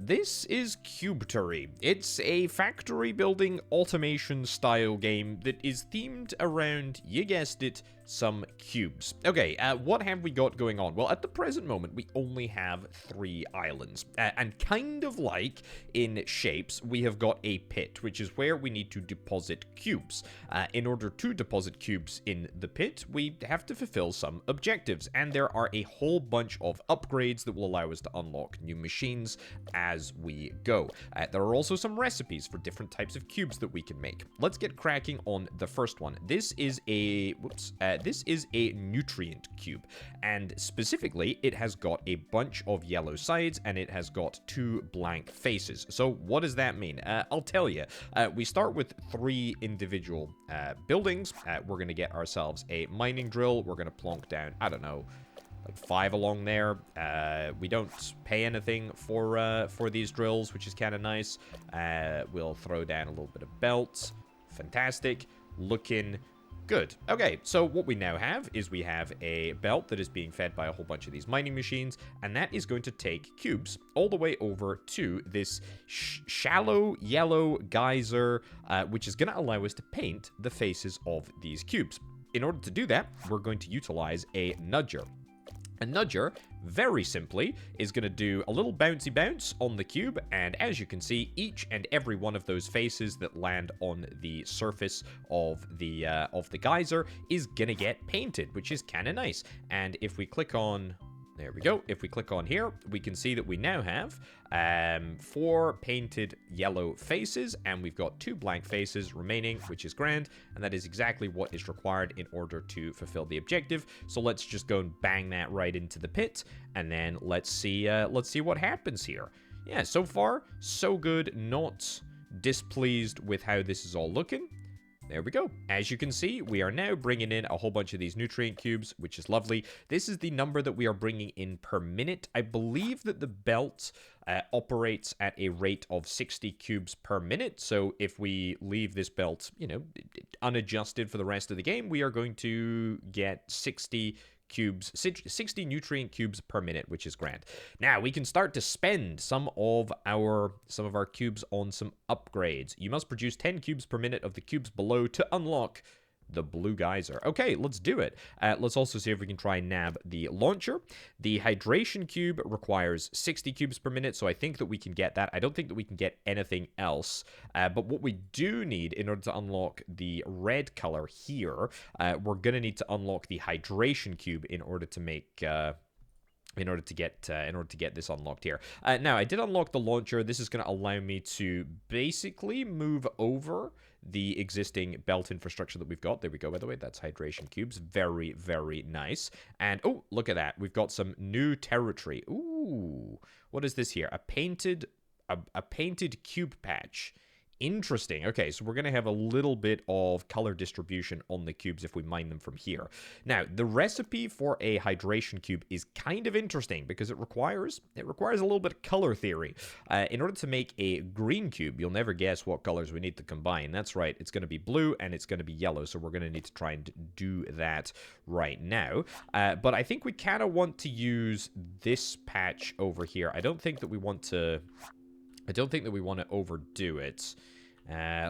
this is Cubetory. It's a factory building automation style game that is themed around, you guessed it, some cubes. Okay, what have we got going on? Well, at the present moment, we only have 3 islands. And kind of like in shapes, we have got a pit, which is where we need to deposit cubes. In order to deposit cubes in the pit, we have to fulfill some objectives. And there are a whole bunch of upgrades that will allow us to unlock new machines as we go. There are also some recipes for different types of cubes that we can make. Let's get cracking on the first one. This is a nutrient cube, and specifically it has got a bunch of yellow sides and it has got 2 blank faces. So what does that mean? I'll tell you. We start with 3 individual buildings. We're going to get ourselves a mining drill. We're going to plonk down, I don't know, like 5 along there. We don't pay anything for these drills, which is kind of nice. We'll throw down a little bit of belt. Fantastic. Looking good. Okay, so what we now have is we have a belt that is being fed by a whole bunch of these mining machines, and that is going to take cubes all the way over to this shallow yellow geyser, which is going to allow us to paint the faces of these cubes. In order to do that, we're going to utilize a nudger. A nudger, very simply, is going to do a little bouncy bounce on the cube, and as you can see, each and every one of those faces that land on the surface of the geyser is going to get painted, which is kind of nice. And if we click on... There we go. If we click on here, we can see that we now have 4 painted yellow faces, and we've got 2 blank faces remaining, which is grand, and that is exactly what is required in order to fulfill the objective. So let's just go and bang that right into the pit, and then let's see what happens here. Yeah, so far, so good. Not displeased with how this is all looking. There we go. As you can see, we are now bringing in a whole bunch of these nutrient cubes, which is lovely. This is the number that we are bringing in per minute. I believe that the belt operates at a rate of 60 cubes per minute. So if we leave this belt, unadjusted for the rest of the game, we are going to get 60 nutrient cubes per minute, which is grand. Now we can start to spend some of our cubes on some upgrades. You must produce 10 cubes per minute of the cubes below to unlock the blue geyser. Okay, let's do it. Let's also see if we can try and nab the launcher. The hydration cube requires 60 cubes per minute, so I think that we can get that. I don't think that we can get anything else, but what we do need in order to unlock the red color here, we're going to need to unlock the hydration cube in order to make... in order to get this unlocked here. Now, I did unlock the launcher. This is going to allow me to basically move over the existing belt infrastructure that we've got. There we go, by the way. That's hydration cubes. Very, very nice. And, oh, look at that. We've got some new territory. Ooh, what is this here? A painted cube patch. Interesting. Okay, so we're going to have a little bit of color distribution on the cubes if we mine them from here. Now, the recipe for a hydration cube is kind of interesting because it requires a little bit of color theory. In order to make a green cube, you'll never guess what colors we need to combine. That's right, it's going to be blue and it's going to be yellow, so we're going to need to try and do that right now. But I think we kind of want to use this patch over here. I don't think that we want to overdo it.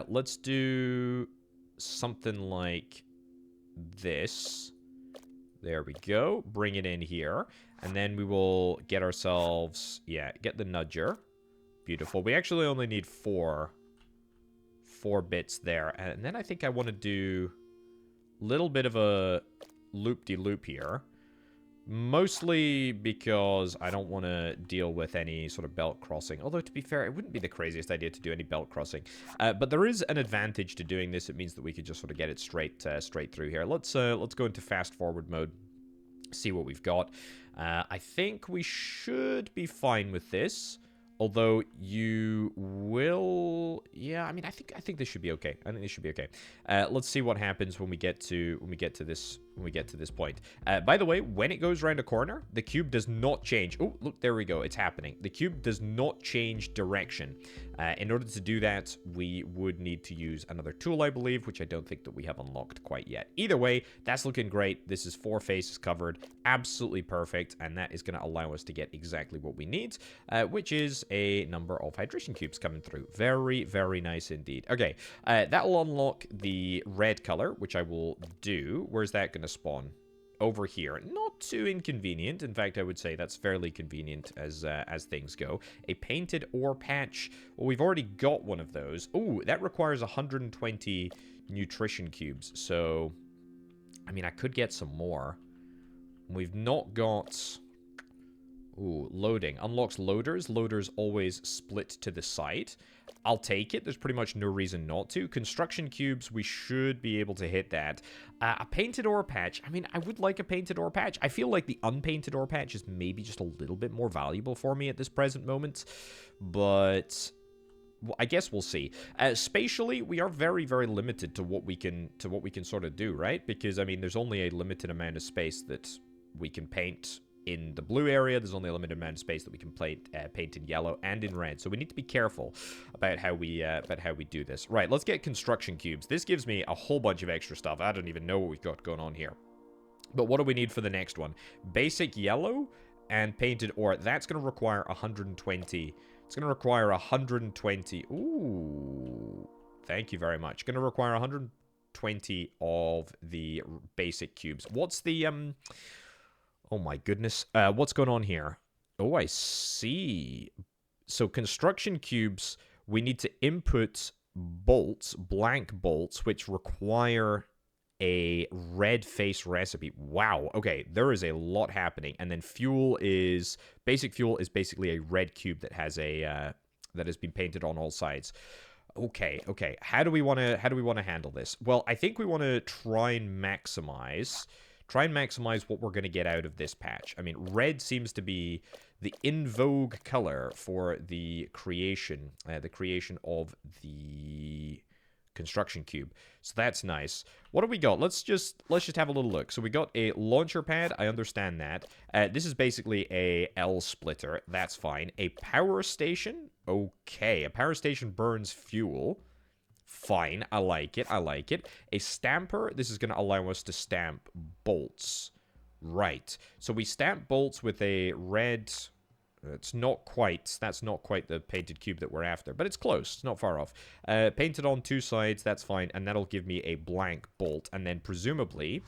Let's do something like this. There we go. Bring it in here. And then we will get ourselves... Yeah, get the nudger. Beautiful. We actually only need 4 bits there. And then I think I want to do a little bit of a loop-de-loop here. Mostly because I don't want to deal with any sort of belt crossing. Although, to be fair, it wouldn't be the craziest idea to do any belt crossing. But there is an advantage to doing this. It means that we could just sort of get it straight through here. Let's go into fast forward mode. See what we've got. I think we should be fine with this. Although you will... Yeah, I mean, I think this should be okay. I think this should be okay. Let's see what happens when we get to this point. By the way, when it goes around a corner, the cube does not change. Oh, look, there we go. It's happening. The cube does not change direction. In order to do that, we would need to use another tool, I believe, which I don't think that we have unlocked quite yet. Either way, that's looking great. This is 4 faces covered. Absolutely perfect. And that is going to allow us to get exactly what we need, which is a number of hydration cubes coming through. Very, very nice indeed. Okay, that'll unlock the red color, which I will do. Where's that going to spawn? Over here. Not too inconvenient. In fact, I would say that's fairly convenient as things go. A painted ore patch. Well, we've already got one of those. Ooh, that requires 120 nutrition cubes. So, I mean, I could get some more. We've not got... Ooh, loading. Unlocks loaders. Loaders always split to the side. I'll take it. There's pretty much no reason not to. Construction cubes, we should be able to hit that. A painted ore patch. I mean, I would like a painted ore patch. I feel like the unpainted ore patch is maybe just a little bit more valuable for me at this present moment. But... well, I guess we'll see. Spatially, we are very, very limited to what we can sort of do, right? Because, I mean, there's only a limited amount of space that we can paint in the blue area. There's only a limited amount of space that we can paint in yellow and in red. So we need to be careful about how we do this. Right, let's get construction cubes. This gives me a whole bunch of extra stuff. I don't even know what we've got going on here. But what do we need for the next one? Basic yellow and painted ore. That's going to require 120. It's going to require 120. Ooh, thank you very much. Going to require 120 of the basic cubes. What's the oh my goodness. What's going on here? Oh, I see. So construction cubes, we need to input bolts, blank bolts, which require a red face recipe. Wow. Okay, there is a lot happening. And then fuel is... basic fuel is basically a red cube that has a that has been painted on all sides. Okay, okay. How do we want to handle this? Well, I think we want to try and maximize what we're going to get out of this patch. I mean, red seems to be the in vogue color for the creation of the construction cube. So that's nice. What do we got? Let's just have a little look. So we got a launcher pad. I understand that. This is basically a L splitter. That's fine. A power station. Okay, a power station burns fuel. Fine, I like it, I like it. A stamper, this is going to allow us to stamp bolts. Right, so we stamp bolts with a red... that's not quite the painted cube that we're after, but it's close, it's not far off. Painted on two sides, that's fine, and that'll give me a blank bolt, and then presumably...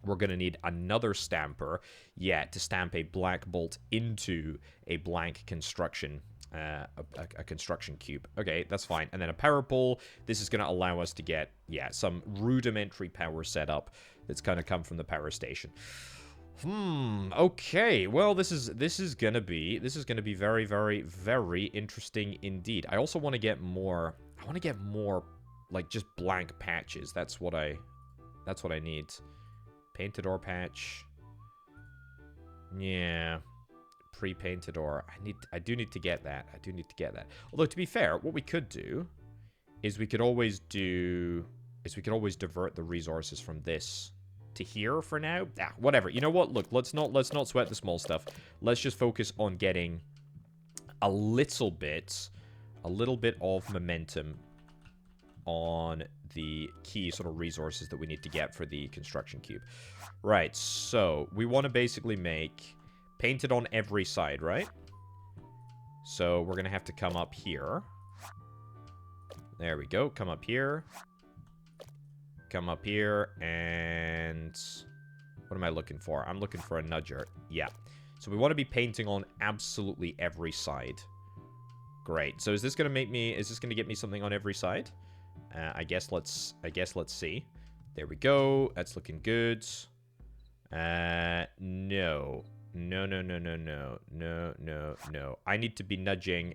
we're going to need another stamper, to stamp a black bolt into a blank construction a construction cube. Okay, that's fine. And then a power pole. This is going to allow us to get, some rudimentary power setup that's going to come from the power station. Okay. Well, this is going to be very, very, very interesting indeed. I also want to get more, like, just blank patches. That's what I need. Painted ore patch. Yeah. Pre-painted ore. I do need to get that. Although, to be fair, what we could do is we could always divert the resources from this to here for now. Whatever. You know what? Look, let's not sweat the small stuff. Let's just focus on getting a little bit of momentum on the key sort of resources that we need to get for the construction cube. Right, so we want to basically make painted on every side, right? So we're going to have to come up here. There we go. Come up here. Come up here. And what am I looking for? I'm looking for a nudger. Yeah. So we want to be painting on absolutely every side. Great. So is this going to get me something on every side? I guess let's see. There we go. That's looking good. No. No. I need to be nudging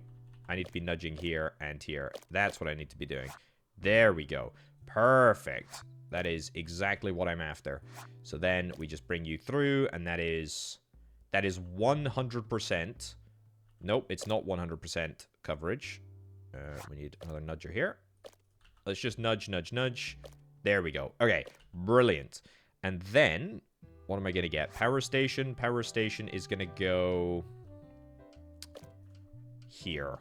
here and here. That's what I need to be doing. There we go. Perfect. That is exactly what I'm after. So then we just bring you through, and that is 100%. Nope, it's not 100% coverage. We need another nudger here. Let's just nudge. There we go. Okay, brilliant. And then, what am I going to get? Power station. Power station is going to go here.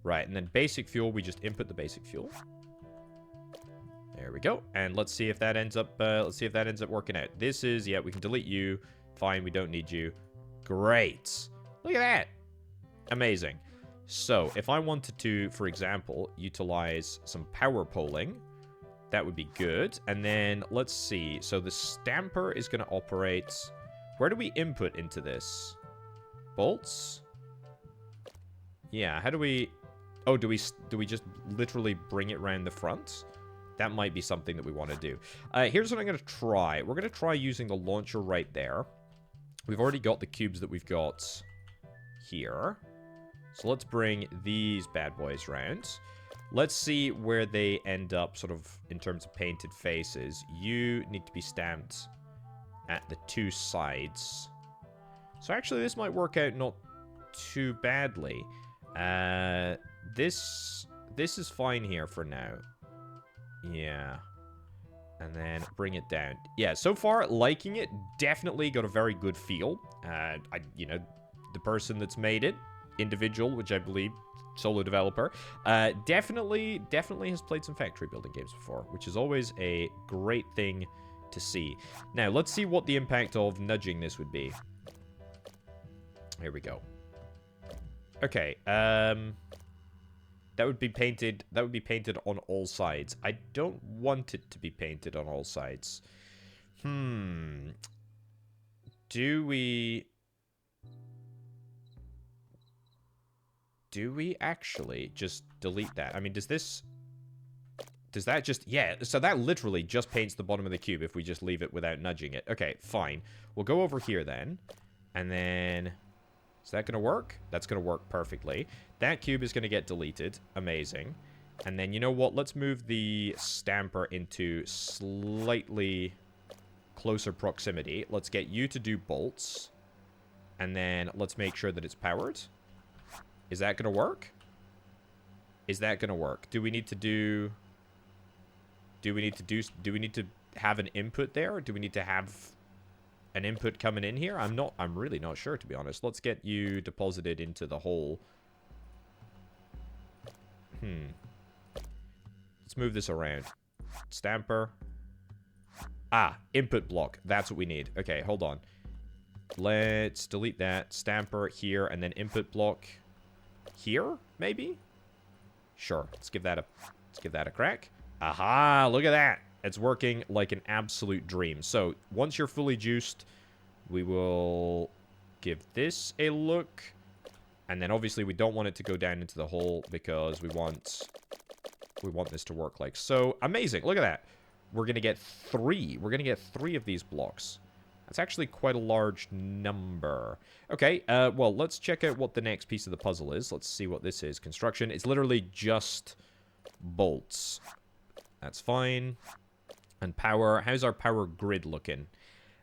Right, and then basic fuel, we just input the basic fuel. There we go. And let's see if that ends up working out. This is, we can delete you. Fine, we don't need you. Great. Look at that. Amazing. So, if I wanted to, for example, utilize some power polling, that would be good. And then, let's see. So, the stamper is going to operate... Where do we input into this? Bolts? Yeah, how do we... Oh, do we just literally bring it around the front? That might be something that we want to do. Here's what I'm going to try. We're going to try using the launcher right there. We've already got the cubes that we've got here. So let's bring these bad boys round. Let's see where they end up sort of in terms of painted faces. You need to be stamped at the two sides. So actually this might work out not too badly. This is fine here for now. Yeah. And then bring it down. Yeah, so far, liking it. Definitely got a very good feel. You know, the person that's made it, individual, which I believe, solo developer, definitely has played some factory building games before, which is always a great thing to see. Now, let's see what the impact of nudging this would be. Here we go. Okay, that would be painted on all sides. I don't want it to be painted on all sides. Do we actually just delete that? I mean, does that just... Yeah, so that literally just paints the bottom of the cube if we just leave it without nudging it. Okay, fine. We'll go over here then. And then... Is that going to work? That's going to work perfectly. That cube is going to get deleted. Amazing. And then, you know what? Let's move the stamper into slightly closer proximity. Let's get you to do bolts. And then let's make sure that it's powered. Is that going to work? Is that going to work? Do we need to have an input there? Or do we need to have an input coming in here? I'm really not sure, to be honest. Let's get you deposited into the hole. Let's move this around. Stamper. Ah, input block. That's what we need. Okay, hold on. Let's delete that. Stamper here, and then input block here, maybe? Sure. Let's give that a crack. Aha, look at that. It's working like an absolute dream. So, once you're fully juiced, we will give this a look. And then, obviously, we don't want it to go down into the hole because we want this to work like so. Amazing. Look at that. We're going to get 3. We're going to get 3 of these blocks. That's actually quite a large number. Okay, well, let's check out what the next piece of the puzzle is. Let's see what this is. Construction. It's literally just bolts. That's fine. And power. How's our power grid looking?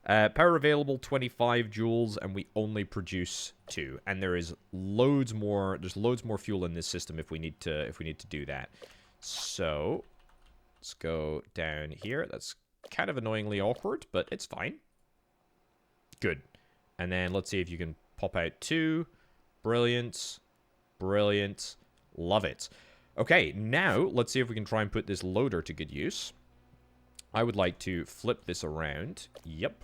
Power available 25 joules, and we only produce 2. And there is loads more. There's loads more fuel in this system if we need to do that. So let's go down here. That's kind of annoyingly awkward, but it's fine. Good. And then let's see if you can pop out 2. Brilliant. Brilliant. Love it. Okay, now let's see if we can try and put this loader to good use. I would like to flip this around. Yep.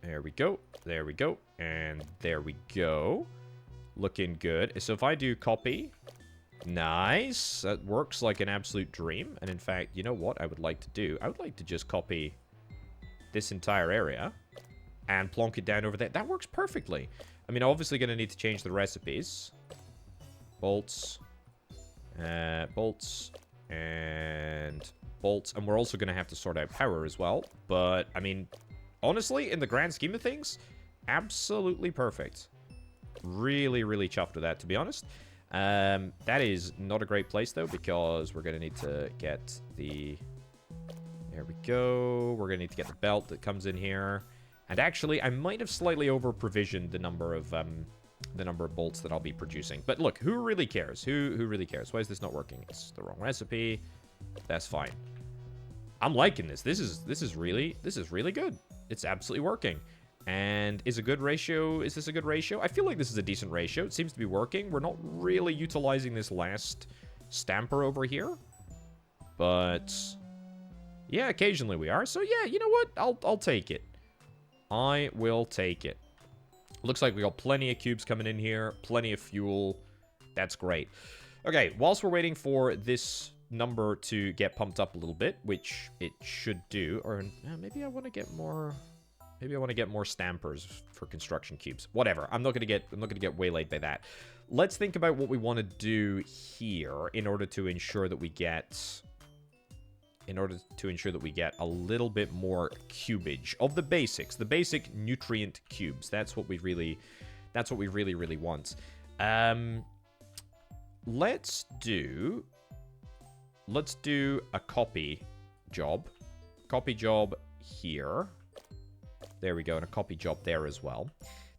There we go. There we go. And there we go. Looking good. So if I do copy. Nice. That works like an absolute dream. And in fact, you know what I would like to do? I would like to just copy this entire area and plonk it down over there. That works perfectly. I mean, obviously going to need to change the recipes. Bolts. Bolts. And bolts. And we're also going to have to sort out power as well. But, I mean, honestly, in the grand scheme of things, absolutely perfect. Really, really chuffed with that, to be honest. That is not a great place, though, because we're going to need to get the... There we go. We're going to need to get the belt that comes in here. And actually, I might have slightly over-provisioned the number of bolts that I'll be producing. But look, who really cares? Who really cares? Why is this not working? It's the wrong recipe. That's fine. I'm liking this. This is really good. It's absolutely working. And is this a good ratio? I feel like this is a decent ratio. It seems to be working. We're not really utilizing this last stamper over here. But yeah, occasionally we are. So yeah, you know what? I'll take it. I will take it. Looks like we got plenty of cubes coming in here. Plenty of fuel. That's great. Okay, whilst we're waiting for this number to get pumped up a little bit, which it should do, or maybe I want to get more. Maybe I want to get more stampers for construction cubes. Whatever. I'm not gonna get waylaid by that. Let's think about what we want to do here in order to ensure that we get. A little bit more cubage of the basics, the basic nutrient cubes. That's what we really want. Let's do a copy job here. There we go, and a copy job there as well.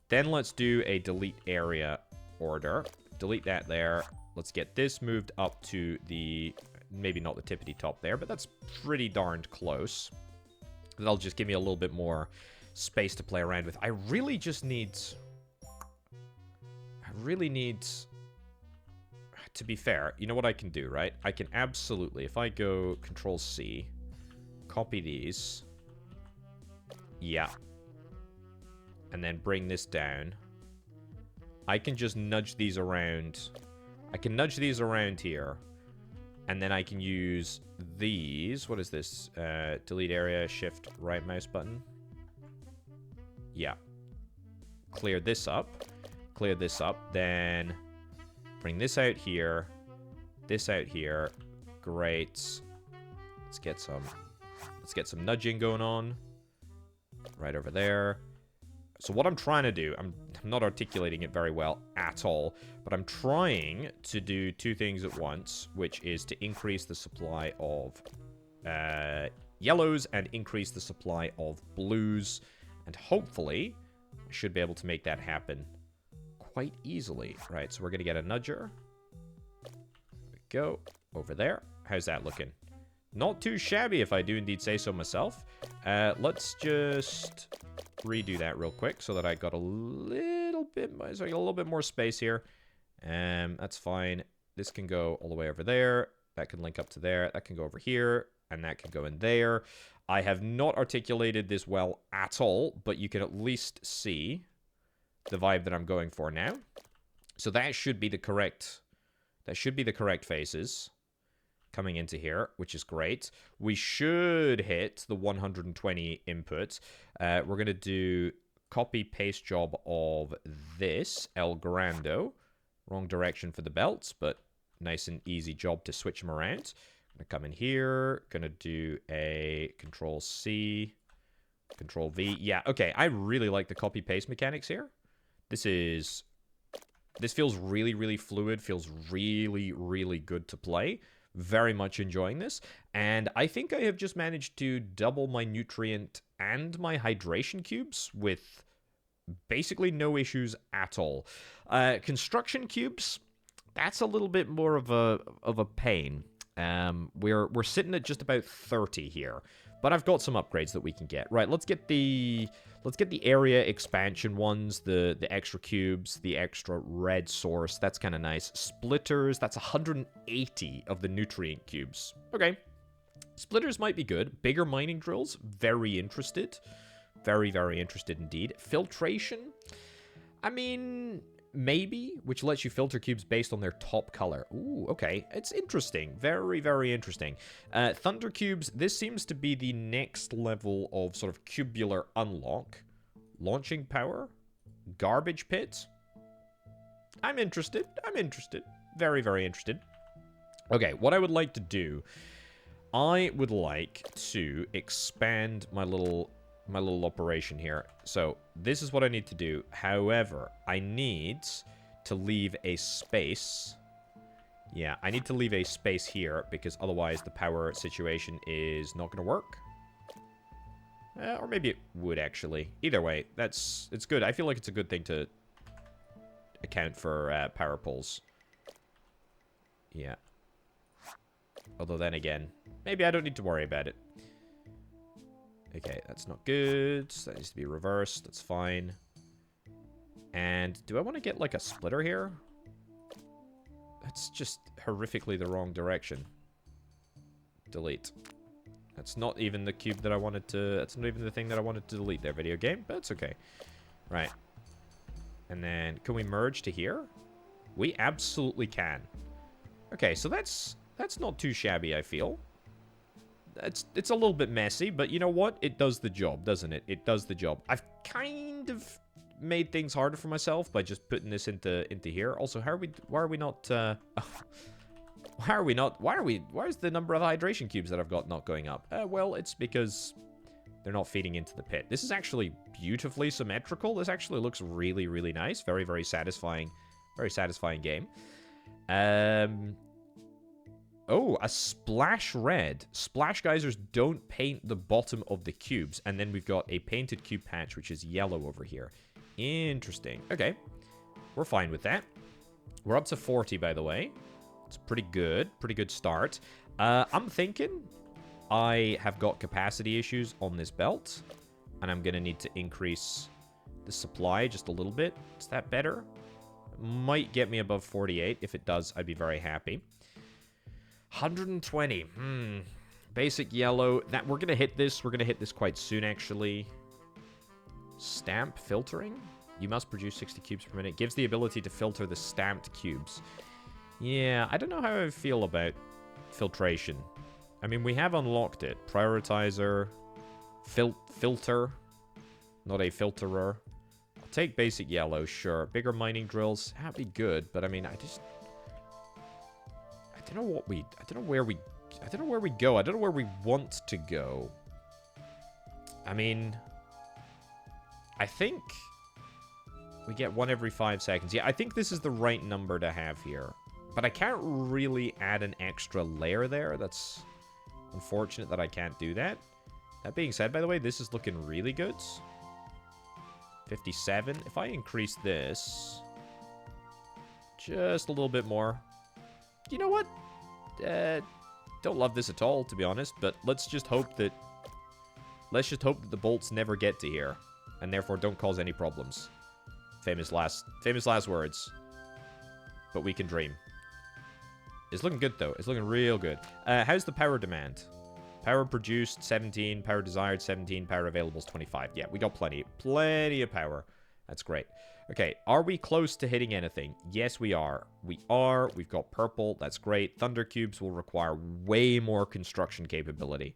Then let's do a delete area order. Delete that there. Let's get this moved up to the, maybe not the tippity top there, but that's pretty darned close. That'll just give me a little bit more space to play around with. I really need, to be fair, you know what I can do, right? I can absolutely, if I go Control C, copy these. Yeah. And then bring this down. I can just nudge these around. I can nudge these around here. And then I can use these. What is this? Delete area, shift right mouse button. Yeah. Clear this up. Clear this up. Then bring this out here. This out here. Great. Let's get some nudging going on. Right over there. So what I'm trying to do, I'm not articulating it very well at all, but I'm trying to do two things at once, which is to increase the supply of yellows and increase the supply of blues, and hopefully I should be able to make that happen quite easily. Right, so we're going to get a nudger. There we go. Over there. How's that looking? Not too shabby, if I do indeed say so myself. Let's just redo that real quick so that I got a little bit more space here. That's fine. This can go all the way over there. That can link up to there. That can go over here, and that can go in there. I have not articulated this well at all, but you can at least see the vibe that I'm going for now. So that should be the correct. That should be the correct faces coming into here, which is great. We should hit the 120 input. We're going to do copy-paste job of this, El Grando. Wrong direction for the belts, but nice and easy job to switch them around. I'm going to come in here. Going to do a Control-C, Control-V. Yeah, okay. I really like the copy-paste mechanics here. This feels really, really fluid. Feels really, really good to play. Very much enjoying this, and I think I have just managed to double my nutrient and my hydration cubes with basically no issues at all. Construction cubes, that's a little bit more of a pain. We're sitting at just about 30 here, but I've got some upgrades that we can get. Right, let's get the area expansion ones, the extra cubes, the extra red source. That's kind of nice. Splitters, that's 180 of the nutrient cubes. Okay. Splitters might be good. Bigger mining drills, very interested. Very, very interested indeed. Filtration, I mean, maybe, which lets you filter cubes based on their top color. Ooh, okay. It's interesting. Very, very interesting. Thunder cubes, this seems to be the next level of sort of cubular unlock. Launching power. Garbage pit. I'm interested. I'm interested. Very, very interested. Okay, what I would like to do, I would like to expand my little operation here. So this is what I need to do. However, I need to leave a space. Yeah, I need to leave a space here because otherwise the power situation is not going to work. Or maybe it would actually. Either way, it's good. I feel like it's a good thing to account for power poles. Yeah. Although then again, maybe I don't need to worry about it. Okay, that's not good. That needs to be reversed. That's fine. And do I want to get like a splitter here? That's just horrifically the wrong direction. Delete. That's not even the cube that I wanted to... That's not even the thing that I wanted to delete there, video game. But it's okay. Right. And then, can we merge to here? We absolutely can. Okay, so that's not too shabby, I feel. It's a little bit messy, but you know what? It does the job, doesn't it? It does the job. I've kind of made things harder for myself by just putting this into here. Also, why are we not why is the number of hydration cubes that I've got not going up? Well, it's because they're not feeding into the pit. This is actually beautifully symmetrical. This actually looks really, really nice. Very, very satisfying. Very satisfying game. Oh, a splash red. Splash geysers don't paint the bottom of the cubes. And then we've got a painted cube patch, which is yellow over here. Interesting. Okay. We're fine with that. We're up to 40, by the way. It's pretty good. Pretty good start. I'm thinking I have got capacity issues on this belt. And I'm going to need to increase the supply just a little bit. Is that better? Might get me above 48. If it does, I'd be very happy. 120. Basic yellow. That we're gonna hit this. We're gonna hit this quite soon, actually. Stamp filtering. You must produce 60 cubes per minute. Gives the ability to filter the stamped cubes. Yeah, I don't know how I feel about filtration. I mean, we have unlocked it. Prioritizer. Filter. Not a filterer. I'll take basic yellow, sure. Bigger mining drills. That'd be good, but I mean, I don't know where we go. I don't know where we want to go. I mean, I think we get one every 5 seconds. Yeah, I think this is the right number to have here. But I can't really add an extra layer there. That's unfortunate that I can't do that. That being said, by the way, this is looking really good. 57. If I increase this just a little bit more. You know what? Don't love this at all, to be honest, but let's just hope that the bolts never get to here, and therefore don't cause any problems. Famous last words. But we can dream. It's looking good, though. It's looking real good. How's the power demand? Power produced, 17. Power desired, 17. Power available is 25. Yeah, we got plenty of power. That's great. Okay, are we close to hitting anything? Yes, we are. We are. We've got purple. That's great. Thunder cubes will require way more construction capability.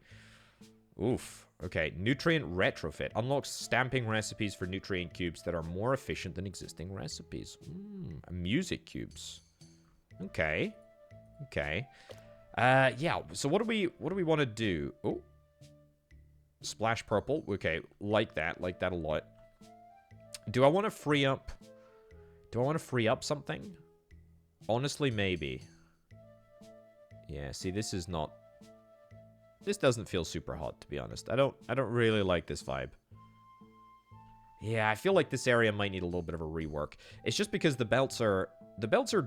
Oof. Okay, nutrient retrofit. Unlocks stamping recipes for nutrient cubes that are more efficient than existing recipes. Music cubes. Okay. Okay. Yeah, so what do we want to do? Oh. Splash purple. Okay, like that a lot. Do I want to free up something? Honestly, maybe. Yeah, see, this doesn't feel super hot, to be honest. I don't really like this vibe. Yeah, I feel like this area might need a little bit of a rework. It's just because the belts are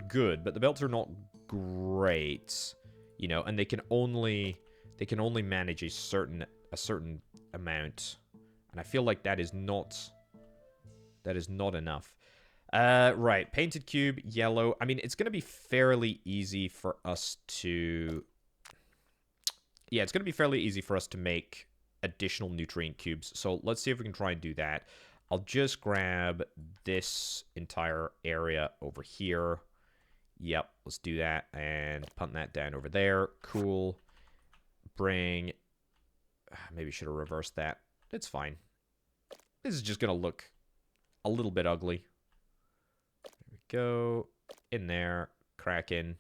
good, but the belts are not great, you know, and they can only manage a certain amount. And I feel like that is not enough. Right, painted cube, yellow. I mean, it's going to be fairly easy for us to... Yeah, it's going to be fairly easy for us to make additional nutrient cubes. So let's see if we can try and do that. I'll just grab this entire area over here. Yep, let's do that. And punt that down over there. Cool. Bring... Maybe should have reversed that. It's fine. This is just going to look a little bit ugly. There we go. In there. Crack in.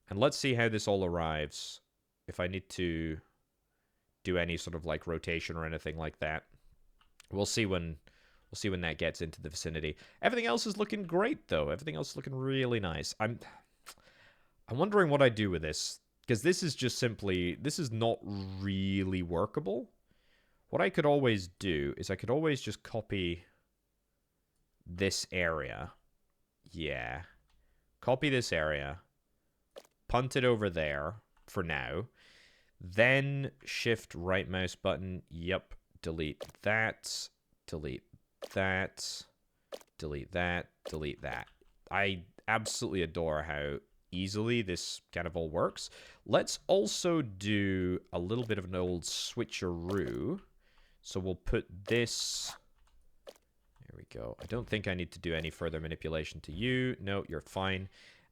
And let's see how this all arrives. If I need to do any sort of like rotation or anything like that. We'll see when that gets into the vicinity. Everything else is looking great though. Everything else is looking really nice. I'm wondering what I do with this. Because this is just simply... This is not really workable. What I could always do is I could always just copy this area. Yeah. Copy this area. Punt it over there for now. Then shift right mouse button. Yep. Delete that. Delete that. Delete that. Delete that. I absolutely adore how easily this kind of all works. Let's also do a little bit of an old switcheroo. So we'll put this... There we go. I don't think I need to do any further manipulation to you. No, you're fine.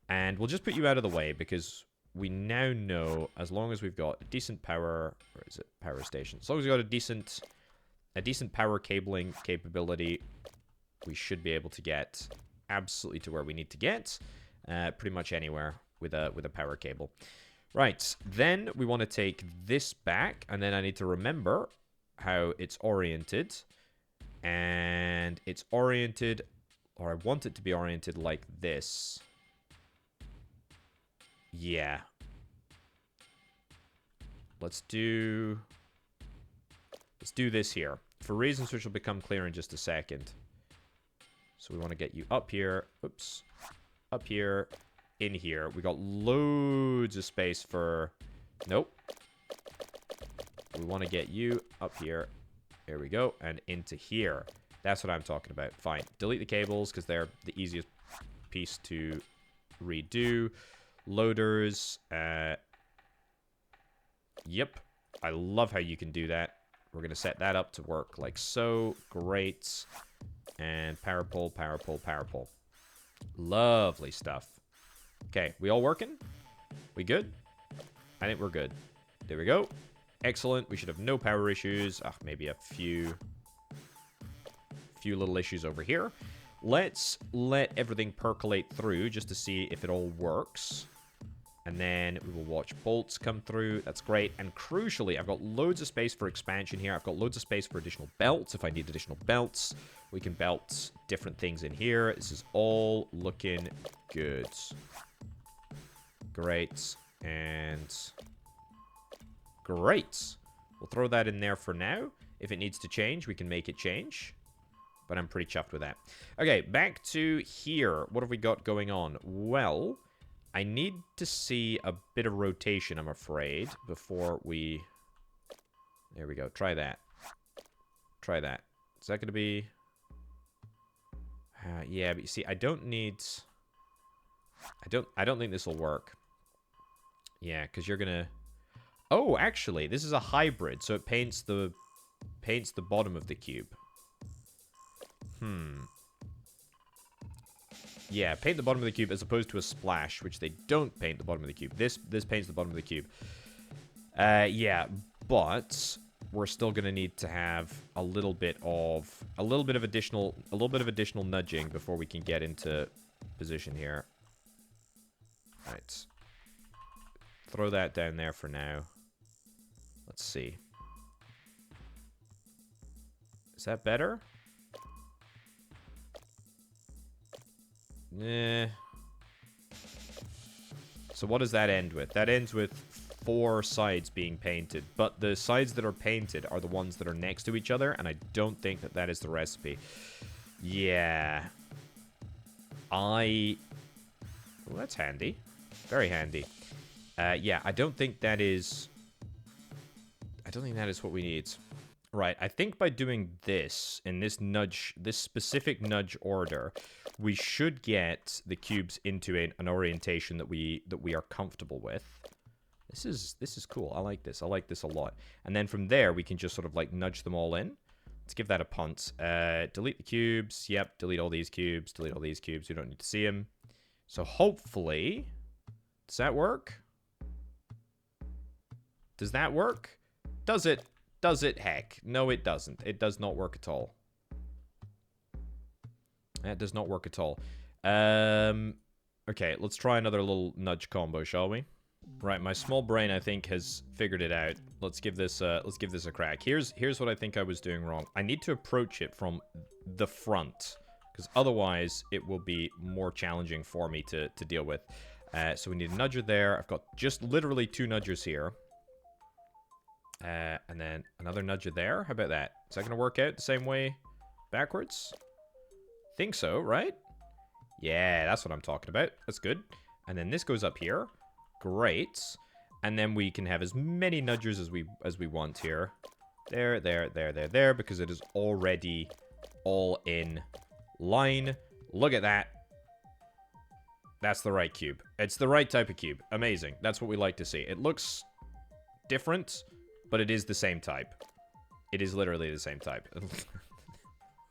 And we'll just put you out of the way because we now know as long as we've got a decent power, or is it power station? As long as we've got a decent power cabling capability, we should be able to get absolutely to where we need to get, pretty much anywhere with a power cable. Right, then we want to take this back, and then I need to remember how it's oriented. And it's oriented, or I want it to be oriented like this. Yeah. Let's do this here, for reasons which will become clear in just a second. So we want to get you up here. Oops. Up here. In here. We got loads of space for... Nope. We want to get you up here. There we go. And into here. That's what I'm talking about. Fine. Delete the cables because they're the easiest piece to redo. Loaders. Yep. I love how you can do that. We're going to set that up to work like so. Great. And power pole, power pole, power pole. Lovely stuff. Okay, we all working? We good? I think we're good. There we go. Excellent. We should have no power issues. Maybe a few little issues over here. Let's let everything percolate through just to see if it all works. And then we will watch bolts come through. That's great. And crucially, I've got loads of space for expansion here. I've got loads of space for additional belts. If I need additional belts, we can belt different things in here. This is all looking good. Great. And great. We'll throw that in there for now. If it needs to change, we can make it change. But I'm pretty chuffed with that. Okay, back to here. What have we got going on? Well, I need to see a bit of rotation, I'm afraid, before we... There we go. Try that. Try that. Is that going to be... yeah, but you see, I don't need... I don't think this will work. Yeah, because you're going to... Oh, actually, this is a hybrid, so it paints the bottom of the cube. Yeah, paint the bottom of the cube as opposed to a splash, which they don't paint the bottom of the cube. This paints the bottom of the cube. Yeah, but we're still gonna need to have a little bit of additional nudging before we can get into position here. Right. Throw that down there for now. Let's see. Is that better? So what does that end with? That ends with 4 sides being painted. But the sides that are painted are the ones that are next to each other. And I don't think that that is the recipe. Yeah. Well, that's handy. Very handy. Yeah, I don't think that is what we need. Right, I think by doing this, in this specific nudge order, we should get the cubes into an orientation that we are comfortable with. This is cool. I like this. I like this a lot. And then from there, we can just sort of like nudge them all in. Let's give that a punt. Delete the cubes. Yep, delete all these cubes. Delete all these cubes. We don't need to see them. So hopefully, does that work? Does that work? Does it? Does it? Heck. No, it doesn't. It does not work at all. That does not work at all. Okay, let's try another little nudge combo, shall we? Right, my small brain, I think, has figured it out. Let's give this a crack. Here's what I think I was doing wrong. I need to approach it from the front, because otherwise it will be more challenging for me to deal with. So we need a nudger there. I've got just literally 2 nudgers here. And then another nudger there. How about that? Is that going to work out the same way backwards? Think so, right? Yeah, that's what I'm talking about. That's good. And then this goes up here. Great. And then we can have as many nudgers as we want here. There, because it is already all in line. Look at that. That's the right cube. It's the right type of cube. Amazing. That's what we like to see. It looks different, but it is the same type. It is literally the same type.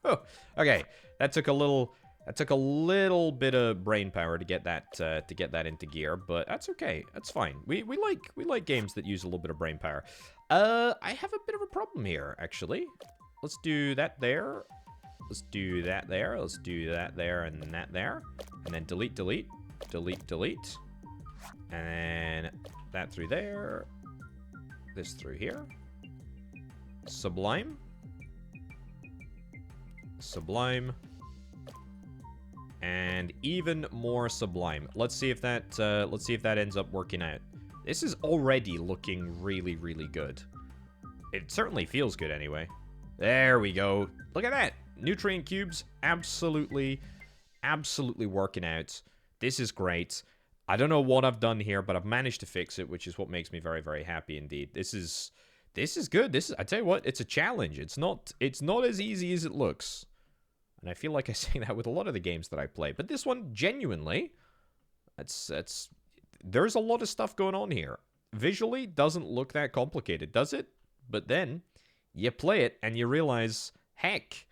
Oh, okay. That took a little... That took a little bit of brain power to get that into gear, but that's okay. That's fine. We like games that use a little bit of brain power. I have a bit of a problem here, actually. Let's do that there. Let's do that there. Let's do that there and that there. And then delete, delete, delete, delete. And that through there. This through here. Sublime. Sublime. And even more sublime. Let's see if that ends up working out. This is already looking really, really good. It certainly feels good anyway. There we go. Look at that. Nutrient cubes, absolutely working out. This is great. I don't know what I've done here, but I've managed to fix it, which is what makes me very, very happy indeed. This is good. I tell you what, it's a challenge. It's not as easy as it looks. And I feel like I say that with a lot of the games that I play. But this one, genuinely, there's a lot of stuff going on here. Visually, doesn't look that complicated, does it? But then, you play it, and you realize, heck,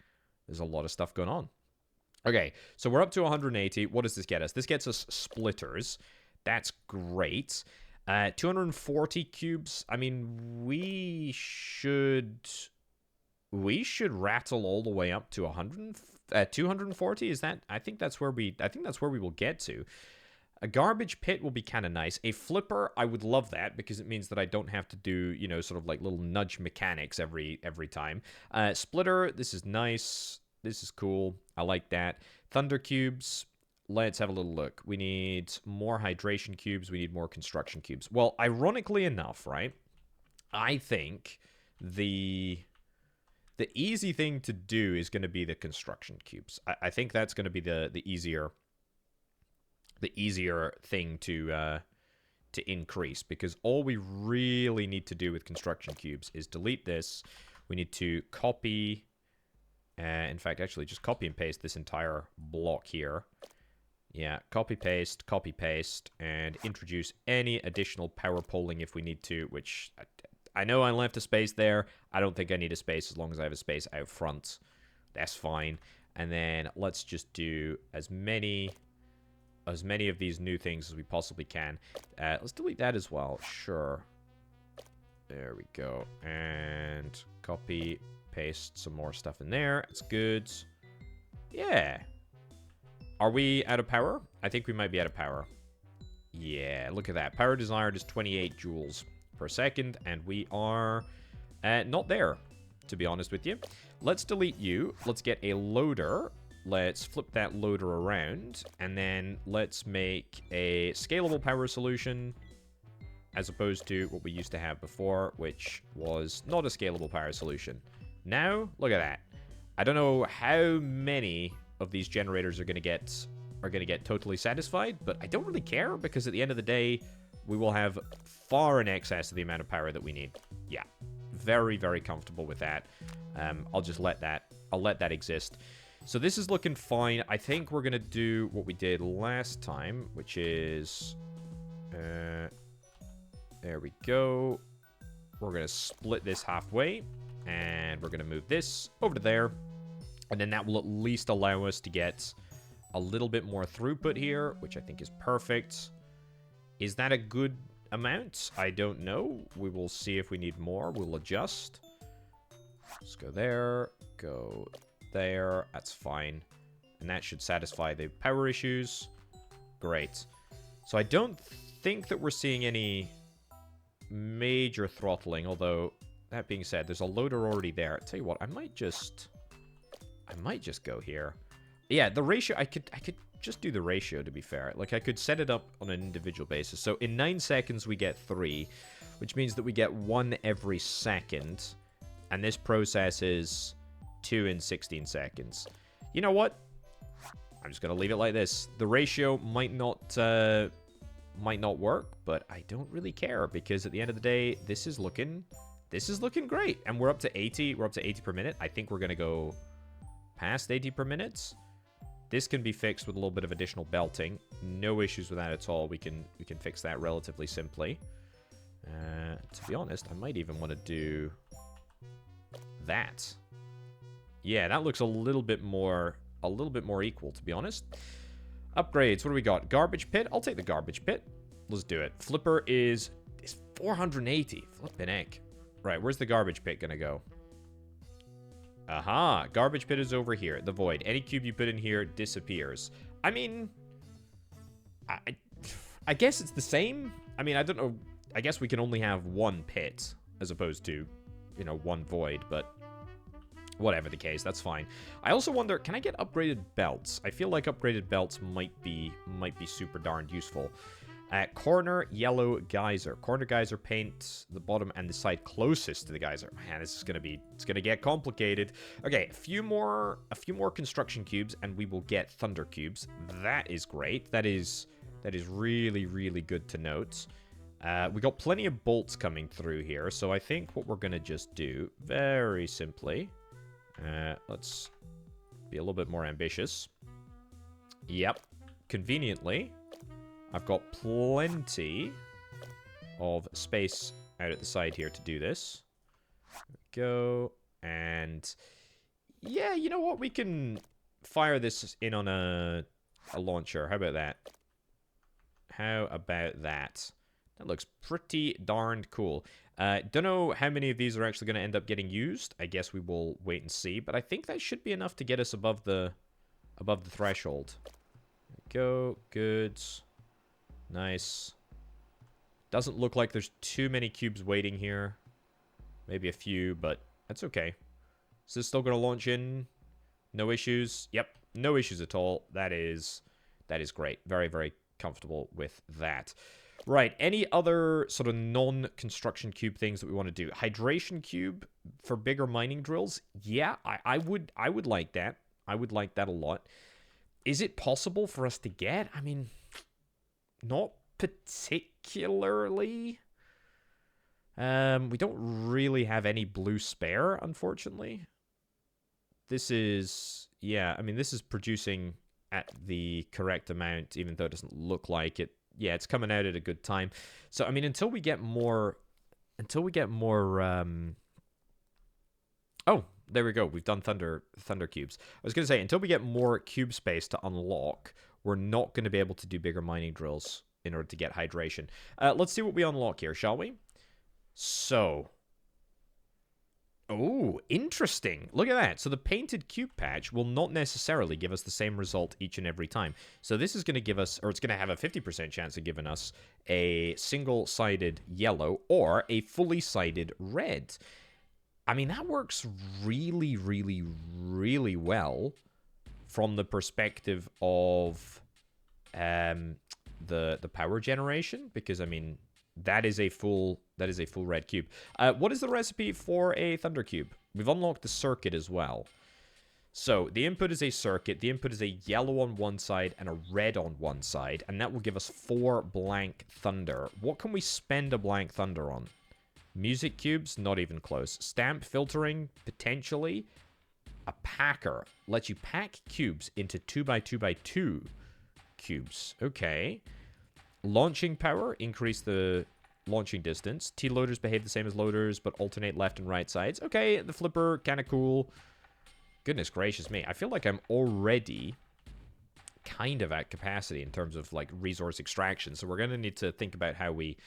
there's a lot of stuff going on. Okay, so we're up to 180. What does this get us? This gets us splitters. That's great. 240 cubes. I mean, we should rattle all the way up to 240. Is that? I think that's where we will get to. A garbage pit will be kind of nice. A flipper, I would love that because it means that I don't have to do, sort of like little nudge mechanics every time. Splitter, this is nice. This is cool. I like that. Thunder cubes. Let's have a little look. We need more hydration cubes. We need more construction cubes. Well, ironically enough, right? I think the easy thing to do is going to be the construction cubes. I think that's going to be the easier thing to increase, because all we really need to do with construction cubes is delete this. We need to copy, in fact, actually just copy and paste this entire block here. Yeah, copy paste, and introduce any additional power polling if we need to, which I know I left a space there. I don't think I need a space as long as I have a space out front. That's fine. And then let's just do as many of these new things as we possibly can. Let's delete that as well. Sure. There we go. And copy, paste some more stuff in there. It's good. Yeah. Are we out of power? I think we might be out of power. Yeah, look at that. Power desired is 28 joules per second, and we are not there, to be honest with you. Let's delete you. Let's get a loader. Let's flip that loader around, and then let's make a scalable power solution as opposed to what we used to have before, which was not a scalable power solution. Now, look at that. I don't know how many of these generators are going to get totally satisfied, but I don't really care, because at the end of the day, we will have far in excess of the amount of power that we need. Yeah, very, very comfortable with that. I'll let that exist. So this is looking fine. I think we're going to do what we did last time, which is... there we go. We're going to split this halfway, and we're going to move this over to there. And then that will at least allow us to get a little bit more throughput here, which I think is perfect. Is that a good amount? I don't know. We will see if we need more. We'll adjust. Let's go there. Go there. That's fine. And that should satisfy the power issues. Great. So I don't think that we're seeing any major throttling, although, that being said, there's a loader already there. I'll tell you what, I might just go here. Yeah, the ratio, I could just do the ratio, to be fair. Like, I could set it up on an individual basis. So in 9 seconds, we get 3, which means that we get 1 every second. And this process is 2 in 16 seconds. You know what? I'm just going to leave it like this. The ratio might not work, but I don't really care, because at the end of the day, this is looking great. And we're up to 80. We're up to 80 per minute. I think we're going to go past 80 per minute. This can be fixed with a little bit of additional belting. No issues with that at all. We can fix that relatively simply. To be honest, I might even want to do that. Yeah, that looks a little bit more a little bit more equal, to be honest. Upgrades, what do we got? Garbage pit, I'll take the garbage pit. Let's do it. Flipper is 480. Flippin' heck. Right, where's the garbage pit gonna go? Aha, garbage pit is over here. The void. Any cube you put in here disappears. I mean, I guess it's the same. I mean, I don't know. I guess we can only have one pit as opposed to, you know, one void, but whatever the case, that's fine. I also wonder, can I get upgraded belts? I feel like upgraded belts might be super darn useful. Corner yellow geyser. Corner geyser paint the bottom and the side closest to the geyser. Man, this is it's gonna get complicated. Okay, a few more construction cubes, and we will get thunder cubes. That is great. That is really, really good to note. We got plenty of bolts coming through here, so I think what we're gonna just do, very simply, let's be a little bit more ambitious. Yep, conveniently, I've got plenty of space out at the side here to do this. There we go. And yeah, you know what? We can fire this in on a launcher. How about that? How about that? That looks pretty darned cool. Don't know how many of these are actually going to end up getting used. I guess we will wait and see. But I think that should be enough to get us above the threshold. There we go. Good. Nice. Doesn't look like there's too many cubes waiting here. Maybe a few, but that's okay. Is this still going to launch in? No issues? Yep, no issues at all. That is great. Very, very comfortable with that. Right, any other sort of non-construction cube things that we want to do? Hydration cube for bigger mining drills? Yeah, I would like that. I would like that a lot. Is it possible for us to get? I mean, not particularly. We don't really have any blue spare, unfortunately. This is, yeah, I mean, this is producing at the correct amount, even though it doesn't look like it. Yeah, it's coming out at a good time. So, I mean, until we get more, oh, there we go. We've done thunder cubes. I was going to say, until we get more cube space to unlock, we're not going to be able to do bigger mining drills in order to get hydration. Let's see what we unlock here, shall we? So, oh, interesting. Look at that. So the painted cube patch will not necessarily give us the same result each and every time. So this is going to give us, or it's going to have a 50% chance of giving us a single-sided yellow or a fully-sided red. I mean, that works really, really, really well from the perspective of the power generation, because I mean, that is a full red cube. What is the recipe for a thunder cube? We've unlocked the circuit as well. So the input is a circuit. The input is a yellow on one side and a red on one side, and that will give us 4 blank thunder. What can we spend a blank thunder on? Music cubes, not even close. Stamp filtering, potentially. A packer lets you pack cubes into 2x2x2 cubes. Okay. Launching power, increase the launching distance. T-loaders behave the same as loaders, but alternate left and right sides. Okay, the flipper, kind of cool. Goodness gracious me. I feel like I'm already kind of at capacity in terms of, like, resource extraction. So we're going to need to think about how we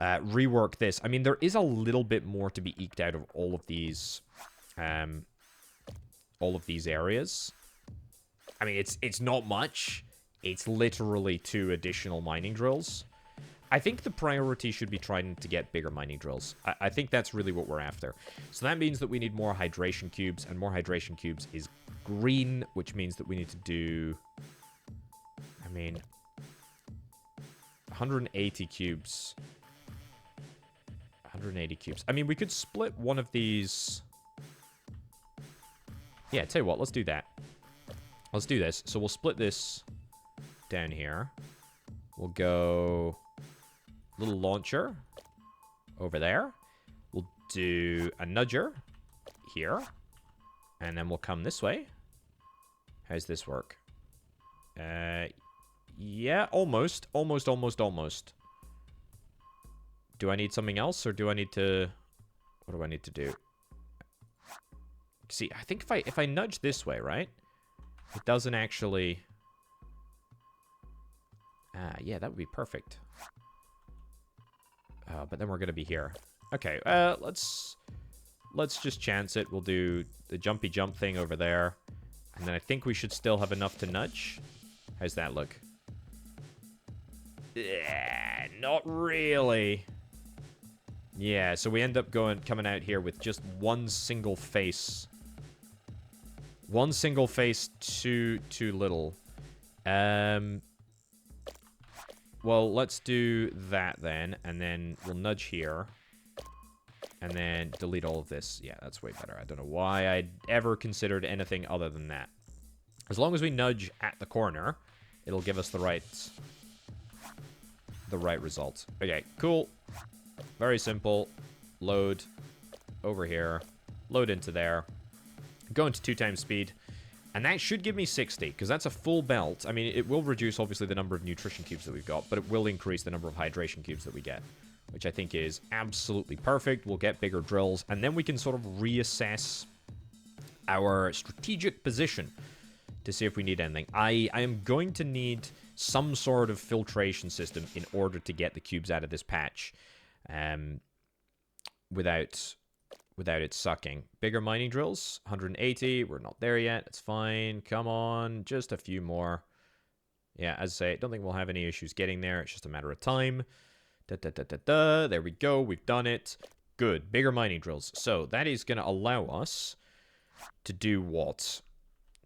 rework this. I mean, there is a little bit more to be eked out of all of these areas. I mean, it's not much. It's literally 2 additional mining drills. I think the priority should be trying to get bigger mining drills. I think that's really what we're after. So that means that we need more hydration cubes, and more hydration cubes is green, which means that we need to do, I mean, 180 cubes. 180 cubes. I mean, we could split one of these. Yeah, tell you what, let's do that. Let's do this. So we'll split this down here. We'll go little launcher over there. We'll do a nudger here. And then we'll come this way. How's this work? Yeah, almost. Almost. Do I need something else, or do I need to... What do I need to do? See, I think if I nudge this way, right? It doesn't actually... yeah, that would be perfect. But then we're going to be here. Okay, let's just chance it. We'll do the jumpy jump thing over there. And then I think we should still have enough to nudge. How's that look? Yeah, not really. Yeah, so we end up coming out here with just one single face. One single face, too little. Well, let's do that then, and then we'll nudge here. And then delete all of this. Yeah, that's way better. I don't know why I'd ever considered anything other than that. As long as we nudge at the corner, it'll give us the right result. Okay, cool. Very simple. Load over here. Load into there. Go into 2 times speed. And that should give me 60, because that's a full belt. I mean, it will reduce, obviously, the number of nutrition cubes that we've got, but it will increase the number of hydration cubes that we get, which I think is absolutely perfect. We'll get bigger drills, and then we can sort of reassess our strategic position to see if we need anything. I am going to need some sort of filtration system in order to get the cubes out of this patch without it sucking. Bigger mining drills, 180. We're not there yet. It's fine. Come on, just a few more. Yeah, as I say, I don't think we'll have any issues getting there. It's just a matter of time. There we go. We've done it. Good. Bigger mining drills. So that is going to allow us to do what?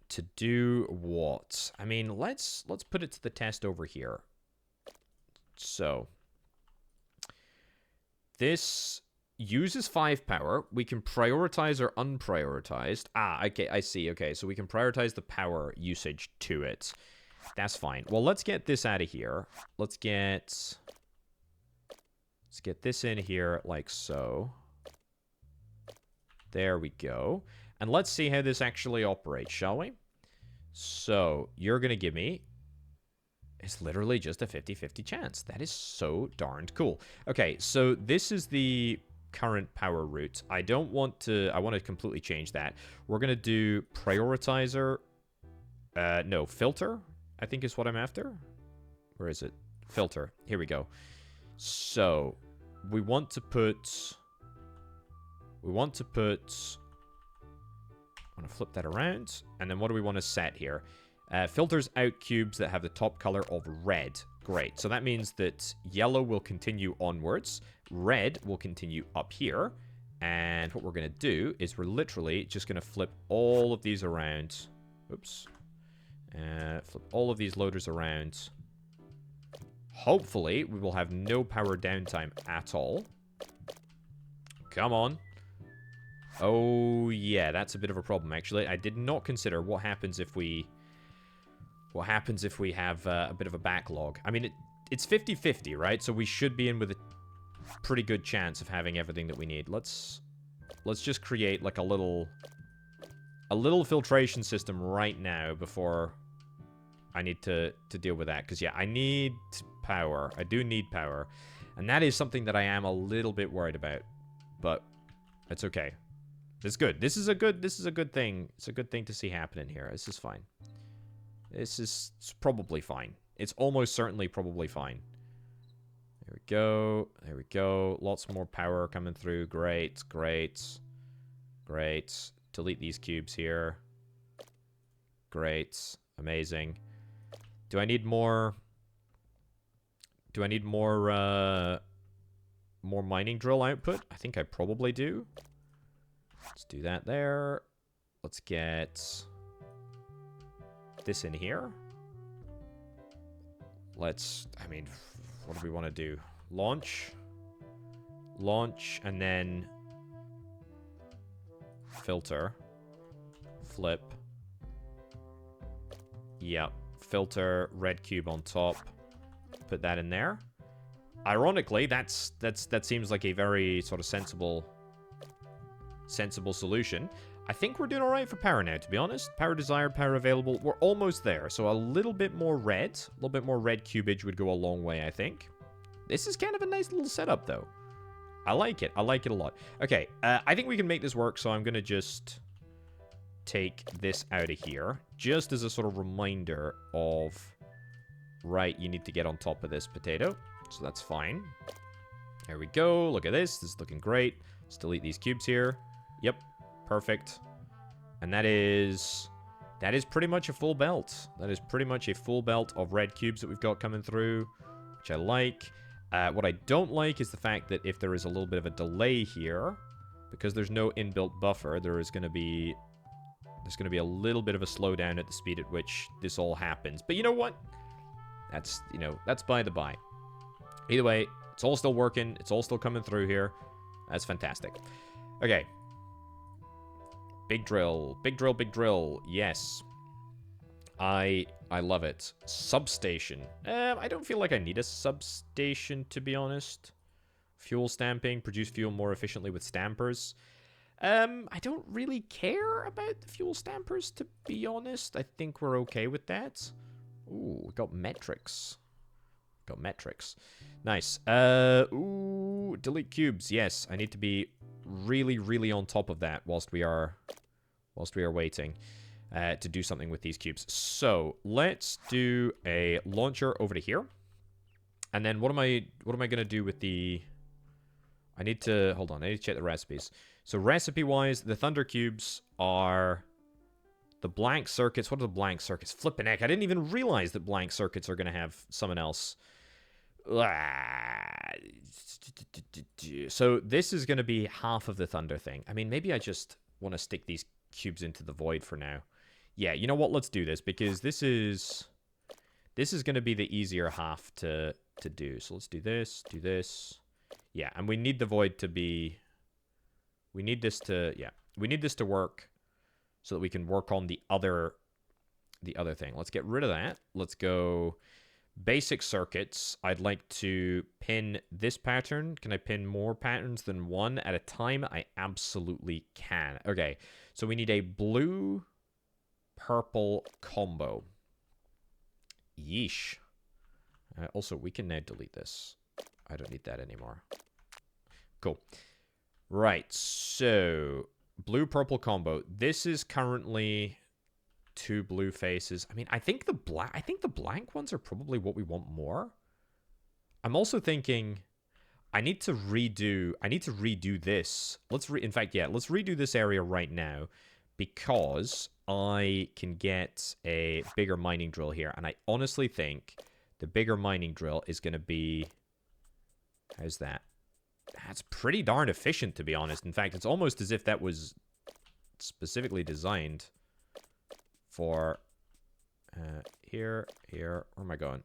To do what? I mean, let's put it to the test over here. So this uses 5 power. We can prioritize or unprioritized. Ah, okay, I see. Okay, so we can prioritize the power usage to it. That's fine. Well, let's get this out of here. Let's get this in here like so. There we go. And let's see how this actually operates, shall we? So, you're going to give me... It's literally just a 50-50 chance. That is so darned cool. Okay, so this is the current power route. I don't want to... I want to completely change that. We're going to do prioritizer... no, filter, I think is what I'm after. Where is it? Filter. Here we go. So, we want to put... I'm going to flip that around. And then what do we want to set here? Filters out cubes that have the top color of red. Great. So that means that yellow will continue onwards. Red will continue up here. And what we're going to do is we're literally just going to flip all of these around. Oops. Flip all of these loaders around. Hopefully, we will have no power downtime at all. Come on. Oh, yeah, that's a bit of a problem, actually. I did not consider what happens if we... What happens if we have a bit of a backlog. I mean, it's 50-50, right? So we should be in with a pretty good chance of having everything that we need. Let's just create, like, a little filtration system right now before I need to deal with that. Because, yeah, I need power. I do need power. And that is something that I am a little bit worried about. But it's okay. It's good. This is a good thing. It's a good thing to see happening here. This is fine. It's probably fine. It's almost certainly probably fine. There we go. There we go. Lots more power coming through. Great. Great. Great. Delete these cubes here. Great. Amazing. Do I need more... Do I need more mining drill output? I think I probably do. Let's do that there. Let's get this in here. Let's, I mean, what do we want to do? Launch, and then filter, flip. Yep, filter, red cube on top. Put that in there. Ironically, that seems like a very sort of sensible solution. I think we're doing all right for power now, to be honest. Power desired, power available. We're almost there. So a little bit more red cubage would go a long way, I think. This is kind of a nice little setup, though. I like it. I like it a lot. Okay, I think we can make this work, so I'm going to just take this out of here, just as a sort of reminder of, right, you need to get on top of this potato. So that's fine. There we go. Look at this. This is looking great. Let's delete these cubes here. Yep. Perfect. And that is pretty much a full belt. That is pretty much a full belt of red cubes that we've got coming through, which I like. What I don't like is the fact that if there is a little bit of a delay here, because there's no inbuilt buffer, there's going to be a little bit of a slowdown at the speed at which this all happens. But you know what? That's by the by. Either way, it's all still working. It's all still coming through here. That's fantastic. Okay. Big drill. Big drill, big drill. Yes. I love it. Substation. I don't feel like I need a substation, to be honest. Fuel stamping. Produce fuel more efficiently with stampers. I don't really care about the fuel stampers, to be honest. I think we're okay with that. Ooh, we got metrics. Got metrics. Nice. Ooh, delete cubes. Yes, I need to be really, really on top of that whilst we are waiting to do something with these cubes. So let's do a launcher over to here, and then what am I gonna do with the? I need to hold on. I need to check the recipes. So recipe-wise, the thunder cubes are the blank circuits. What are the blank circuits? Flippin' heck! I didn't even realize that blank circuits are gonna have someone else. So this is gonna be half of the thunder thing. I mean, maybe I just want to stick these cubes into the void for now. Yeah, you know what? Let's do this, because this is going to be the easier half to do. So let's do this, Yeah, and we need the void to be... We need this to work so that we can work on the other thing. Let's get rid of that. Let's go basic circuits. I'd like to pin this pattern. Can I pin more patterns than one at a time? I absolutely can. Okay, so we need a blue-purple combo. Yeesh. Also, we can now delete this. I don't need that anymore. Cool. Right, so blue purple combo. This is currently 2 blue faces. I mean, I think the blank ones are probably what we want more. I'm also thinking I need to redo this. Let's redo this area right now, because I can get a bigger mining drill here, and I honestly think the bigger mining drill is going to be... How's that? That's pretty darn efficient, to be honest. In fact, it's almost as if that was specifically designed for... Here. Where am I going?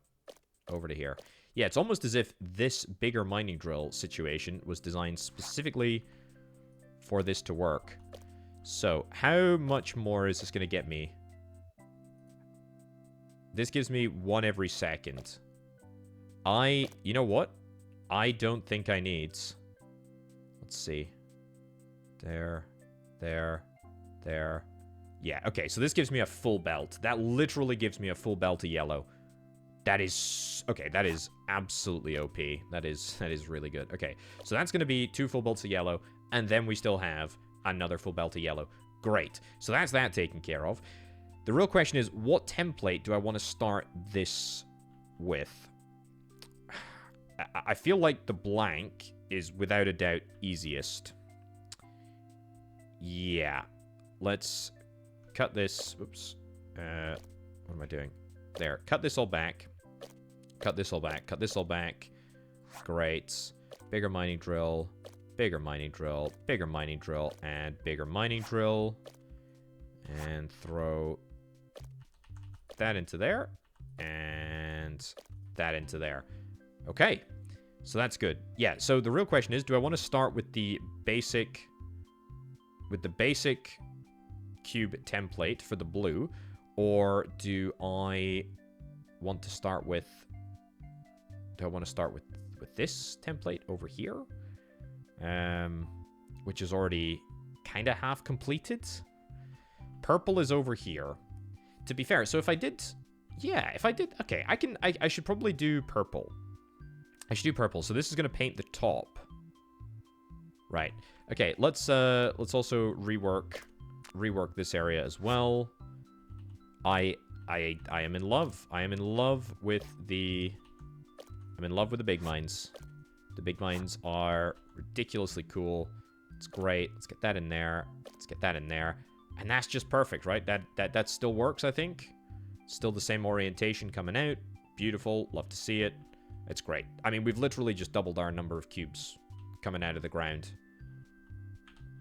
Over to here. Yeah, it's almost as if this bigger mining drill situation was designed specifically for this to work. So, how much more is this going to get me? This gives me 1 every second. You know what? I don't think I need... Let's see. There. Yeah, okay, so this gives me a full belt. That literally gives me a full belt of yellow. That is... Okay, that is absolutely OP. That is really good. Okay, so that's going to be 2 full belts of yellow, and then we still have another full belt of yellow. Great. So that's that taken care of. The real question is, what template do I want to start this with? I feel like the blank is without a doubt easiest. Yeah. Let's cut this. Oops. What am I doing? There. Cut this all back. Cut this all back. Cut this all back. Great. Bigger mining drill. Bigger mining drill. Bigger mining drill. And bigger mining drill. And throw that into there. And that into there. Okay, so that's good. Yeah, so the real question is, do I want to start with the basic cube template for the blue, or do I want to start with this template over here, which is already kind of half completed? Purple is over here. To be fair, so if I did, okay, I should probably do purple. I should do purple. So this is going to paint the top. Right. Okay, let's also rework rework this area as well. I am in love. I am in love with the... I'm in love with the big mines. The big mines are ridiculously cool. It's great. Let's get that in there. Let's get that in there. And that's just perfect, right? That still works, I think. Still the same orientation coming out. Beautiful. Love to see it. It's great. I mean, we've literally just doubled our number of cubes coming out of the ground.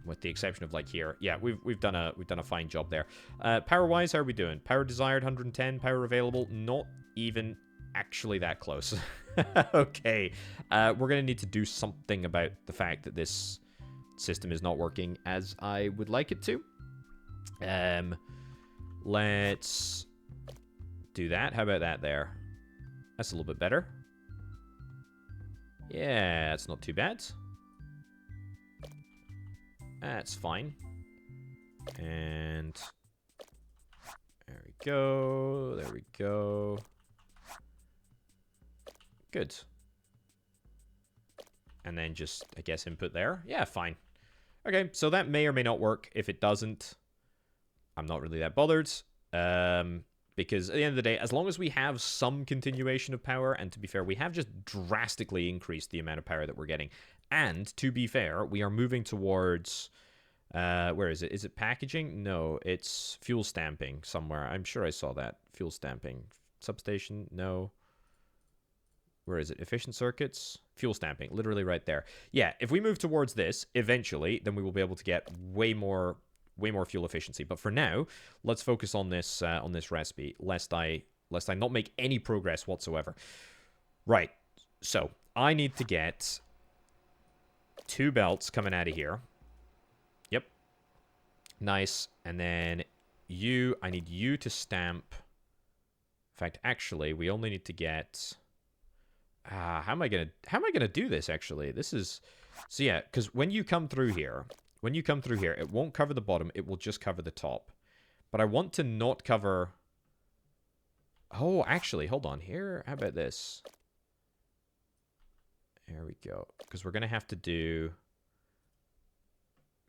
With the exception of, like, here. Yeah, we've done a fine job there. Power-wise, how are we doing? Power desired, 110. Power available, not even actually that close. Okay. We're going to need to do something about the fact that this system is not working as I would like it to. Let's do that. How about that there? That's a little bit better. Yeah, that's not too bad. That's fine. And there we go. There we go. Good. And then just, I guess, input there. Yeah, fine. Okay, so that may or may not work. If it doesn't, I'm not really that bothered. Because at the end of the day, as long as we have some continuation of power, and to be fair, we have just drastically increased the amount of power that we're getting. And, to be fair, we are moving towards... where is it? Is it packaging? No, it's fuel stamping somewhere. I'm sure I saw that. Fuel stamping. Substation? No. Where is it? Efficient circuits? Fuel stamping. Literally right there. Yeah, if we move towards this, eventually, then we will be able to get way more fuel efficiency. But for now, let's focus on this recipe, lest I not make any progress whatsoever. Right. So, I need to get 2 belts coming out of here. Yep. Nice. And then I need you to stamp. In fact, actually, we only need to get... how am I gonna do this, actually? This is... So yeah, because when you come through here, it won't cover the bottom, it will just cover the top. But I want to not cover... Oh, actually, hold on. Here, how about this? There we go. Because we're going to have to do...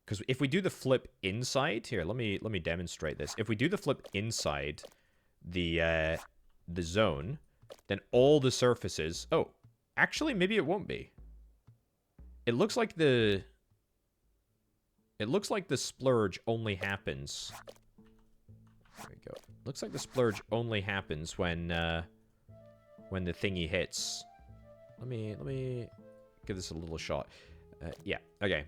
Because if we do the flip inside... Here, let me demonstrate this. If we do the flip inside the zone, then all the surfaces... Oh, actually, maybe it won't be. It looks like the splurge only happens... There we go. Looks like the splurge only happens when the thingy hits. Let me give this a little shot. Yeah, okay.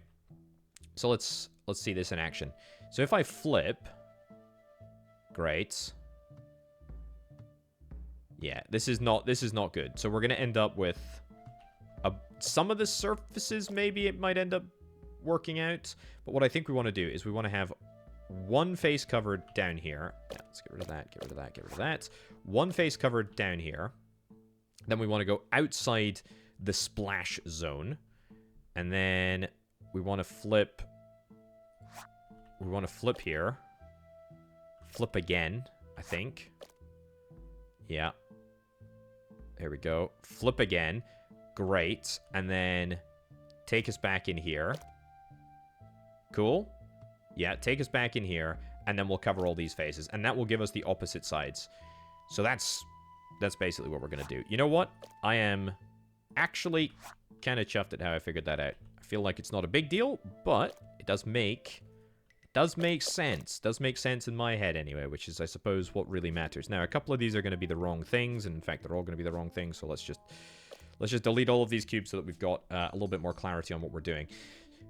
So let's see this in action. So if I flip, great. Yeah, this is not good. So we're gonna end up with some of the surfaces. Maybe it might end up working out. But what I think we want to do is we want to have one face covered down here. Yeah, let's get rid of that, get rid of that, get rid of that. One face covered down here. Then we want to go outside the splash zone. And then we want to flip. We want to flip here. Flip again, I think. Yeah. There we go. Flip again. Great. And then take us back in here. Cool. Yeah, take us back in here, and then we'll cover all these faces, and that will give us the opposite sides. So that's basically what we're going to do. You know what? I am actually kind of chuffed at how I figured that out. I feel like it's not a big deal, but it does make sense. Does make sense in my head anyway, which is, I suppose, what really matters. Now, a couple of these are going to be the wrong things, and in fact, they're all going to be the wrong things, so let's just delete all of these cubes so that we've got a little bit more clarity on what we're doing.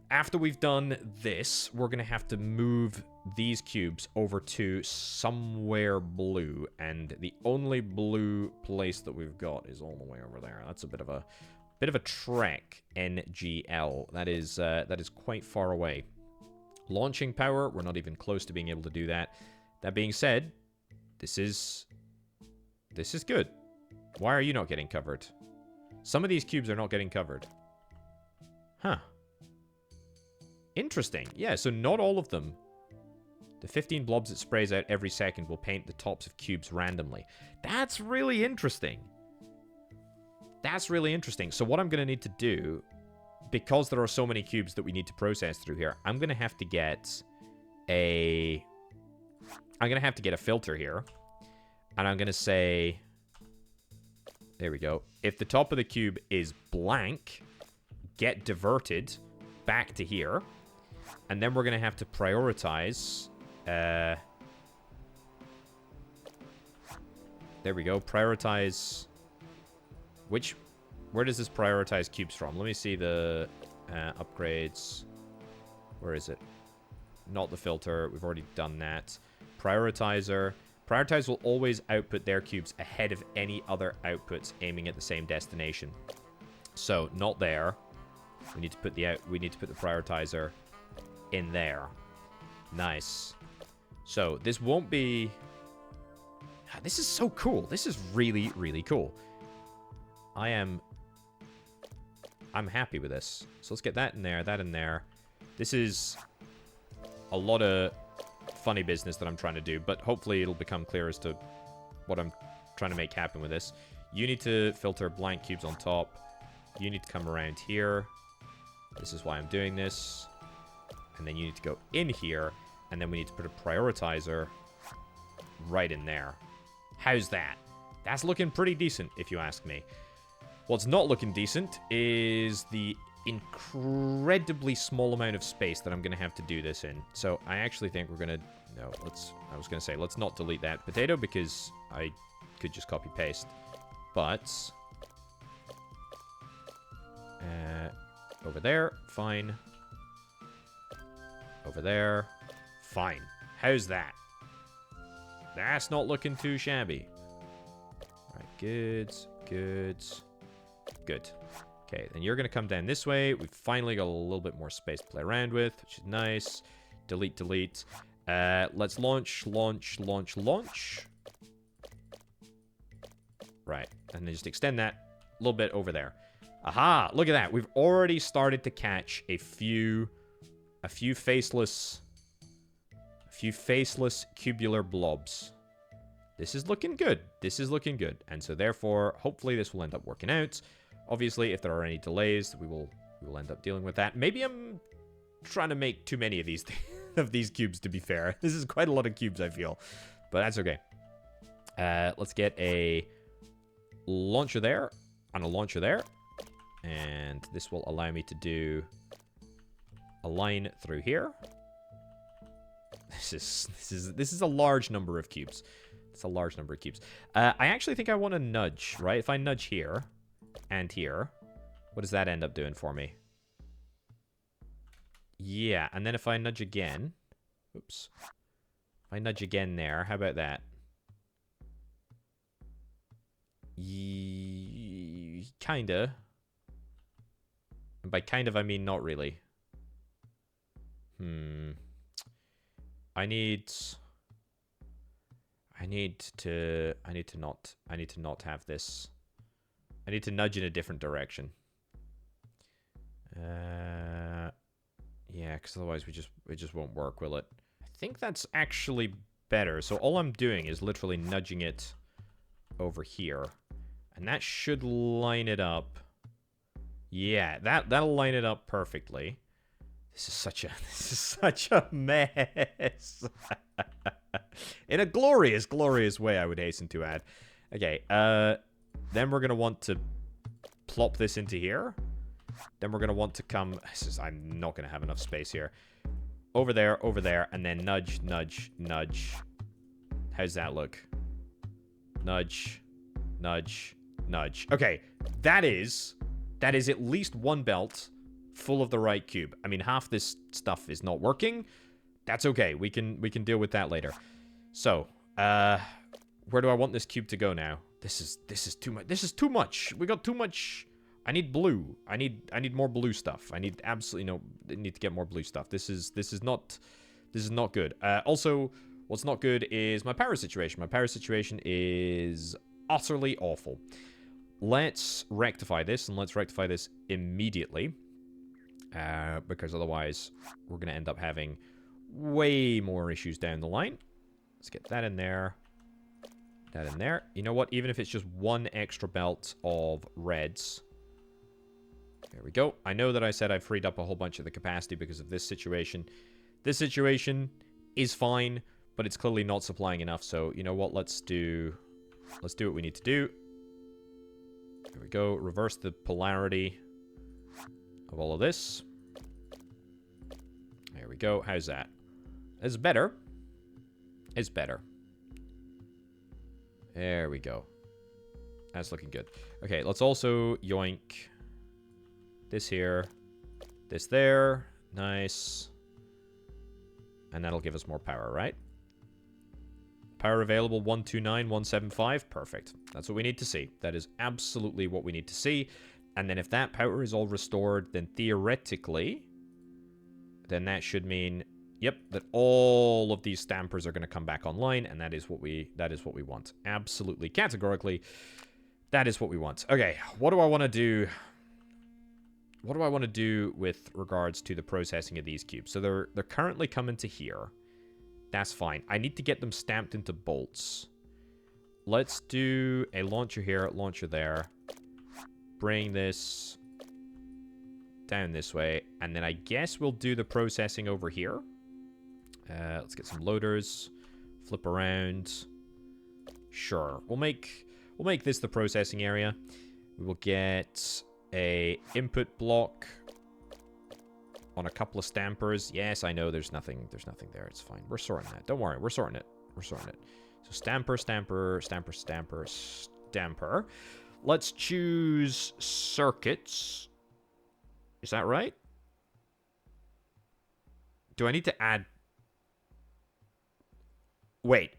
After we've done this, we're going to have to move these cubes over to somewhere blue. And the only blue place that we've got is all the way over there. That's a bit of a trek, NGL. That is quite far away. Launching power, we're not even close to being able to do that. That being said, this is good. Why are you not getting covered? Some of these cubes are not getting covered. Huh. Interesting. Yeah, so not all of them. The 15 blobs it sprays out every second will paint the tops of cubes randomly. That's really interesting. That's really interesting. So what I'm going to need to do, because there are so many cubes that we need to process through here, I'm going to have to get a... I'm going to have to get a filter here. And I'm going to say... There we go. If the top of the cube is blank, get diverted back to here. And then we're going to have to prioritize... there we go. Prioritize... Where does this prioritize cubes from? Let me see the upgrades. Where is it? Not the filter. We've already done that. Prioritizer. Prioritize will always output their cubes ahead of any other outputs aiming at the same destination. So, not there. We need to put the prioritizer in there. Nice. So, this won't be... This is so cool. This is really, really cool. I'm happy with this. So let's get that in there, that in there. This is a lot of funny business that I'm trying to do, but hopefully it'll become clear as to what I'm trying to make happen with this. You need to filter blank cubes on top. You need to come around here. This is why I'm doing this. And then you need to go in here, and then we need to put a prioritizer right in there. How's that? That's looking pretty decent, if you ask me. What's not looking decent is the incredibly small amount of space that I'm going to have to do this in. So I actually think we're going to... No, I was going to say, let's not delete that potato because I could just copy-paste. But... over there, fine. Over there, fine. How's that? That's not looking too shabby. Alright, good. Good. Okay, then you're going to come down this way. We've finally got a little bit more space to play around with, which is nice. Delete. Let's launch. Right, and then just extend that a little bit over there. Aha! Look at that. We've already started to catch a few faceless cubular blobs. This is looking good. And so therefore, hopefully this will end up working out. Obviously, if there are any delays, we will end up dealing with that. Maybe I'm trying to make too many of these cubes, to be fair. This is quite a lot of cubes, I feel. But that's okay. Let's get a launcher there and a launcher there. And this will allow me to do a line through here. This is a large number of cubes. It's a large number of cubes. I actually think I want to nudge, right? If I nudge here and here, what does that end up doing for me? Yeah, and then if I nudge again... Oops. If I nudge again there, how about that? Kinda. And by kind of, I mean not really. I need to not have this. I need to nudge in a different direction. Yeah, because otherwise it just won't work, will it? I think that's actually better. So all I'm doing is literally nudging it over here. And that should line it up. Yeah, that'll line it up perfectly. This is such a mess. In a glorious way, I would hasten to add. Okay, then we're going to want to plop this into here. Then we're going to want to come... I'm not going to have enough space here. Over there, and then nudge. How's that look? Nudge. Okay, that is at least one belt full of the right cube. I mean, half this stuff is not working. That's okay. We can deal with that later. So, where do I want this cube to go now? This is too much. This is too much. We got too much. I need blue. I need more blue stuff. I need absolutely need to get more blue stuff. This is not good. Also, what's not good is my power situation. My power situation is utterly awful. Let's rectify this, and let's rectify this immediately. Because otherwise, we're going to end up having way more issues down the line. Let's get that in there. That in there. You know what? Even if it's just one extra belt of reds. There we go. I know that I said I freed up a whole bunch of the capacity because of this situation. This situation is fine, but it's clearly not supplying enough. So, you know what? Let's do what we need to do. There we go. Reverse the polarity of all of this. There we go. How's that? It's better. It's better. There we go. That's looking good. Okay, let's also yoink this here. This there. Nice. And that'll give us more power, right? Power available 129, 175. Perfect. That's what we need to see. That is absolutely what we need to see. And then if that power is all restored, then theoretically, then that should mean, yep, that all of these stampers are going to come back online, and that is what we want. Absolutely, categorically, that is what we want. Okay, what do I want to do? What do I want to do with regards to the processing of these cubes? So they're currently coming to here. That's fine. I need to get them stamped into bolts. Let's do a launcher here, launcher there. Bring this down this way. And then I guess we'll do the processing over here. Let's get some loaders. Flip around. Sure. We'll make this the processing area. We will get a input block on a couple of stampers. Yes, I know there's nothing there. It's fine. We're sorting that. Don't worry. We're sorting it. We're sorting it. So stamper, stamper, stamper, stamper, stamper. Let's choose circuits. Is that right? Do I need to add... Wait.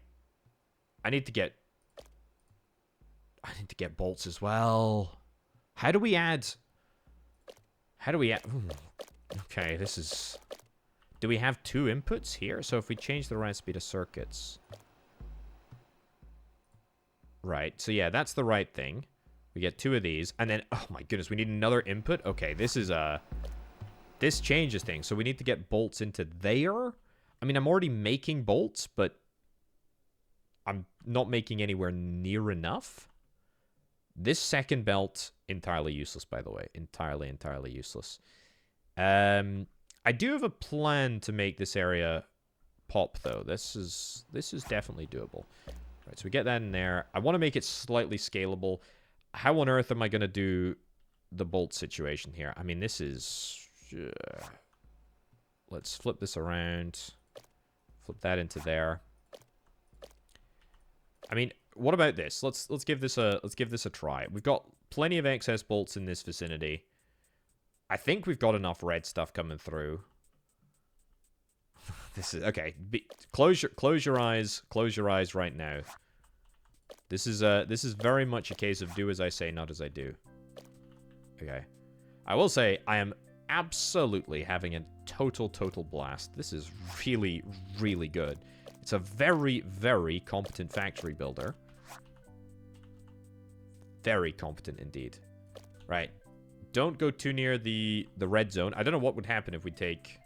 I need to get bolts as well. How do we add... Ooh. Okay, this is... Do we have two inputs here? So if we change the recipe to circuits... Right, so yeah, that's the right thing. We get two of these, and then... Oh my goodness, we need another input? Okay, this is this changes things. So we need to get bolts into there. I mean, I'm already making bolts, but... I'm not making anywhere near enough. This second belt, entirely useless, by the way. Entirely useless. I do have a plan to make this area pop, though. This is definitely doable. Right, so we get that in there. I want to make it slightly scalable. How on earth am I going to do the bolt situation here? I mean, this is... Let's flip this around. Flip that into there. I mean, what about this? Let's give this a try. We've got plenty of excess bolts in this vicinity. I think we've got enough red stuff coming through. This is okay. Close your eyes. Close your eyes right now. This is very much a case of do as I say, not as I do. Okay. I will say I am absolutely having a total blast. This is really, really good. It's a very, very competent factory builder. Very competent indeed. Right. Don't go too near the red zone. I don't know what would happen if we take...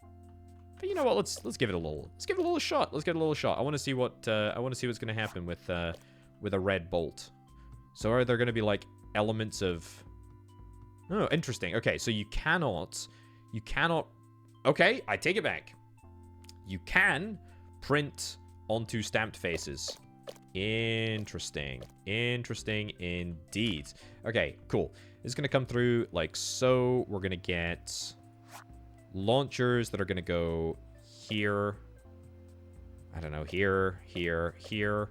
But you know what? Let's give it a little. Let's give it a little shot. Let's get a little shot. I want to see what's going to happen with a red bolt. So are there going to be like elements of... Oh, interesting. Okay, so you cannot... Okay, I take it back. You can print onto stamped faces. Interesting. Interesting indeed. Okay, cool. This is going to come through like so. We're going to get launchers that are going to go here. I don't know, here, here, here.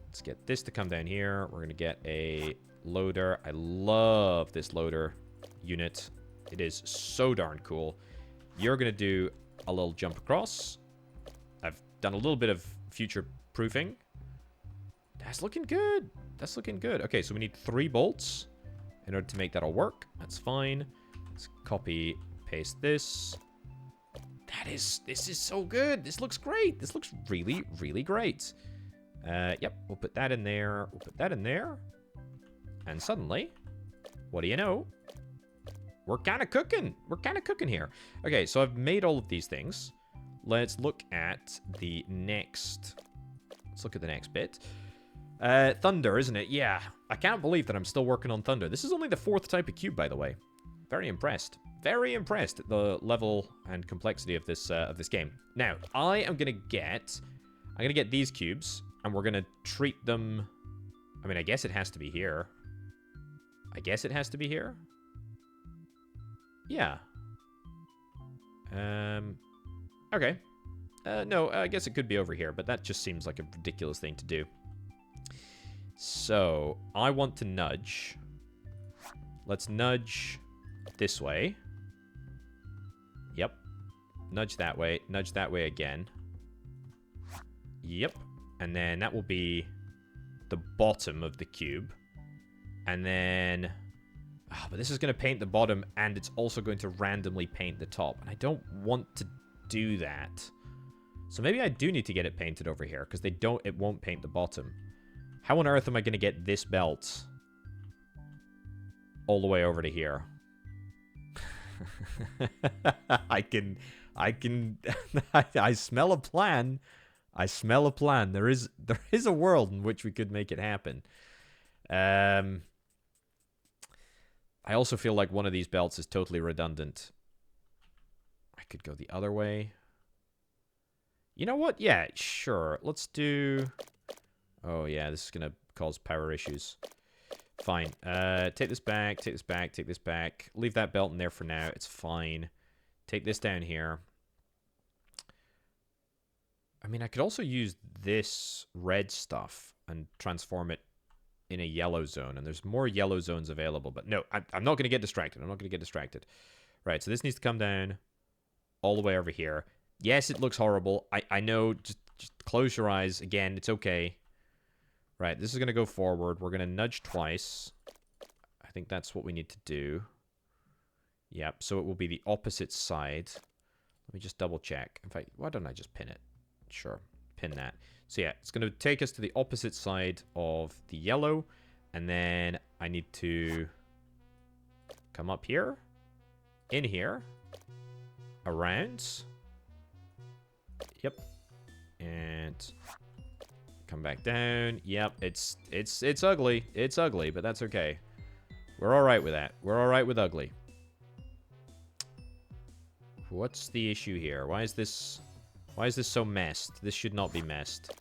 Let's get this to come down here. We're going to get a loader. I love this loader unit. It is so darn cool. You're going to do a little jump across. I've done a little bit of future proofing. That's looking good. That's looking good. Okay, so we need 3 bolts in order to make that all work. That's fine. Let's copy, paste this. This is so good. This looks great. This looks really, really great. Yep, we'll put that in there. We'll put that in there. And suddenly, what do you know? We're kind of cooking. We're kind of cooking here. Okay, so I've made all of these things. Let's look at the next... Let's look at the next bit. Thunder, isn't it? Yeah. I can't believe that I'm still working on Thunder. This is only the 4th type of cube, by the way. Very impressed. very impressed at the level and complexity of this game. Now, I'm gonna get these cubes, and we're gonna treat them. I mean, I guess it has to be here. Yeah. Okay. No, I guess it could be over here, but that just seems like a ridiculous thing to do. So, I want to nudge. Let's nudge this way. Yep. Nudge that way again. Yep. And then that will be the bottom of the cube. And then... Oh, but this is going to paint the bottom, and it's also going to randomly paint the top. And I don't want to do that. So maybe I do need to get it painted over here, because it won't paint the bottom. How on earth am I going to get this belt all the way over to here? I smell a plan. There is a world in which we could make it happen. I also feel like one of these belts is totally redundant. I could go the other way. You know what? Yeah, sure. Let's do... Oh, yeah, this is going to cause power issues. Fine. Take this back, take this back, take this back. Leave that belt in there for now. It's fine. Take this down here. I mean, I could also use this red stuff and transform it in a yellow zone, and there's more yellow zones available, but no, I'm not going to get distracted. Right, so this needs to come down all the way over here. Yes, it looks horrible. I know, just close your eyes. Again, it's okay. Right, this is going to go forward. We're going to nudge twice. I think that's what we need to do. Yep, so it will be the opposite side. Let me just double check. In fact, why don't I just pin it? Sure, pin that. So yeah, it's going to take us to the opposite side of the yellow. And then I need to come up here, in here, around. Yep. And come back down. Yep, it's ugly. It's ugly, but that's okay. We're all right with that. We're all right with ugly. What's the issue here? Why is this so messed? This should not be messed.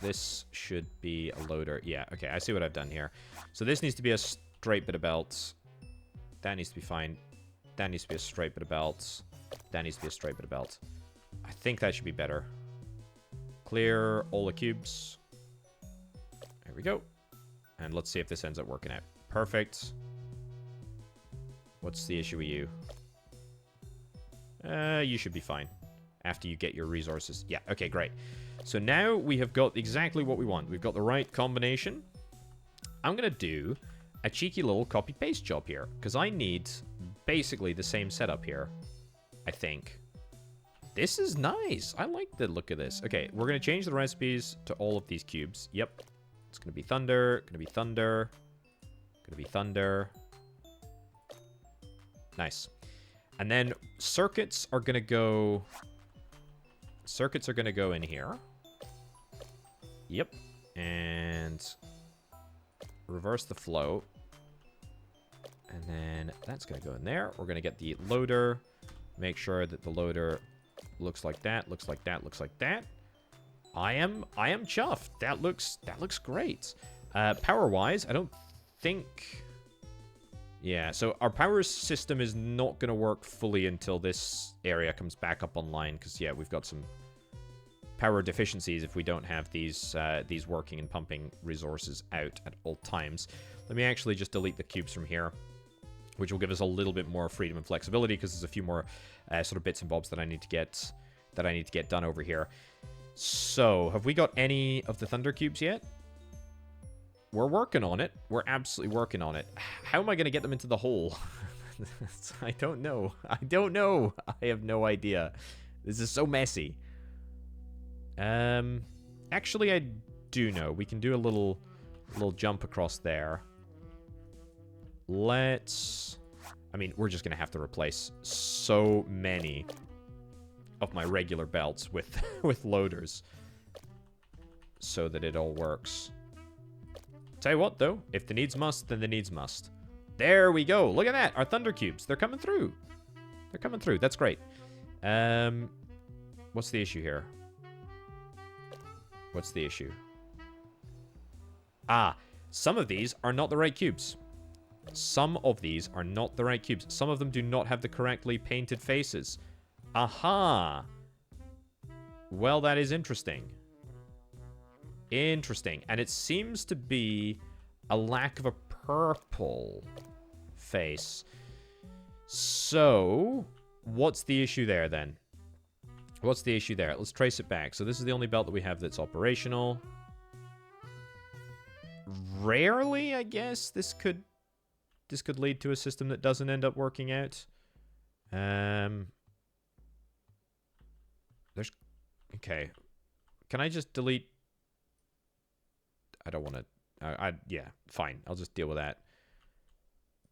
This should be a loader. Yeah, okay, I see what I've done here. So this needs to be a straight bit of belts. That needs to be fine. That needs to be a straight bit of belts. That needs to be a straight bit of belt. I think that should be better. Clear all the cubes. There we go. And let's see if this ends up working out. Perfect. What's the issue with you? You should be fine. After you get your resources. Yeah, okay, great. So now we have got exactly what we want. We've got the right combination. I'm going to do a cheeky little copy-paste job here, because I need basically the same setup here, I think. This is nice. I like the look of this. Okay, we're going to change the recipes to all of these cubes. Yep. It's going to be thunder, going to be thunder, going to be thunder. Nice. And then circuits are going to go... Circuits are going to go in here. Yep. And reverse the flow. And then that's going to go in there. We're going to get the loader. Make sure that the loader looks like that, looks like that, looks like that. I am chuffed. That looks great. Power-wise, I don't think... Yeah, so our power system is not going to work fully until this area comes back up online, because, yeah, we've got some power deficiencies if we don't have these working and pumping resources out at all times. Let me actually just delete the cubes from here, which will give us a little bit more freedom and flexibility, because there's a few more sort of bits and bobs that I need to get done over here. So, have we got any of the thunder cubes yet? We're working on it. We're absolutely working on it. How am I going to get them into the hole? I don't know. I don't know. I have no idea. This is so messy. Actually, I do know. We can do a little jump across there. Let's... I mean, we're just going to have to replace so many of my regular belts with loaders so that it all works. Tell you what, though. If the needs must, then the needs must. There we go. Look at that. Our thunder cubes. They're coming through. They're coming through. That's great. What's the issue here? What's the issue? Ah, some of these are not the right cubes. Some of these are not the right cubes. Some of them do not have the correctly painted faces. Aha! Well, that is interesting. Interesting. And it seems to be a lack of a purple face. So, what's the issue there then? What's the issue there? Let's trace it back. So this is the only belt that we have that's operational. Rarely, I guess, this could lead to a system that doesn't end up working out. Okay. Can I just delete? I don't want to. Yeah, fine. I'll just deal with that.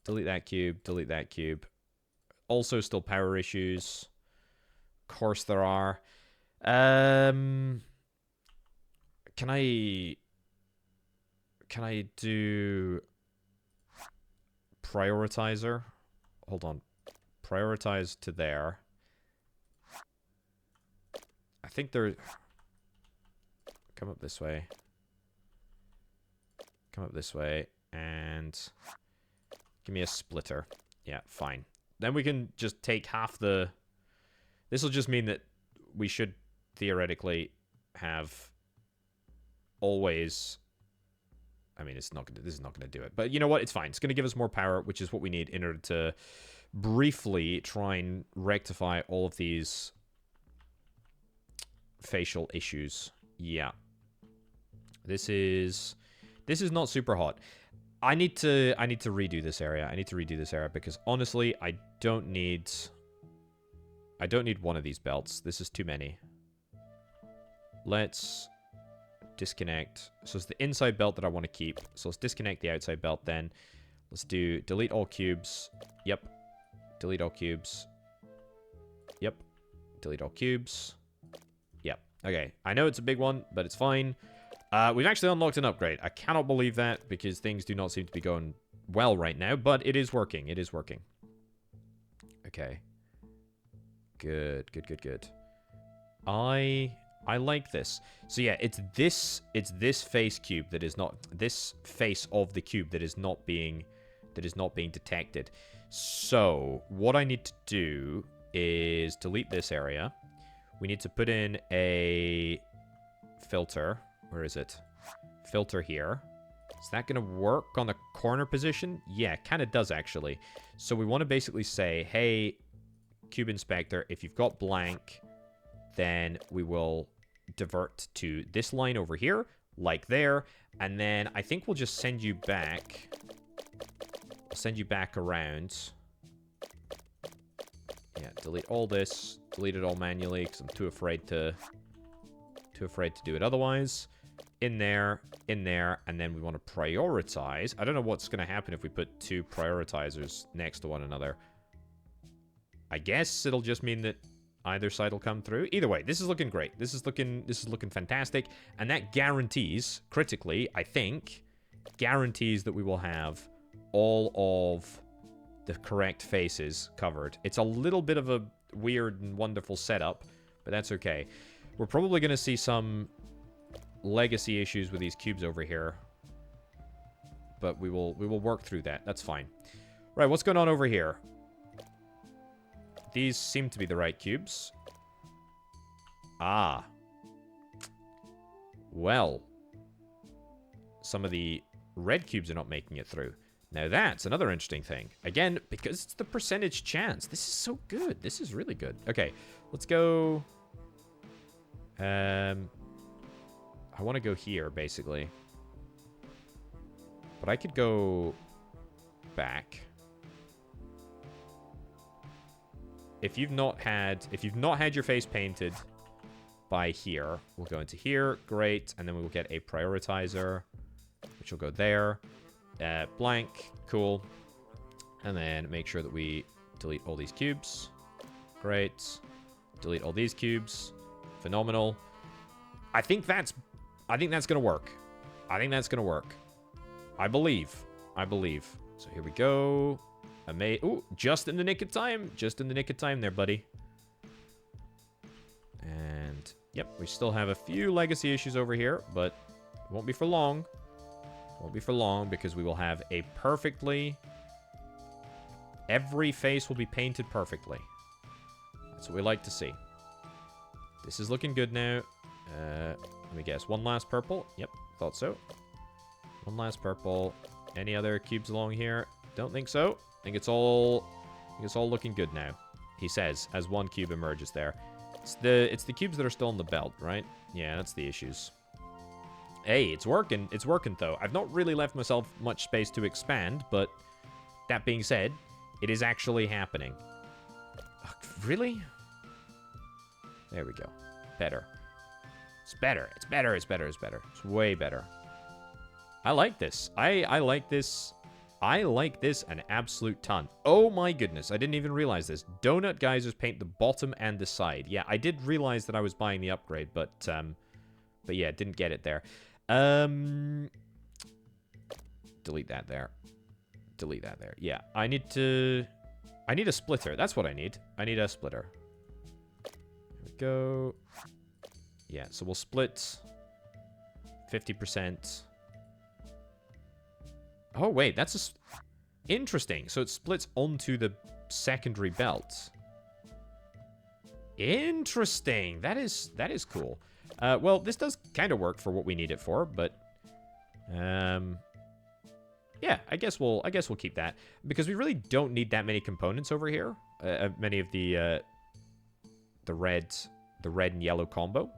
Delete that cube. Delete that cube. Also, still power issues. Of course, there are. Can I do prioritizer? Hold on. Prioritize to there. I think there... Come up this way. Come up this way. And give me a splitter. Yeah, fine. Then we can just take half the... This will just mean that we should theoretically have always... I mean, this is not going to do it. But you know what? It's fine. It's going to give us more power, which is what we need in order to briefly try and rectify all of these facial issues. Yeah. This is not super hot. I need to redo this area. I need to redo this area because honestly, I don't need one of these belts. This is too many. Let's disconnect. So it's the inside belt that I want to keep. So let's disconnect the outside belt then. Let's do delete all cubes. Yep. Delete all cubes. Yep. Delete all cubes. Yep. Okay. I know it's a big one, but it's fine. We've actually unlocked an upgrade. I cannot believe that because things do not seem to be going well right now, but it is working. It is working. Okay. Good, good, good, good. I like this. So yeah, it's this face cube that is not this face of the cube that is not being detected. So what I need to do is delete this area. We need to put in a filter. Where is it? Filter here. Is that going to work on the corner position? Yeah, kind of does actually. So we want to basically say, hey, cube inspector, if you've got blank, then we will divert to this line over here, like there, and then I think we'll just send you back. I'll send you back around. Yeah, delete all this. Delete it all manually because I'm too afraid to do it otherwise. In there, and then we want to prioritize. I don't know what's going to happen if we put two prioritizers next to one another. I guess it'll just mean that either side will come through. Either way, this is looking great. This is looking fantastic, and that guarantees, critically, I think, guarantees that we will have all of the correct faces covered. It's a little bit of a weird and wonderful setup, but that's okay. We're probably going to see some legacy issues with these cubes over here, but we will work through that. That's fine. Right, what's going on over here? These seem to be the right cubes. Ah. Well. Some of the red cubes are not making it through. Now that's another interesting thing. Again, because it's the percentage chance. This is so good. This is really good. Okay, let's go... I want to go here, basically. But I could go back. If you've not had your face painted by here, we'll go into here. Great. And then we will get a prioritizer, which will go there. Blank. Cool. And then make sure that we delete all these cubes. Great. Delete all these cubes. Phenomenal. I think that's going to work. I think that's going to work. I believe. I believe. So here we go. Ooh, just in the nick of time. Just in the nick of time there, buddy. And, yep, we still have a few legacy issues over here, but it won't be for long. Won't be for long, because we will have a perfectly... Every face will be painted perfectly. That's what we like to see. This is looking good now. Let me guess. One last purple. Yep, thought so. One last purple. Any other cubes along here? Don't think so. I think it's all looking good now. He says, as one cube emerges there. It's the cubes that are still on the belt, right? Yeah, that's the issues. Hey, it's working. It's working, though. I've not really left myself much space to expand, but that being said, it is actually happening. Really? There we go. Better. It's better. It's better. It's better. It's better. It's way better. I like this. I like this. I like this an absolute ton. Oh my goodness. I didn't even realize this. Donut geysers paint the bottom and the side. Yeah, I did realize that I was buying the upgrade, but yeah, didn't get it there. Delete that there. Delete that there. Yeah, I need a splitter. That's what I need. I need a splitter. Here we go. Yeah, so we'll split 50%. Oh, wait, that's interesting. So it splits onto the secondary belt. Interesting. That is cool. Well, this does kind of work for what we need it for, but yeah, I guess we'll keep that because we really don't need that many components over here. Many of the red and yellow combo.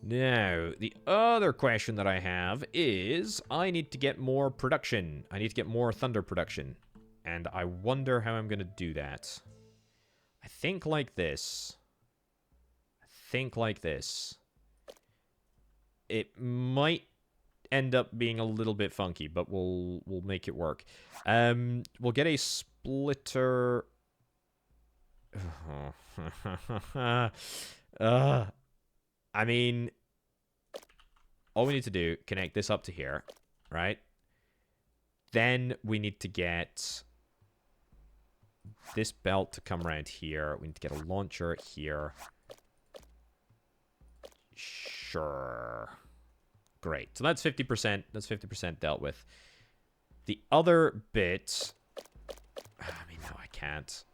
Now, the other question that I have is I need to get more production. I need to get more thunder production. And I wonder how I'm going to do that. I think like this. It might end up being a little bit funky, but we'll make it work. We'll get a splitter. I mean, all we need to do, connect this up to here, right? Then we need to get this belt to come around here. We need to get a launcher here. Sure. Great. So that's 50%. That's 50% dealt with. The other bit... I mean, no, I can't.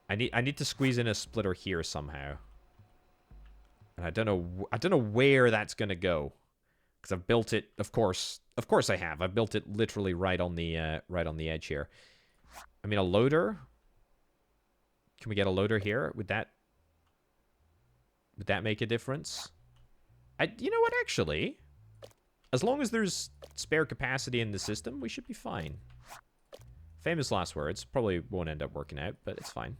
I need to squeeze in a splitter here somehow. And I don't know where that's gonna go, because I've built it. Of course I have. I've built it literally right on the edge here. I mean, a loader. Can we get a loader here? Would that make a difference? You know what? Actually, as long as there's spare capacity in the system, we should be fine. Famous last words. Probably won't end up working out, but it's fine.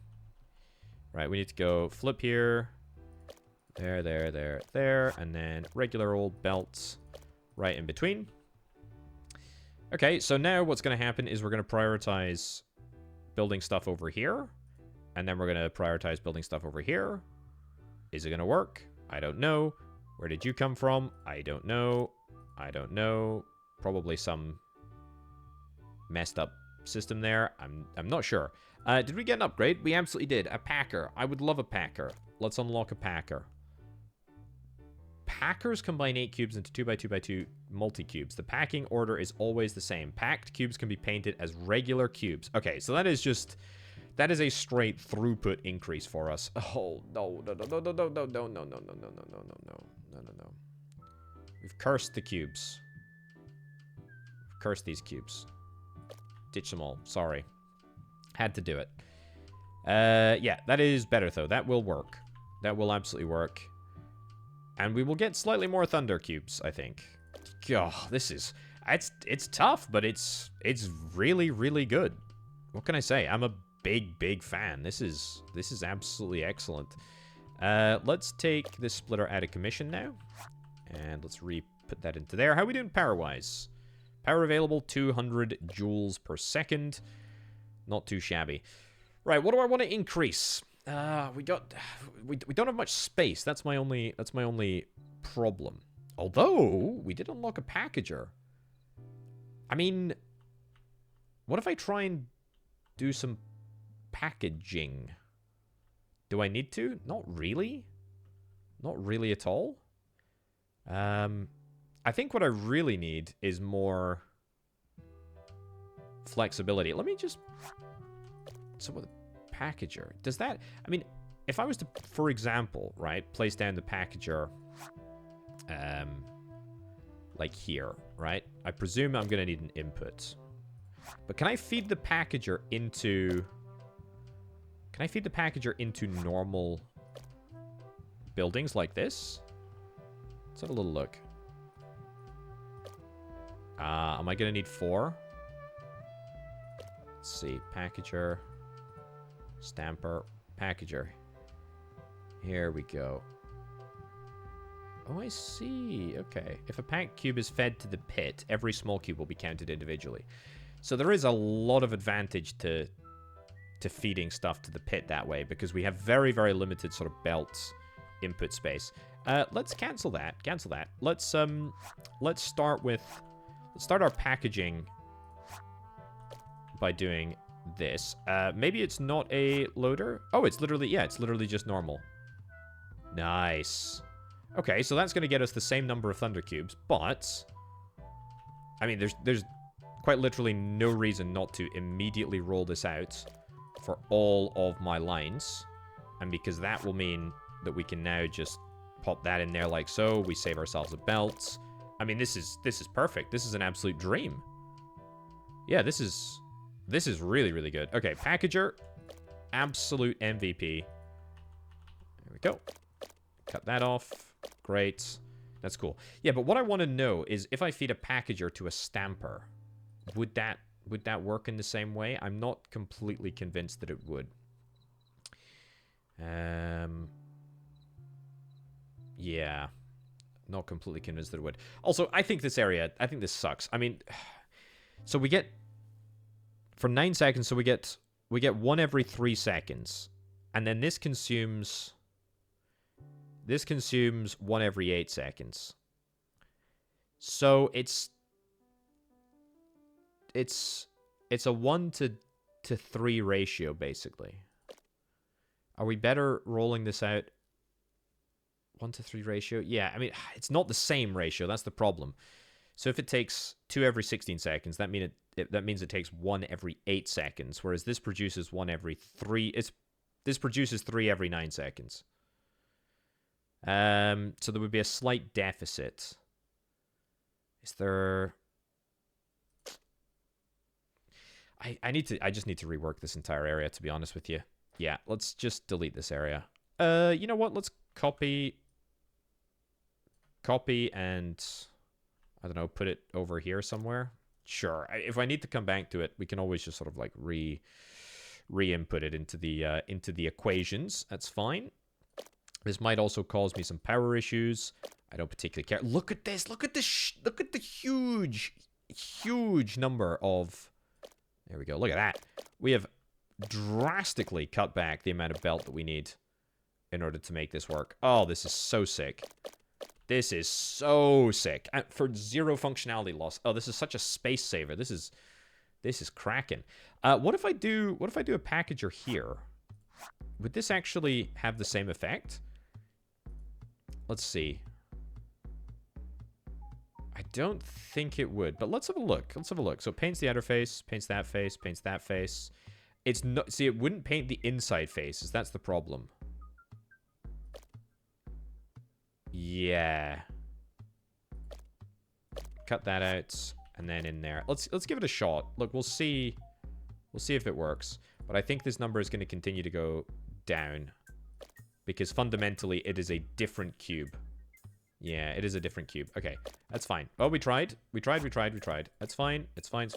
Right, we need to go flip here. There, and then regular old belts right in between. Okay, so now what's going to happen is we're going to prioritize building stuff over here, and then we're going to prioritize building stuff over here. Is it going to work? I don't know. Where did you come from? I don't know. Probably some messed up system there. I'm not sure. Did we get an upgrade? We absolutely did. A packer. I would love a packer. Let's unlock a packer. Packers combine 8 cubes into 2x2x2 multi-cubes. The packing order is always the same. Packed cubes can be painted as regular cubes. Okay, so that is a straight throughput increase for us. Oh, no. We've cursed the cubes. We've cursed these cubes. Ditch them all. Sorry. Had to do it. Yeah, that is better, though. That will work. That will absolutely work. And we will get slightly more thunder cubes, I think. God, this is... It's tough, but it's really, really good. What can I say? I'm a big fan. This is absolutely excellent. Let's take this splitter out of commission now. And let's put that into there. How are we doing power-wise? Power available, 200 joules per second. Not too shabby. Right, what do I want to increase? We don't have much space. That's my only problem. Although, we did unlock a packager. I mean, what if I try and do some packaging? Do I need to? Not really. Not really at all. I think what I really need is more flexibility. Let me just... So with a packager, does that... I mean, if I was to, for example, right, place down the packager, like here, right? I presume I'm going to need an input. But can I feed the packager into... Can I feed the packager into normal buildings like this? Let's have a little look. Am I going to need 4? Let's see. Packager. Stamper. Packager. Here we go. Oh, I see. Okay. If a packed cube is fed to the pit, every small cube will be counted individually. So there is a lot of advantage to feeding stuff to the pit that way, because we have very, very limited sort of belt input space. Let's cancel that. Cancel that. Let's start our packaging by doing this. Maybe it's not a loader. Oh, it's literally, yeah, it's literally just normal. Nice. Okay, so that's going to get us the same number of thunder cubes, but I mean, there's quite literally no reason not to immediately roll this out for all of my lines, and because that will mean that we can now just pop that in there like so. We save ourselves a belt. I mean, this is perfect. This is an absolute dream. Yeah, this is really, really good. Okay, packager, absolute MVP. There we go. Cut that off. Great. That's cool. Yeah, but what I want to know is if I feed a packager to a stamper, would that work in the same way? I'm not completely convinced that it would. Yeah. Not completely convinced that it would. Also, I think this sucks. I mean, so we get, for 9 seconds, so we get 1 every 3 seconds. And then this consumes 1 every 8 seconds. So it's a 1 to 3 ratio, basically. Are we better rolling this out 1 to 3 ratio? Yeah, I mean, it's not the same ratio. That's the problem. So if it takes 2 every 16 seconds, that means it takes 1 every 8 seconds, whereas this produces 1 every 3. This produces 3 every 9 seconds. So there would be a slight deficit. Is there... I just need to rework this entire area, to be honest with you. Yeah, let's just delete this area. You know what? Let's copy and, I don't know, put it over here somewhere. Sure. If I need to come back to it, we can always just sort of like re-input it into the equations. That's fine. This might also cause me some power issues. I don't particularly care. Look at this. Look at the huge number of... There we go. Look at that. We have drastically cut back the amount of belt that we need in order to make this work. Oh, this is so sick. This is so sick. And for 0 functionality loss. Oh, this is such a space saver. This is cracking. What if I do a packager here? Would this actually have the same effect? Let's see. I don't think it would, but let's have a look. Let's have a look. So it paints the outer face, paints that face, paints that face. It's not... See, it wouldn't paint the inside faces. That's the problem. Yeah. Cut that out, and then in there. Let's give it a shot. Look, we'll see. We'll see if it works. But I think this number is going to continue to go down, because fundamentally it is a different cube. Yeah, it is a different cube. Okay, that's fine. Oh, we tried. We tried. That's fine. It's fine.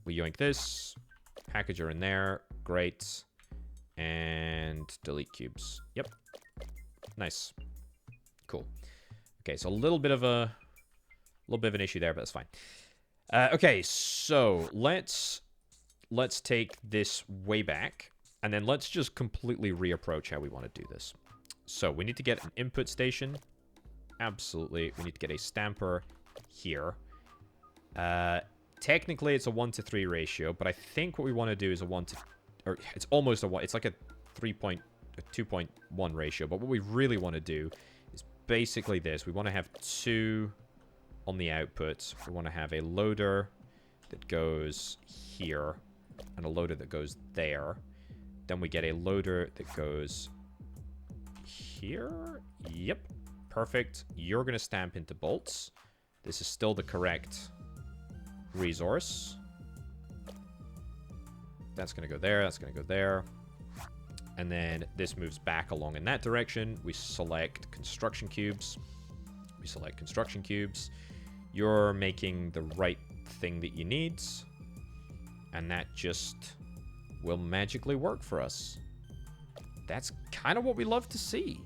We yoink this. Packager in there. Great. And delete cubes. Yep. Nice. Cool. Okay, so a little bit of an issue there, but that's fine. Okay, so let's take this way back, and then let's just completely reapproach how we want to do this. So we need to get an input station. Absolutely. We need to get a stamper here. Technically, it's a 1-to-3 ratio, but I think what we want to do is a 1 to... Or it's almost a 1. It's like a 2.1 ratio. But what we really want to do is basically this. We want to have 2 on the output. We want to have a loader that goes here and a loader that goes there. Then we get a loader that goes here. Yep. Perfect. You're going to stamp into bolts. This is still the correct resource. That's going to go there. That's going to go there. And then this moves back along in that direction. We select construction cubes. We select construction cubes. You're making the right thing that you need. And that just will magically work for us. That's kind of what we love to see,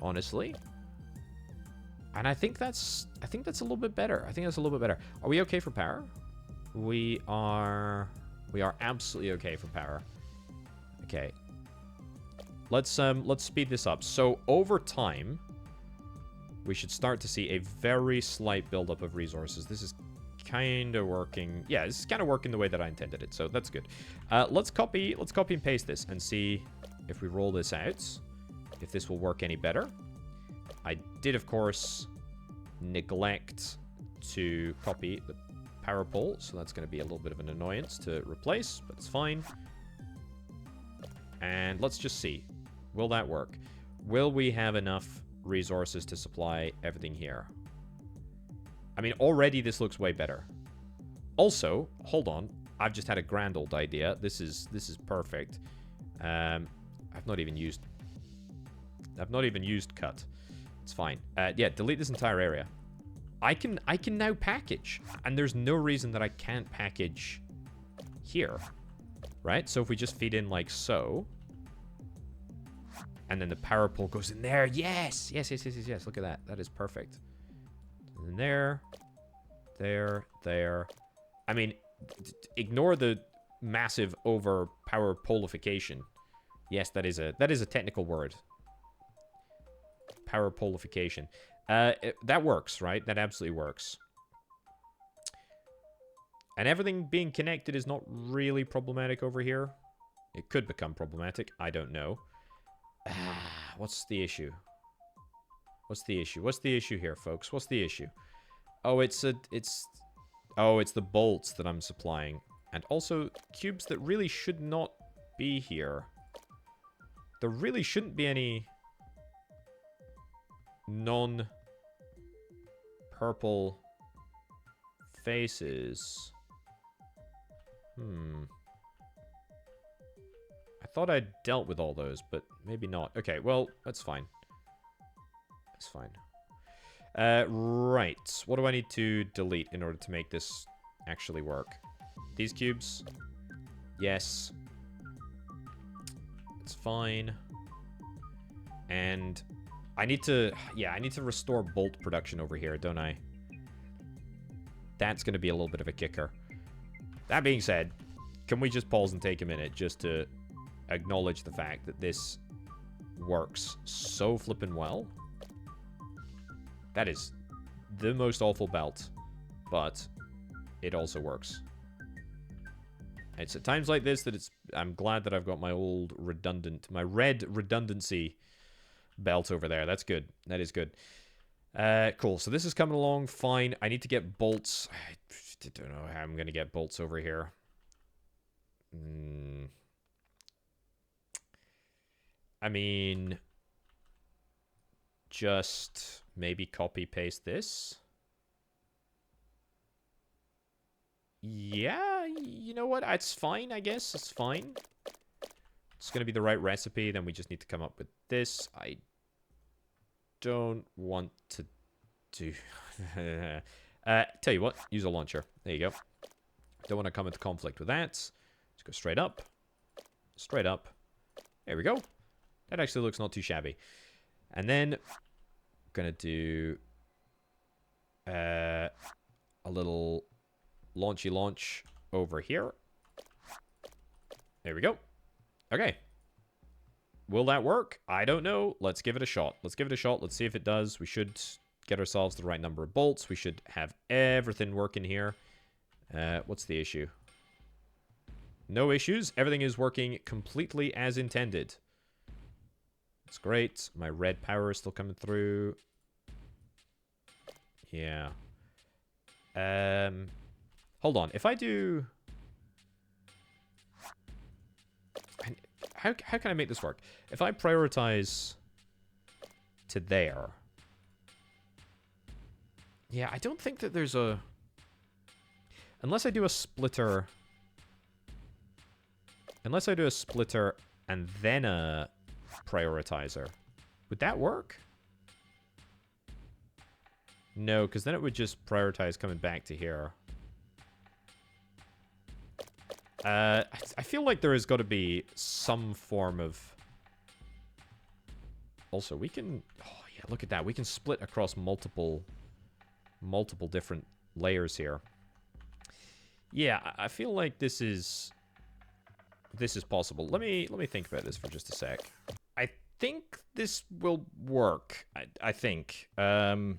honestly. And I think that's a little bit better. I think that's a little bit better. Are we okay for power? We are absolutely okay for power. Okay. Let's speed this up. So over time, we should start to see a very slight buildup of resources. This is kind of working. Yeah, this is kind of working the way that I intended it. So that's good. Let's copy and paste this and see if we roll this out, if this will work any better. I did, of course, neglect to copy the power pole, so that's going to be a little bit of an annoyance to replace, but it's fine. And let's just see. Will that work? Will we have enough resources to supply everything here? I mean, already this looks way better. Also, hold on. I've just had a grand old idea. This is perfect. I've not even used cut. It's fine. Yeah, delete this entire area. I can now package, and there's no reason that I can't package here, right? So if we just feed in like so, and then the power pole goes in there. Yes. Look at that. That is perfect. And there. I mean, ignore the massive overpower polification. Yes, that is a technical word. Power polification. That works, right? That absolutely works. And everything being connected is not really problematic over here. It could become problematic. I don't know. What's the issue? What's the issue here, folks? What's the issue? Oh, it's the bolts that I'm supplying. And also cubes that really should not be here. There really shouldn't be any non-purple faces. I thought I'd dealt with all those, but maybe not. Okay, well, that's fine. That's fine. Right. What do I need to delete in order to make this actually work? These cubes? Yes. It's fine. And I need to... Yeah, I need to restore bolt production over here, don't I? That's going to be a little bit of a kicker. That being said, can we just pause and take a minute just to acknowledge the fact that this works so flippin' well? That is the most awful belt, but it also works. It's at times like this that I'm glad that I've got my red redundancy belt over there. That's good. That is good. Cool. So this is coming along fine. I need to get bolts. I don't know how I'm going to get bolts over here. I mean, just maybe copy paste this. Yeah, you know what? It's fine, I guess. It's fine. It's going to be the right recipe. Then we just need to come up with this. I don't want to do... tell you what, use a launcher. There you go. Don't want to come into conflict with that. Let's go straight up. Straight up. There we go. That actually looks not too shabby. And then, gonna do a little launchy launch over here. There we go. Okay. Will that work? I don't know. Let's give it a shot. Let's give it a shot. Let's see if it does. We should get ourselves the right number of bolts. We should have everything working here. What's the issue? No issues. Everything is working completely as intended. That's great. My red power is still coming through. Yeah. Hold on. If I do... How can I make this work? If I prioritize to there... Yeah, I don't think that there's a... Unless I do a splitter... Unless I do a splitter and then a prioritizer. Would that work? No, because then it would just prioritize coming back to here. I feel like there has got to be some form of... Also, we can... Oh, yeah, look at that. We can split across multiple different layers here. Yeah, I feel like this is possible. Let me think about this for just a sec. I think this will work. I think. I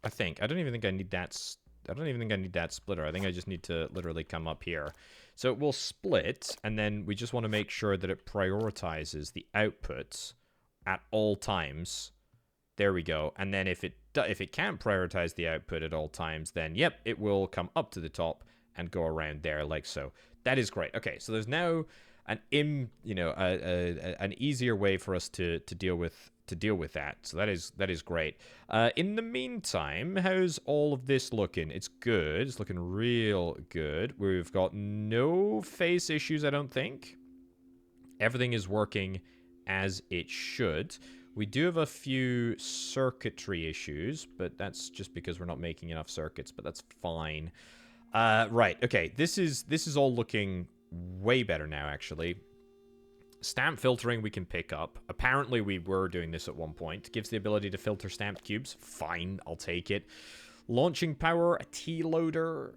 don't even think I need that. I don't even think I need that splitter. I think I just need to literally come up here. So it will split, and then we just want to make sure that it prioritizes the output at all times. There we go. And then if it can't prioritize the output at all times, then yep, it will come up to the top and go around there like so. That is great. Okay, so there's now an easier way for us to deal with that. So that is great. In the meantime, how's all of this looking? It's good. It's looking real good. We've got no face issues, I don't think. Everything is working as it should. We do have a few circuitry issues, but that's just because we're not making enough circuits, but that's fine. Right, okay, this is all looking way better now, actually. Stamp filtering we can pick up. Apparently we were doing this at one point. Gives the ability to filter stamped cubes. Fine, I'll take it. Launching power, a T-loader.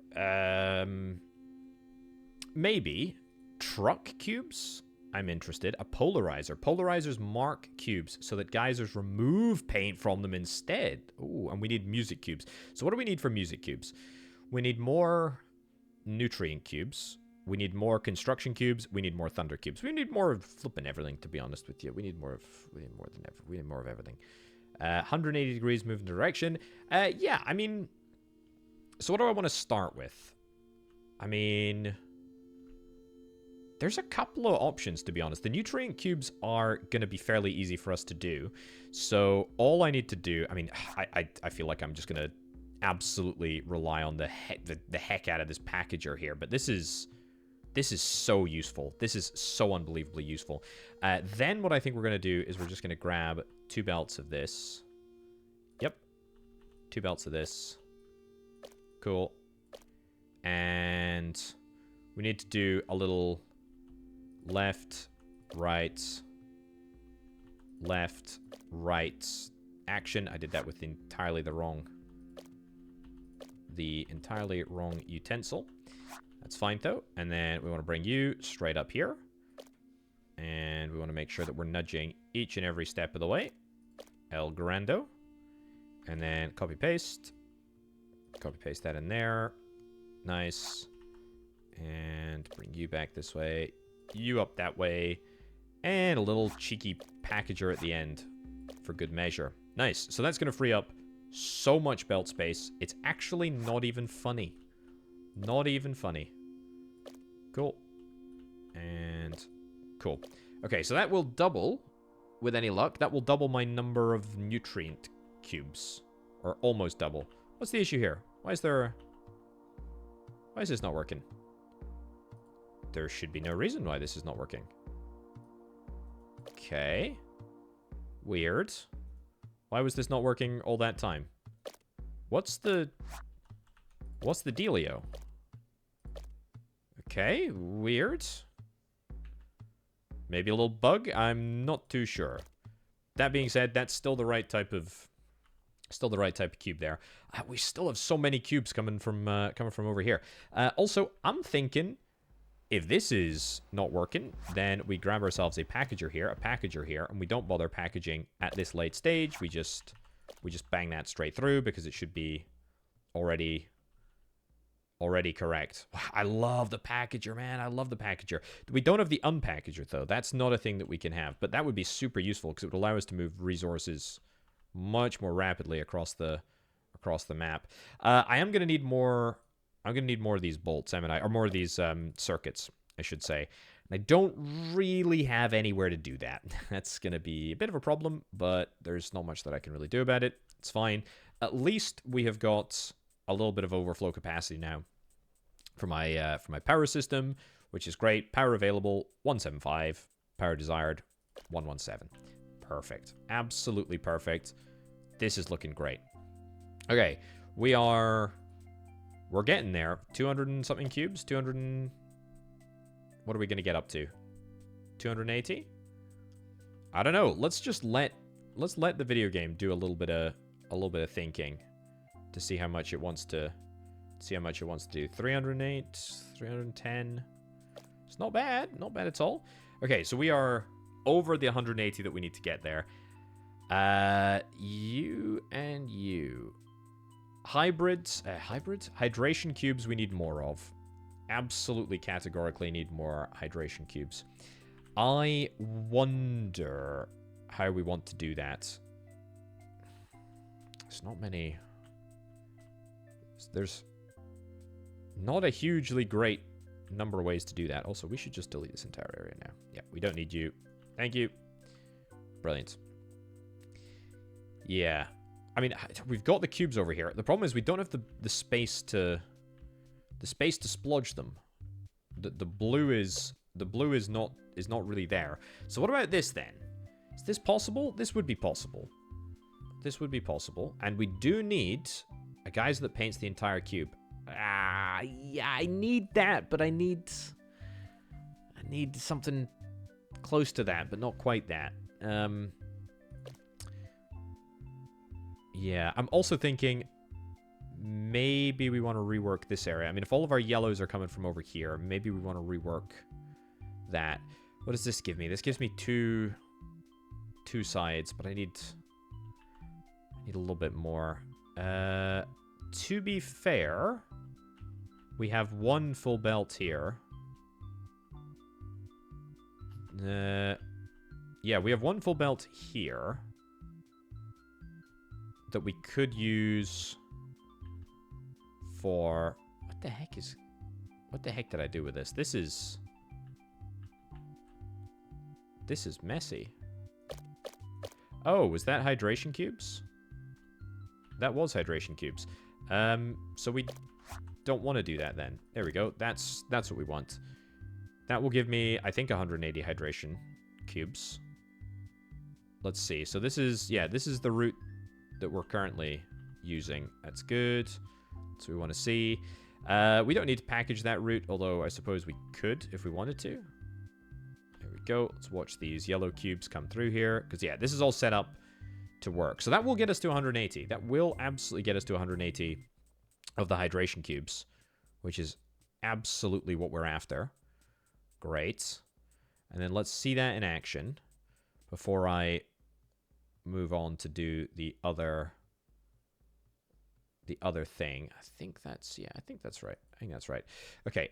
Maybe. Truck cubes? I'm interested. A polarizer. Polarizers mark cubes so that geysers remove paint from them instead. Ooh, and we need music cubes. So what do we need for music cubes? We need more nutrient cubes. We need more construction cubes. We need more thunder cubes. We need more of flipping everything, to be honest with you. We need more of everything. 180 degrees moving direction. Yeah, I mean, so what do I want to start with? I mean, there's a couple of options, to be honest. The nutrient cubes are going to be fairly easy for us to do. So all I need to do, I mean, I feel like I'm just going to absolutely rely on the heck out of this packager here, but this is so useful. This is so unbelievably useful. Then what I think we're going to do is we're just going to grab 2 belts of this. Yep. 2 belts of this. Cool. And we need to do a little left, right action. I did that with entirely wrong utensil. That's fine, though. And then we want to bring you straight up here. And we want to make sure that we're nudging each and every step of the way. El Grando. And then copy-paste. Copy-paste that in there. Nice. And bring you back this way. You up that way. And a little cheeky packager at the end for good measure. Nice. So that's going to free up so much belt space. It's actually not even funny. Not even funny. Cool. And cool. Okay, so that will double, with any luck, that will double my number of nutrient cubes. Or almost double. What's the issue here? Why is this not working? There should be no reason why this is not working. Okay. Weird. Why was this not working all that time? What's the dealio? Okay, weird. Maybe a little bug? I'm not too sure. That being said, that's still the right type of cube there. We still have so many cubes coming from over here. Also, I'm thinking If this is not working, then we grab ourselves a packager here, and we don't bother packaging at this late stage. We just bang that straight through because it should be already correct. Wow, I love the packager, man. I love the packager. We don't have the unpackager, though. That's not a thing that we can have, but that would be super useful because it would allow us to move resources much more rapidly across the map. I am going to need more... I'm going to need more of these bolts, or more of these circuits, I should say. And I don't really have anywhere to do that. That's going to be a bit of a problem, but there's not much that I can really do about it. It's fine. At least we have got a little bit of overflow capacity now for my power system, which is great. Power available, 175. Power desired, 117. Perfect. Absolutely perfect. This is looking great. Okay, we're getting there. 200 and something cubes. 200 and... What are we going to get up to? 280? I don't know. Let's let the video game do a little bit of thinking to see how much it wants to do. 308, 310. It's not bad. Not bad at all. Okay, so we are over the 180 that we need to get there. You and you. Hybrids? Hydration cubes we need more of. Absolutely categorically need more hydration cubes. I wonder how we want to do that. There's not many... There's not a hugely great number of ways to do that. Also, we should just delete this entire area now. Yeah, we don't need you. Thank you. Brilliant. Yeah. I mean, we've got the cubes over here. The problem is we don't have the space to splodge them. The blue is not really there. So what about this then? Is this possible? This would be possible. This would be possible, and we do need a geyser that paints the entire cube. Yeah, I need that, but I need something close to that, but not quite that. Yeah, I'm also thinking maybe we want to rework this area. I mean, if all of our yellows are coming from over here, maybe we want to rework that. What does this give me? This gives me two sides, but I need a little bit more. To be fair, we have one full belt here. Yeah, we have one full belt here that we could use for... What the heck did I do with this? This is messy. Oh, was that hydration cubes? That was hydration cubes. So we don't want to do that then. There we go. That's what we want. That will give me, I think, 180 hydration cubes. Let's see. So this is the route that we're currently using. That's good. That's what we want to see. We don't need to package that route, although I suppose we could if we wanted to. There we go. Let's watch these yellow cubes come through here. Because, yeah, this is all set up to work. So that will get us to 180. That will absolutely get us to 180 of the hydration cubes, which is absolutely what we're after. Great. And then let's see that in action before I move on to do the other thing. I think that's right. I think that's right. Okay,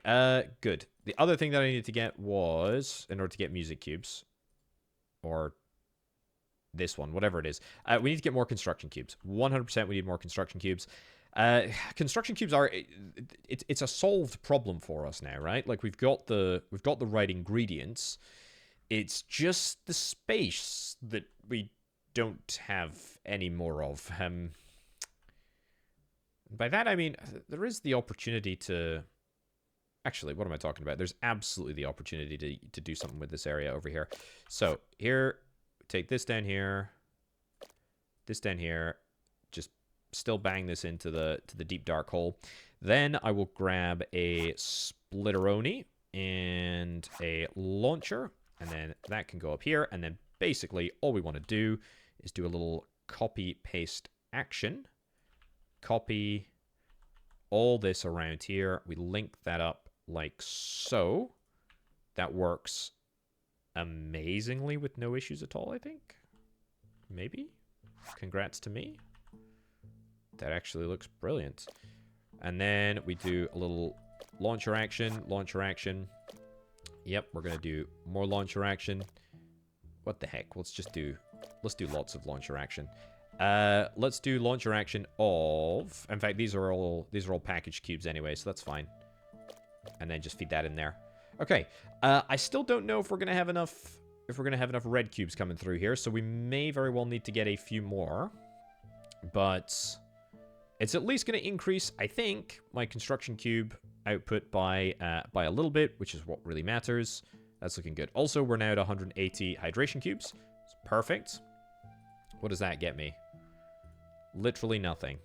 good. The other thing that I needed to get was, in order to get music cubes, or this one, whatever it is, we need to get more construction cubes. 100% we need more construction cubes. Construction cubes are, it's a solved problem for us now, right? Like we've got the right ingredients. It's just the space that we don't have any more of. By that I mean there is the opportunity to... Actually, what am I talking about? There's absolutely the opportunity to do something with this area over here. So here, take this down here, just still bang this into the deep dark hole. Then I will grab a splitteroni and a launcher, and then that can go up here. And then basically all we want to do is do a little copy paste action. Copy all this around here. We link that up like so. that works amazingly with no issues at all, I think. Maybe? Congrats to me. That actually looks brilliant. And then we do a little launcher action, launcher action. Yep, we're going to do more launcher action. What the heck? Let's do lots of launcher action. Let's do launcher action of... In fact, these are all packaged cubes anyway, so that's fine. And then just feed that in there. Okay. I still don't know if we're going to have enough red cubes coming through here, so we may very well need to get a few more. But it's at least going to increase, I think, my construction cube output by a little bit, which is what really matters. That's looking good. Also, we're now at 180 hydration cubes. It's perfect. What does that get me? Literally nothing.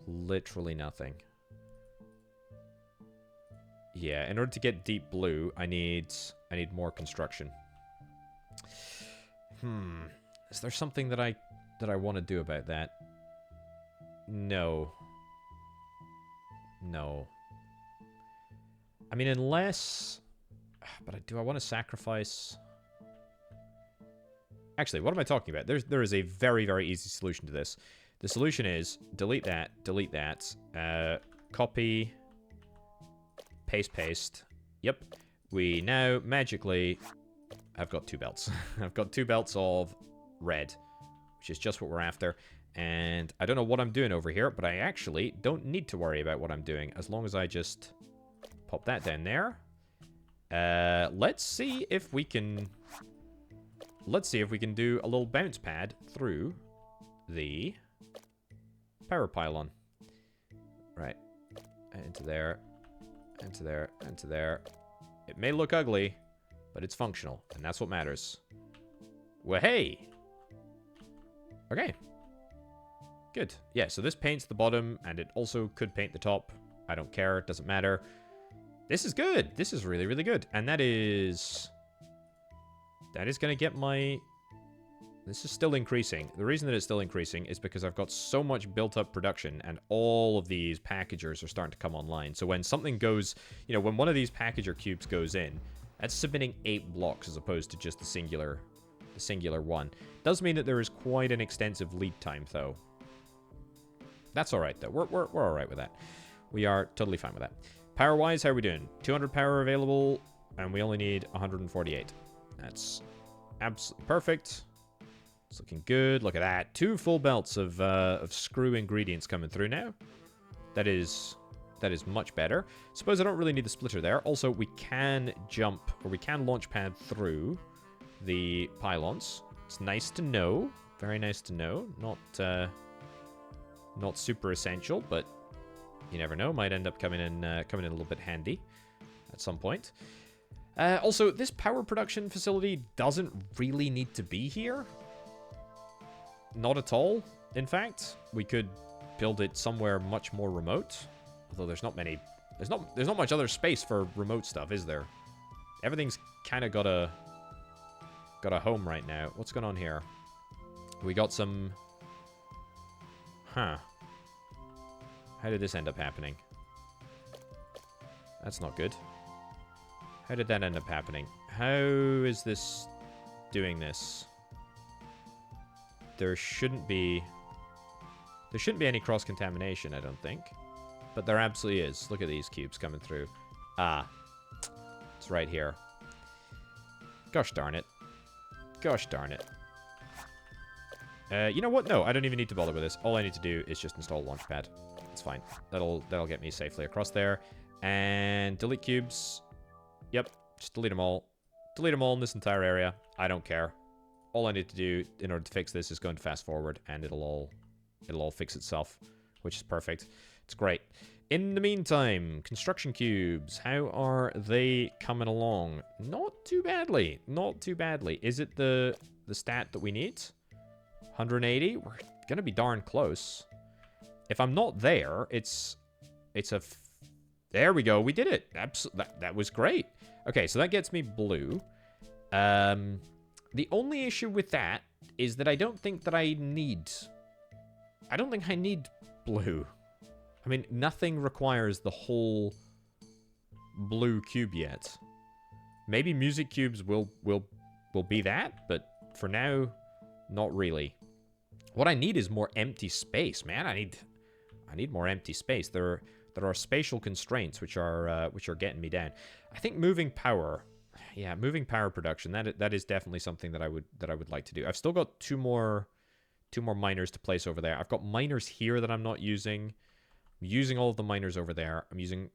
Literally nothing. Yeah, in order to get deep blue, I need more construction. Is there something that I want to do about that? No. No. I mean, unless... But do I want to sacrifice... Actually, what am I talking about? There is a very, very easy solution to this. The solution is delete that, copy, paste. Yep. We now magically have got 2 belts. I've got 2 belts of red, which is just what we're after. And I don't know what I'm doing over here, but I actually don't need to worry about what I'm doing as long as I just pop that down there. Let's see if we can do a little bounce pad through the power pylon. Right. Into there. Into there. Into there. It may look ugly, but it's functional, and that's what matters. Well, hey! Okay. Good. Yeah, so this paints the bottom, and it also could paint the top. I don't care. It doesn't matter. This is good. This is really, really good. And that is going to get my... This is still increasing. The reason that it's still increasing is because I've got so much built-up production, and all of these packagers are starting to come online. So when something goes... You know, when one of these packager cubes goes in, that's submitting 8 blocks as opposed to just the singular one. Does mean that there is quite an extensive lead time, though. That's all right, though. We're all right with that. We are totally fine with that. Power-wise, how are we doing? 200 power available, and we only need 148. That's absolutely perfect. It's looking good. Look at that. 2 full belts of screw ingredients coming through now. That is much better. Suppose I don't really need the splitter there. Also, we can jump, or we can launch pad through the pylons. It's nice to know. Very nice to know. Not super essential, but you never know. Might end up coming in a little bit handy at some point. Also, this power production facility doesn't really need to be here. Not at all. In fact, we could build it somewhere much more remote. Although there's not much other space for remote stuff, is there? Everything's kind of got a home right now. What's going on here? We got some... Huh. How did this end up happening? That's not good. How did that end up happening? How is this doing this? There shouldn't be any cross-contamination, I don't think. But there absolutely is. Look at these cubes coming through. Ah. It's right here. Gosh darn it. Gosh darn it. You know what? No, I don't even need to bother with this. All I need to do is just install Launchpad. It's fine. That'll get me safely across there. And delete cubes. Yep, just delete them all. Delete them all in this entire area. I don't care. All I need to do in order to fix this is go into fast forward, and it'll all fix itself, which is perfect. It's great. In the meantime, construction cubes, how are they coming along? Not too badly. Not too badly. Is it the stat that we need? 180? We're gonna be darn close. If I'm not there, it's a... There we go. We did it. That was great. Okay, so that gets me blue. The only issue with that is that I don't think I need blue. I mean, nothing requires the whole blue cube yet. Maybe music cubes will be that, but for now, not really. What I need is more empty space, man. I need more empty space. There are spatial constraints which are getting me down. I think moving power, yeah, moving power production. That is definitely something that I would like to do. I've still got two more miners to place over there. I've got miners here that I'm not using. I'm using all of the miners over there. I'm using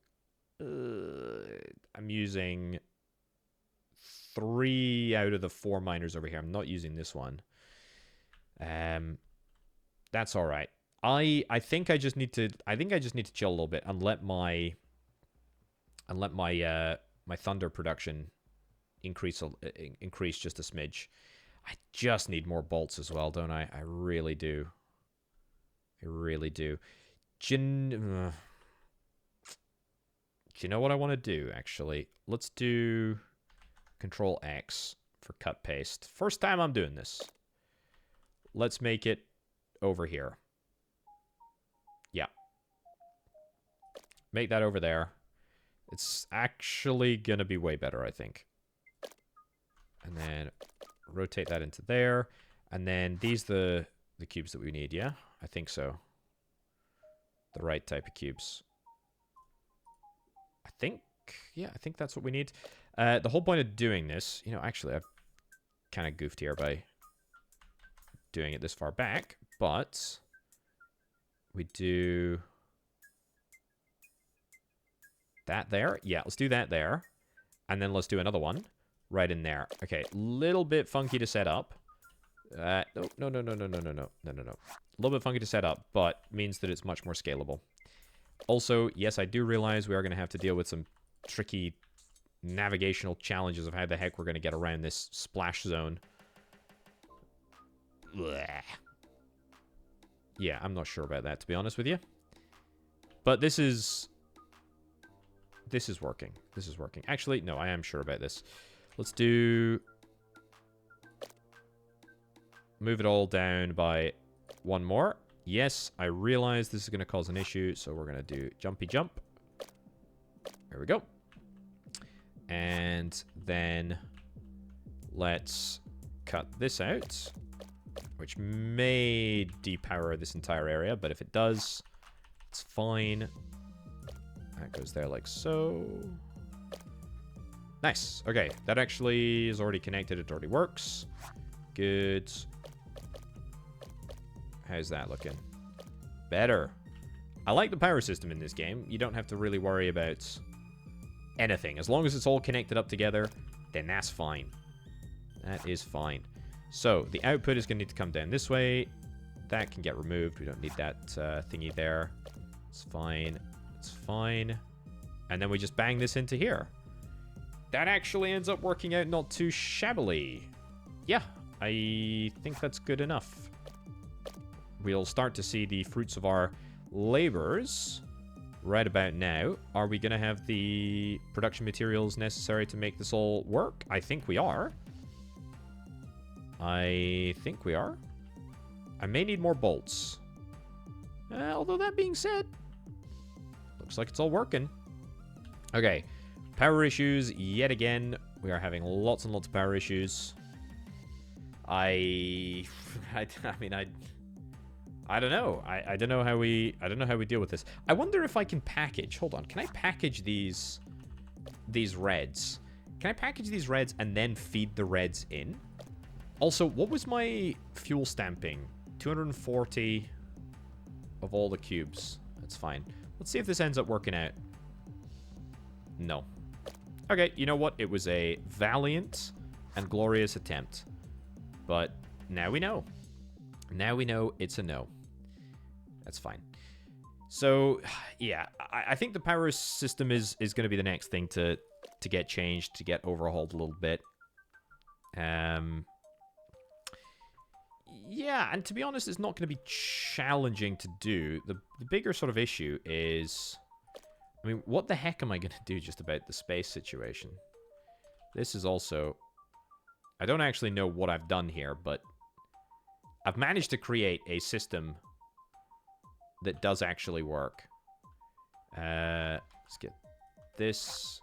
3 out of the 4 miners over here. I'm not using this one. That's all right. I think I just need to chill a little bit and let my my thunder production increase just a smidge. I just need more bolts as well, don't I? I really do. I really do. Do you know what I want to do, actually? Let's do Control X for cut paste. First time I'm doing this. Let's make it over here. Yeah. Make that over there. It's actually going to be way better, I think. And then rotate that into there. And then these the cubes that we need, yeah? I think so. The right type of cubes. I think that's what we need. The whole point of doing this, you know, actually I've kind of goofed here by doing it this far back, but we do that there. Yeah, let's do that there. And then let's do another one right in there. Okay, little bit funky to set up. No. A little bit funky to set up, but means that it's much more scalable. Also, yes, I do realize we are going to have to deal with some tricky navigational challenges of how the heck we're going to get around this splash zone. Blech. Yeah, I'm not sure about that, to be honest with you. But this is working. This is working. Actually, no, I am sure about this. Let's do... Move it all down by one more. Yes, I realize this is going to cause an issue, so we're going to do jumpy jump. There we go. And then let's cut this out, which may depower this entire area, but if it does, it's fine. That goes there like so. Nice. Okay, that actually is already connected. It already works. Good. How's that looking? Better. I like the power system in this game. You don't have to really worry about anything. As long as it's all connected up together, then that's fine. That is fine. So, the output is going to need to come down this way. That can get removed. We don't need that thingy there. It's fine. It's fine. And then we just bang this into here. That actually ends up working out not too shabbily. Yeah, I think that's good enough. We'll start to see the fruits of our labors right about now. Are we going to have the production materials necessary to make this all work? I think we are. I think we are. I may need more bolts. Although that being said, looks like it's all working. Okay, power issues yet again. We are having lots and lots of power issues. I don't know. I don't know how we deal with this. I wonder if I can package. Hold on. Can I package these reds? Can I package these reds and then feed the reds in? Also, what was my fuel stamping? 240 of all the cubes. That's fine. Let's see if this ends up working out. No. Okay, you know what? It was a valiant and glorious attempt. But now we know. Now we know it's a no. That's fine. So, yeah, I think the power system is going to be the next thing to get changed, to get overhauled a little bit. Yeah, and to be honest, it's not going to be challenging to do. The bigger sort of issue is... I mean, what the heck am I going to do just about the space situation? This is also... I don't actually know what I've done here, but... I've managed to create a system that does actually work. Let's get this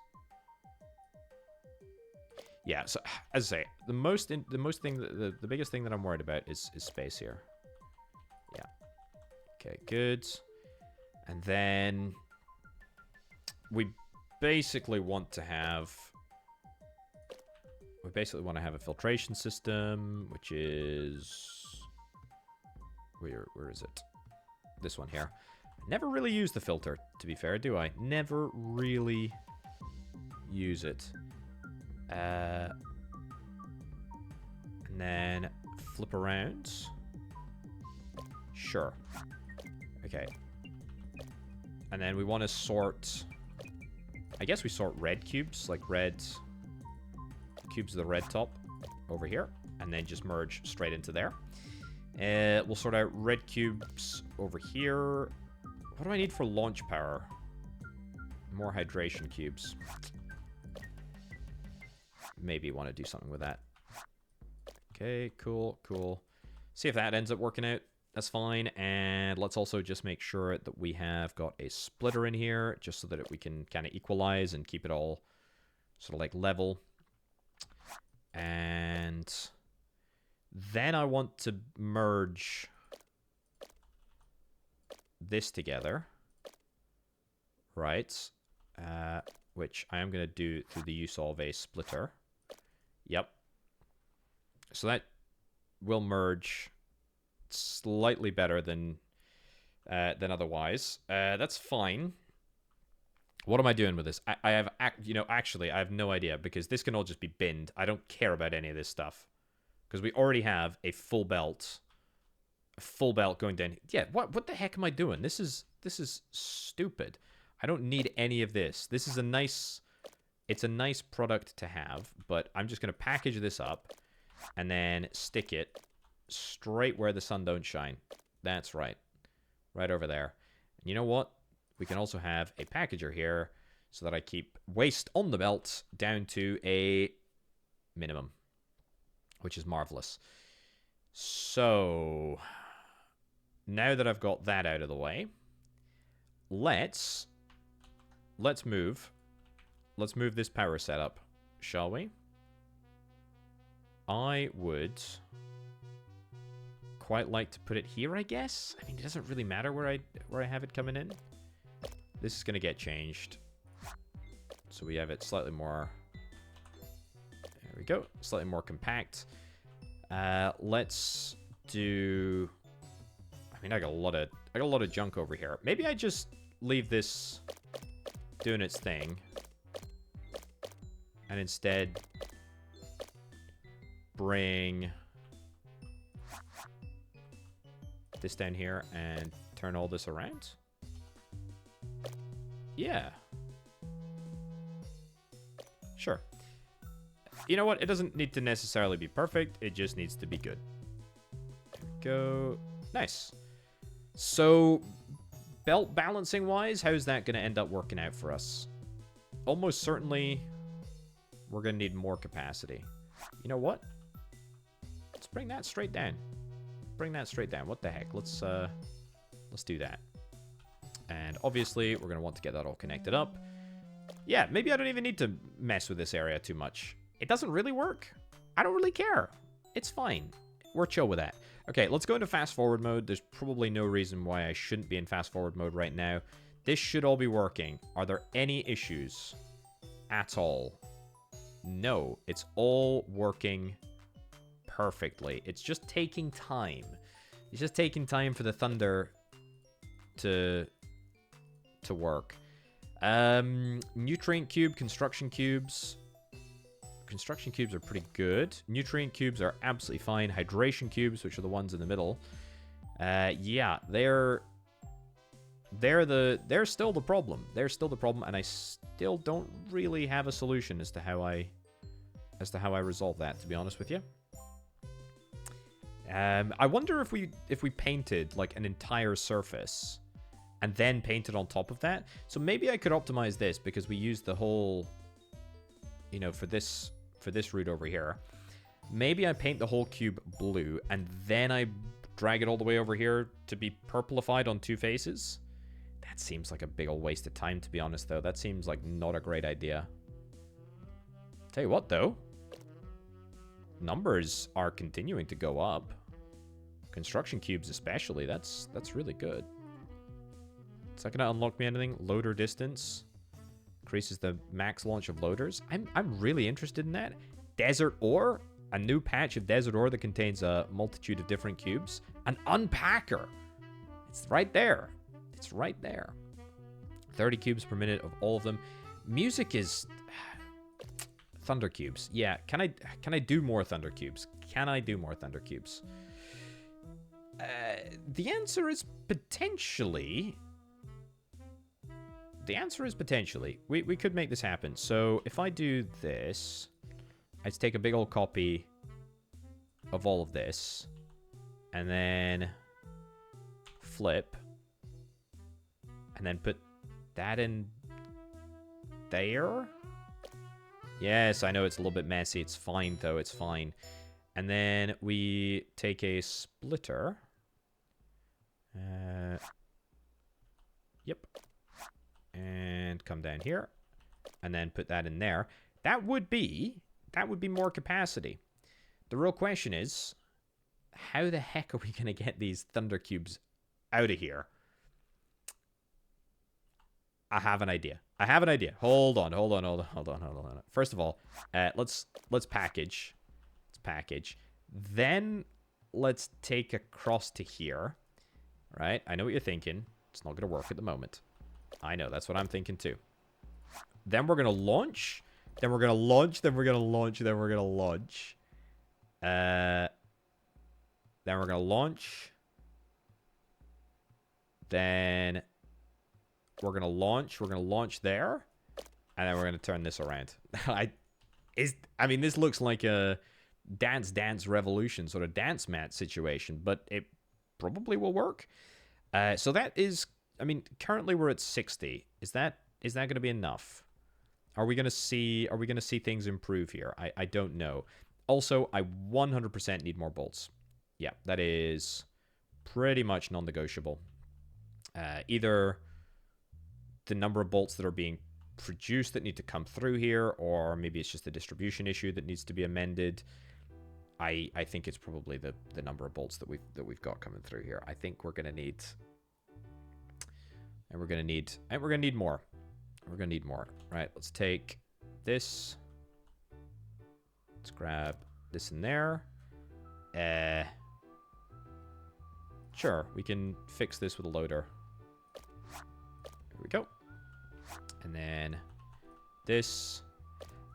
Yeah, so as I say, the biggest thing that I'm worried about is space here. Yeah. Okay, good. And then we basically want to have a filtration system, which is where is it? This one here. Never really use the filter, to be fair, do I? Never really use it. And then flip around. Sure. Okay. And then we want to sort... I guess we sort red cubes, like red cubes of the red top over here. And then just merge straight into there. We'll sort out red cubes over here. What do I need for launch power? More hydration cubes. Maybe want to do something with that. Okay, cool, cool. See if that ends up working out. That's fine. And let's also just make sure that we have got a splitter in here, just so that we can kind of equalize and keep it all sort of like level. And then I want to merge this together. Right. Which I am going to do through the use of a splitter. Yep. So that will merge slightly better than otherwise. That's fine. What am I doing with this? I have, actually, I have no idea, because this can all just be binned. I don't care about any of this stuff, because we already have a full belt going down. Yeah, what the heck am I doing? This is stupid. I don't need any of this. This is it's a nice product to have, but I'm just going to package this up and then stick it straight where the sun don't shine. That's right. Right over there. And you know what? We can also have a packager here so that I keep waste on the belt down to a minimum, which is marvelous. So now that I've got that out of the way, let's move this power setup, shall we? I would quite like to put it here, I guess. I mean, it doesn't really matter where I have it coming in. This is going to get changed. So we have it slightly more... There we go. Slightly more compact. Let's do... I mean, I got a lot of junk over here. Maybe I just leave this doing its thing. And instead bring this down here and turn all this around. Yeah. Sure. You know what? It doesn't need to necessarily be perfect. It just needs to be good. There we go. Nice. So, belt balancing wise, how's that going to end up working out for us? Almost certainly, we're going to need more capacity. You know what? Let's bring that straight down. Bring that straight down. What the heck? Let's do that. And obviously, we're going to want to get that all connected up. Yeah, maybe I don't even need to mess with this area too much. It doesn't really work. I don't really care. It's fine. We're chill with that. Okay, let's go into fast forward mode. There's probably no reason why I shouldn't be in fast forward mode right now. This should all be working. Are there any issues at all? No, it's all working perfectly. It's just taking time. It's just taking time for the thunder to work. Nutrient cube, construction cubes. Construction cubes are pretty good. Nutrient cubes are absolutely fine. Hydration cubes, which are the ones in the middle. Yeah, they're still the problem. They're still the problem, and I still don't really have a solution as to how I resolve that, to be honest with you. I wonder if we painted like an entire surface and then painted on top of that. So maybe I could optimize this, because we used the whole, you know, for this route over here. Maybe I paint the whole cube blue and then I drag it all the way over here to be purplified on two faces. That seems like a big old waste of time, to be honest, though. That seems like not a great idea. Tell you what, though. numbers are continuing to go up. Construction cubes especially. That's really good. Is that going to unlock me anything? Loader distance. Increases the max launch of loaders. I'm really interested in that. Desert ore. A new patch of desert ore that contains a multitude of different cubes. An unpacker. It's right there. It's right there. 30 cubes per minute of all of them. Music is... Thunder cubes. Yeah, can I do more thunder cubes? Can I do more thunder cubes? The answer is potentially... The answer is potentially. We could make this happen. So if I do this, I take a big old copy of all of this, and then flip, and then put that in there. Yes, I know it's a little bit messy. It's fine, though. It's fine. And then we take a splitter. Yep. And come down here. And then put that in there. That would be more capacity. The real question is, how the heck are we going to get these thunder cubes out of here? I have an idea. Hold on. First of all, let's package. Let's package. Then let's take across to here. Right? I know what you're thinking. It's not going to work at the moment. I know. That's what I'm thinking too. Then we're going to launch. Then we're going to launch. Then we're going to launch. Then we're going to launch. Then we're going to launch. Then we're going to launch. We're going to launch there. And then we're going to turn this around. I mean, this looks like a Dance Revolution sort of dance mat situation, but it probably will work. So that is, I mean, currently we're at 60. Is that going to be enough? Are we going to see things improve here? I don't know. Also, I 100% need more bolts. Yeah, that is pretty much non-negotiable. Either the number of bolts that are being produced that need to come through here, or maybe it's just a distribution issue that needs to be amended. I think it's probably the number of bolts that we've got coming through here. I think we're gonna need, and we're gonna need more. We're gonna need more. Right? Let's take this. Let's grab this in there. Sure, we can fix this with a loader. Here we go. And then this.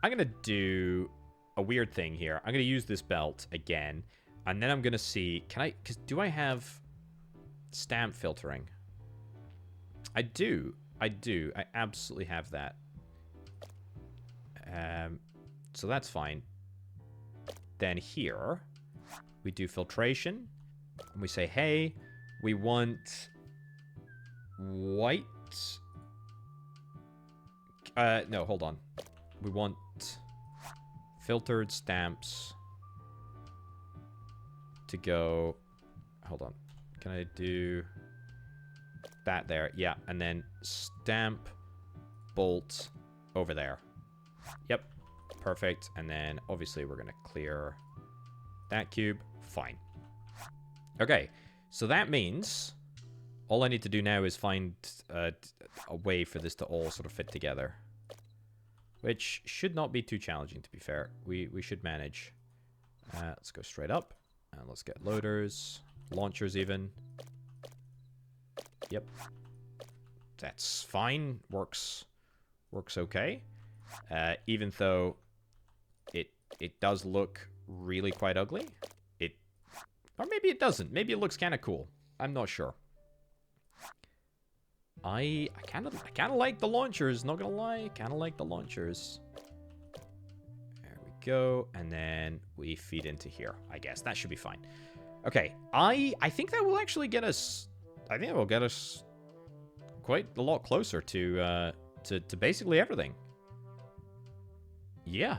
I'm going to do a weird thing here. I'm going to use this belt again. And then I'm going to see... do I have stamp filtering? I do. I absolutely have that. So that's fine. Then here, we do filtration. And we say, hey, we want white... no, hold on. We want filtered stamps to go... Hold on. Can I do that there? Yeah, and then stamp bolt over there. Yep, perfect. And then, obviously, we're going to clear that cube. Fine. Okay, so that means all I need to do now is find a way for this to all sort of fit together. Which should not be too challenging, to be fair. We should manage. Let's go straight up. And let's get loaders. Launchers, even. Yep. That's fine. Works okay. Even though it does look really quite ugly. Or maybe it doesn't. Maybe it looks kind of cool. I'm not sure. I kind of like the launchers, not gonna lie. Kind of like the launchers. There we go. And then we feed into here, I guess. That should be fine. Okay. I think that will actually get us... I think it will get us quite a lot closer to basically everything. Yeah.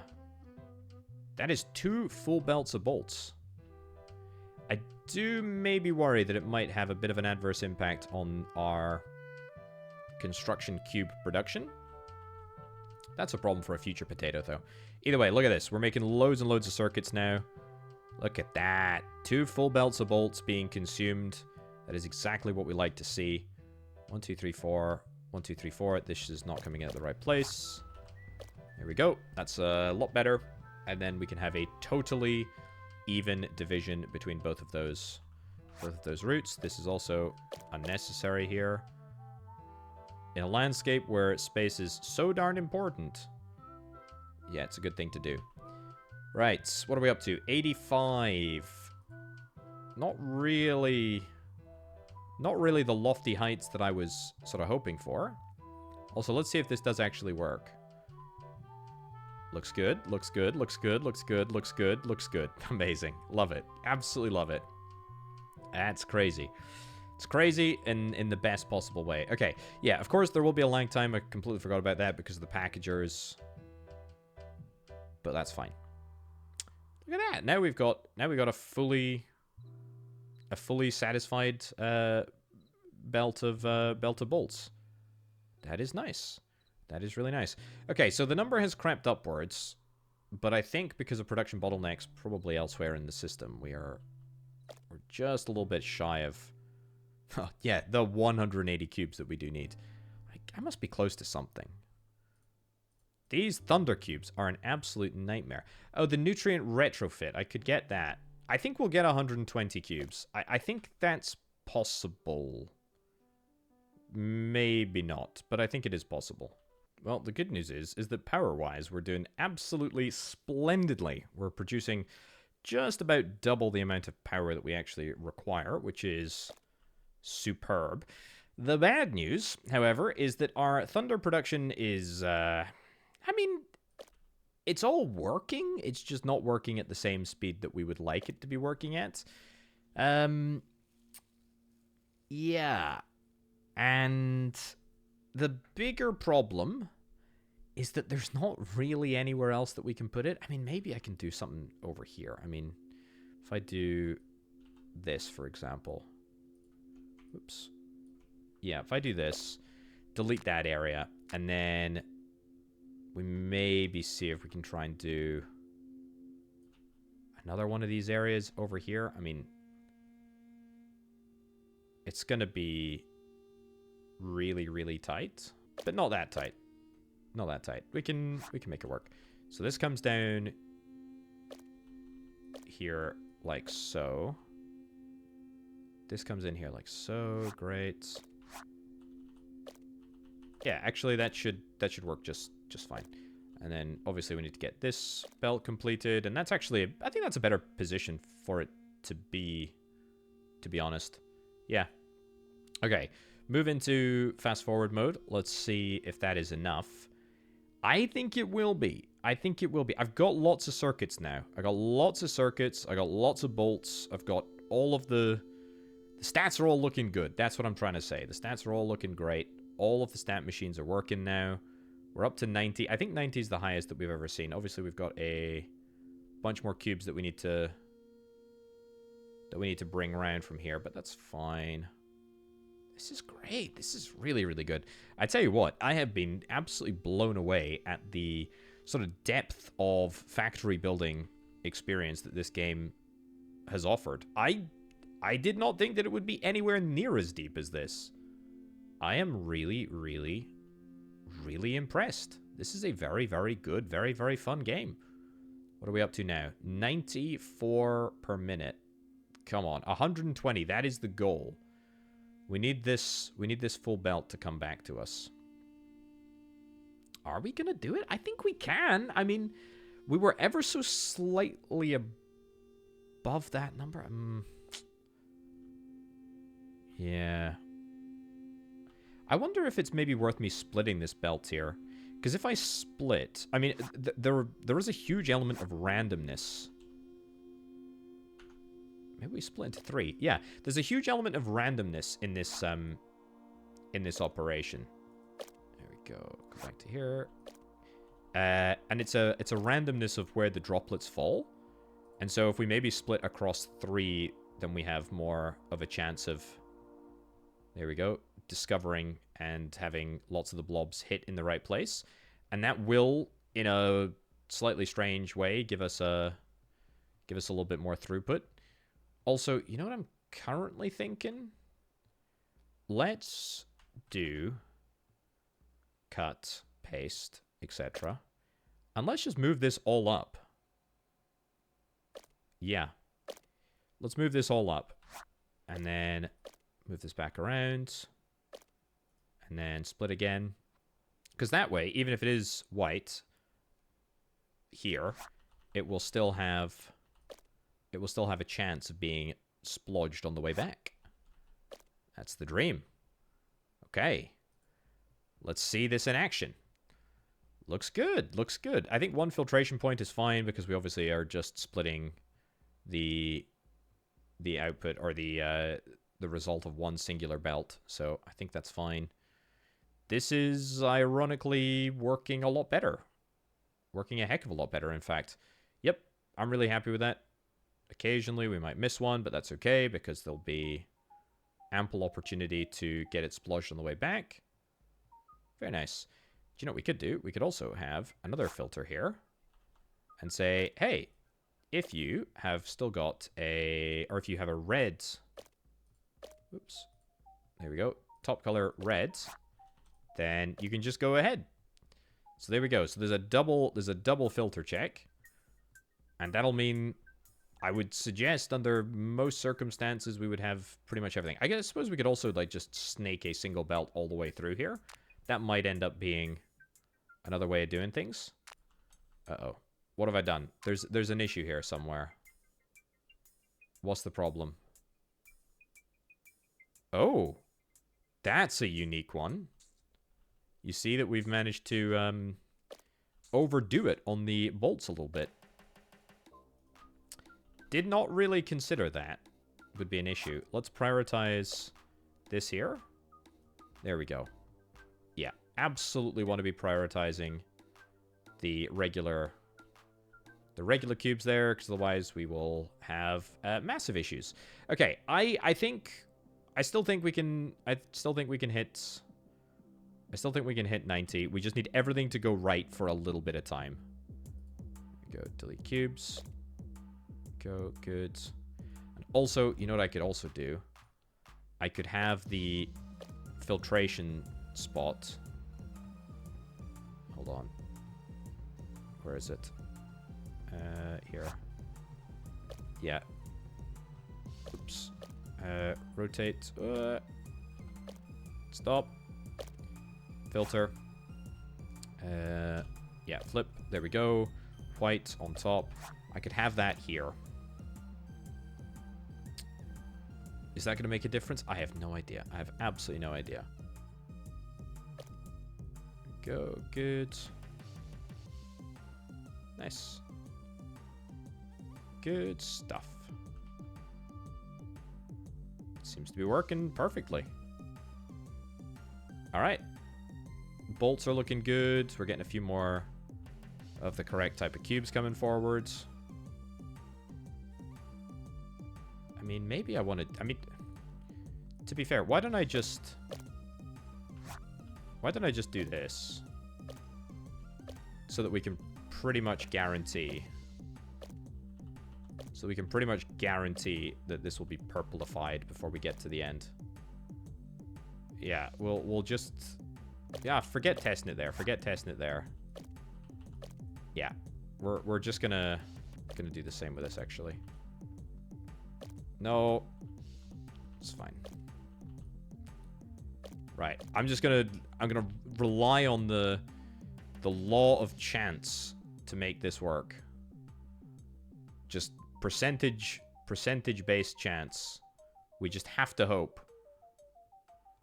That is 2 full belts of bolts. I do maybe worry that it might have a bit of an adverse impact on our construction cube production. That's a problem for a future potato, though. Either way, look at this. We're making loads and loads of circuits now. Look at that. 2 full belts of bolts being consumed. That is exactly what we like to see. 1, 2, 3, 4. 1, 2, 3, 4. This is not coming out of the right place. There we go. That's a lot better. And then we can have a totally even division between both of those routes. This is also unnecessary here. In a landscape where space is so darn important. Yeah, it's a good thing to do. Right, what are we up to? 85. Not really the lofty heights that I was sort of hoping for. Also, let's see if this does actually work. Looks good, looks good, looks good, looks good, looks good, looks good. Amazing. Love it. Absolutely love it. That's crazy. It's crazy in the best possible way. Okay, yeah, of course there will be a lag time. I completely forgot about that because of the packagers. But that's fine. Look at that. Now we've got a fully satisfied belt of bolts. That is nice. That is really nice. Okay, so the number has crept upwards, but I think because of production bottlenecks probably elsewhere in the system, we're just a little bit shy of yeah, the 180 cubes that we do need. I must be close to something. These thunder cubes are an absolute nightmare. Oh, the nutrient retrofit. I could get that. I think we'll get 120 cubes. I think that's possible. Maybe not, but I think it is possible. Well, the good news is that power-wise, we're doing absolutely splendidly. We're producing just about double the amount of power that we actually require, which is superb. The bad news, however, is that our thunder production is, I mean, it's all working. It's just not working at the same speed that we would like it to be working at. Yeah. And the bigger problem is that there's not really anywhere else that we can put it. I mean, maybe I can do something over here. I mean, if I do this, for example. Oops. Yeah, if I do this, delete that area, and then we maybe see if we can try and do another one of these areas over here. I mean, it's going to be really, really tight, but not that tight. Not that tight. We can make it work. So this comes down here like so. This comes in here like so. Great. Yeah, actually that should work just fine. And then obviously we need to get this belt completed, and that's actually, I think that's a better position for it to be honest. Yeah. Okay. Move into fast forward mode. Let's see if that is enough. I think it will be. I think it will be. I've got lots of circuits now. I got lots of circuits. I got lots of bolts. I've got all of the stats are all looking good. That's what I'm trying to say. The stats are all looking great. All of the stat machines are working now. We're up to 90. I think 90 is the highest that we've ever seen. Obviously, we've got a bunch more cubes that we need to bring around from here, but that's fine. This is great. This is really, really good. I tell you what, I have been absolutely blown away at the sort of depth of factory building experience that this game has offered. I did not think that it would be anywhere near as deep as this. I am really, really, really impressed. This is a very, very good, very, very fun game. What are we up to now? 94 per minute. Come on, 120. That is the goal. We need this full belt to come back to us. Are we going to do it? I think we can. I mean, we were ever so slightly above that number. Yeah. I wonder if it's maybe worth me splitting this belt here. Because if I split... I mean, there is a huge element of randomness. Maybe we split into 3. Yeah, there's a huge element of randomness in this operation. There we go. Go back to here. And it's a randomness of where the droplets fall. And so if we maybe split across 3, then we have more of a chance of... There we go. Discovering and having lots of the blobs hit in the right place. And that will, in a slightly strange way, give us a little bit more throughput. Also, you know what I'm currently thinking? Let's do cut, paste, etc. And let's just move this all up. Yeah. Let's move this all up. And then move this back around. And then split again. Because that way, even if it is white here, it will still have a chance of being splodged on the way back. That's the dream. Okay. Let's see this in action. Looks good. Looks good. I think one filtration point is fine because we obviously are just splitting the output or the result of one singular belt. So I think that's fine. This is ironically working a lot better. Working a heck of a lot better, in fact. Yep, I'm really happy with that. Occasionally we might miss one, but that's okay because there'll be ample opportunity to get it splodged on the way back. Very nice. Do you know what we could do? We could also have another filter here and say, hey, if you have still got or if you have a red, oops, there we go, top color red, then you can just go ahead. So there we go. So there's a double filter check, and that'll mean I would suggest under most circumstances we would have pretty much everything. I suppose we could also like just snake a single belt all the way through here. That might end up being another way of doing things. Uh-oh. What have I done? There's an issue here somewhere. What's the problem? Oh. That's a unique one. You see that we've managed to overdo it on the bolts a little bit. Did not really consider that would be an issue. Let's prioritize this here. There we go. Yeah, absolutely want to be prioritizing the regular cubes there, because otherwise we will have massive issues. Okay, I still think we can hit 90. We just need everything to go right for a little bit of time. Go delete cubes. Go, good. And also, you know what I could also do? I could have the filtration spot. Hold on. Where is it? Here. Yeah. Oops. Rotate. Stop. Filter. Yeah, flip. There we go. White on top. I could have that here. Is that going to make a difference? I have no idea. I have absolutely no idea. Go. Good. Nice. Good stuff. Seems to be working perfectly. Alright. Bolts are looking good. We're getting a few more of the correct type of cubes coming forwards. I mean, maybe I wanted... I mean, to be fair, why don't I just do this? So that we can pretty much guarantee... So we can pretty much guarantee that this will be purplified before we get to the end. Yeah, we'll just... Yeah, forget testing it there. Forget testing it there. Yeah, we're just gonna do the same with this, actually. No, it's fine. Right, I'm gonna rely on the law of chance to make this work. Just percentage-based chance. We just have to hope.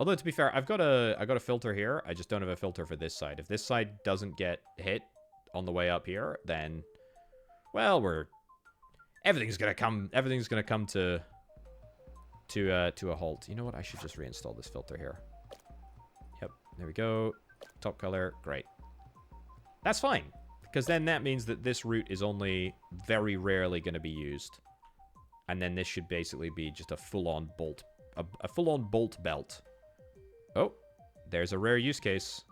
Although, to be fair, I've got a filter here. I just don't have a filter for this side. If this side doesn't get hit on the way up here, then, well, everything's gonna come to a halt. You know what? I should just reinstall this filter here. Yep, there we go. Top color, great. That's fine, because then that means that this route is only very rarely going to be used, and then this should basically be just a full-on bolt, a full-on bolt belt. Oh, there's a rare use case.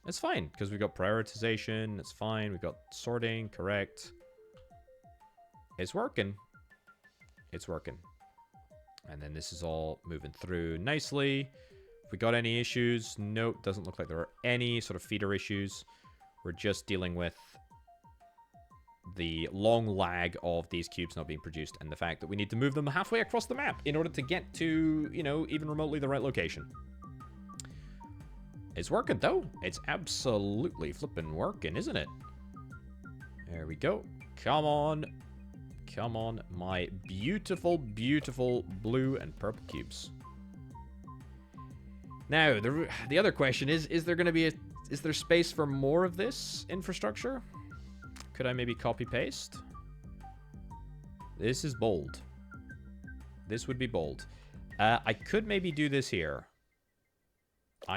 It's fine, because we've got prioritization. It's fine. We've got sorting. Correct. It's working. It's working. And then this is all moving through nicely. If we got any issues, nope, doesn't look like there are any sort of feeder issues. We're just dealing with the long lag of these cubes not being produced and the fact that we need to move them halfway across the map in order to get to, you know, even remotely the right location. It's working, though. It's absolutely flipping working, isn't it? There we go. Come on. Come on, my beautiful, beautiful blue and purple cubes. Now, the other question is there going to be is there space for more of this infrastructure? Could I maybe copy-paste? This is bold. This would be bold. I could maybe do this here.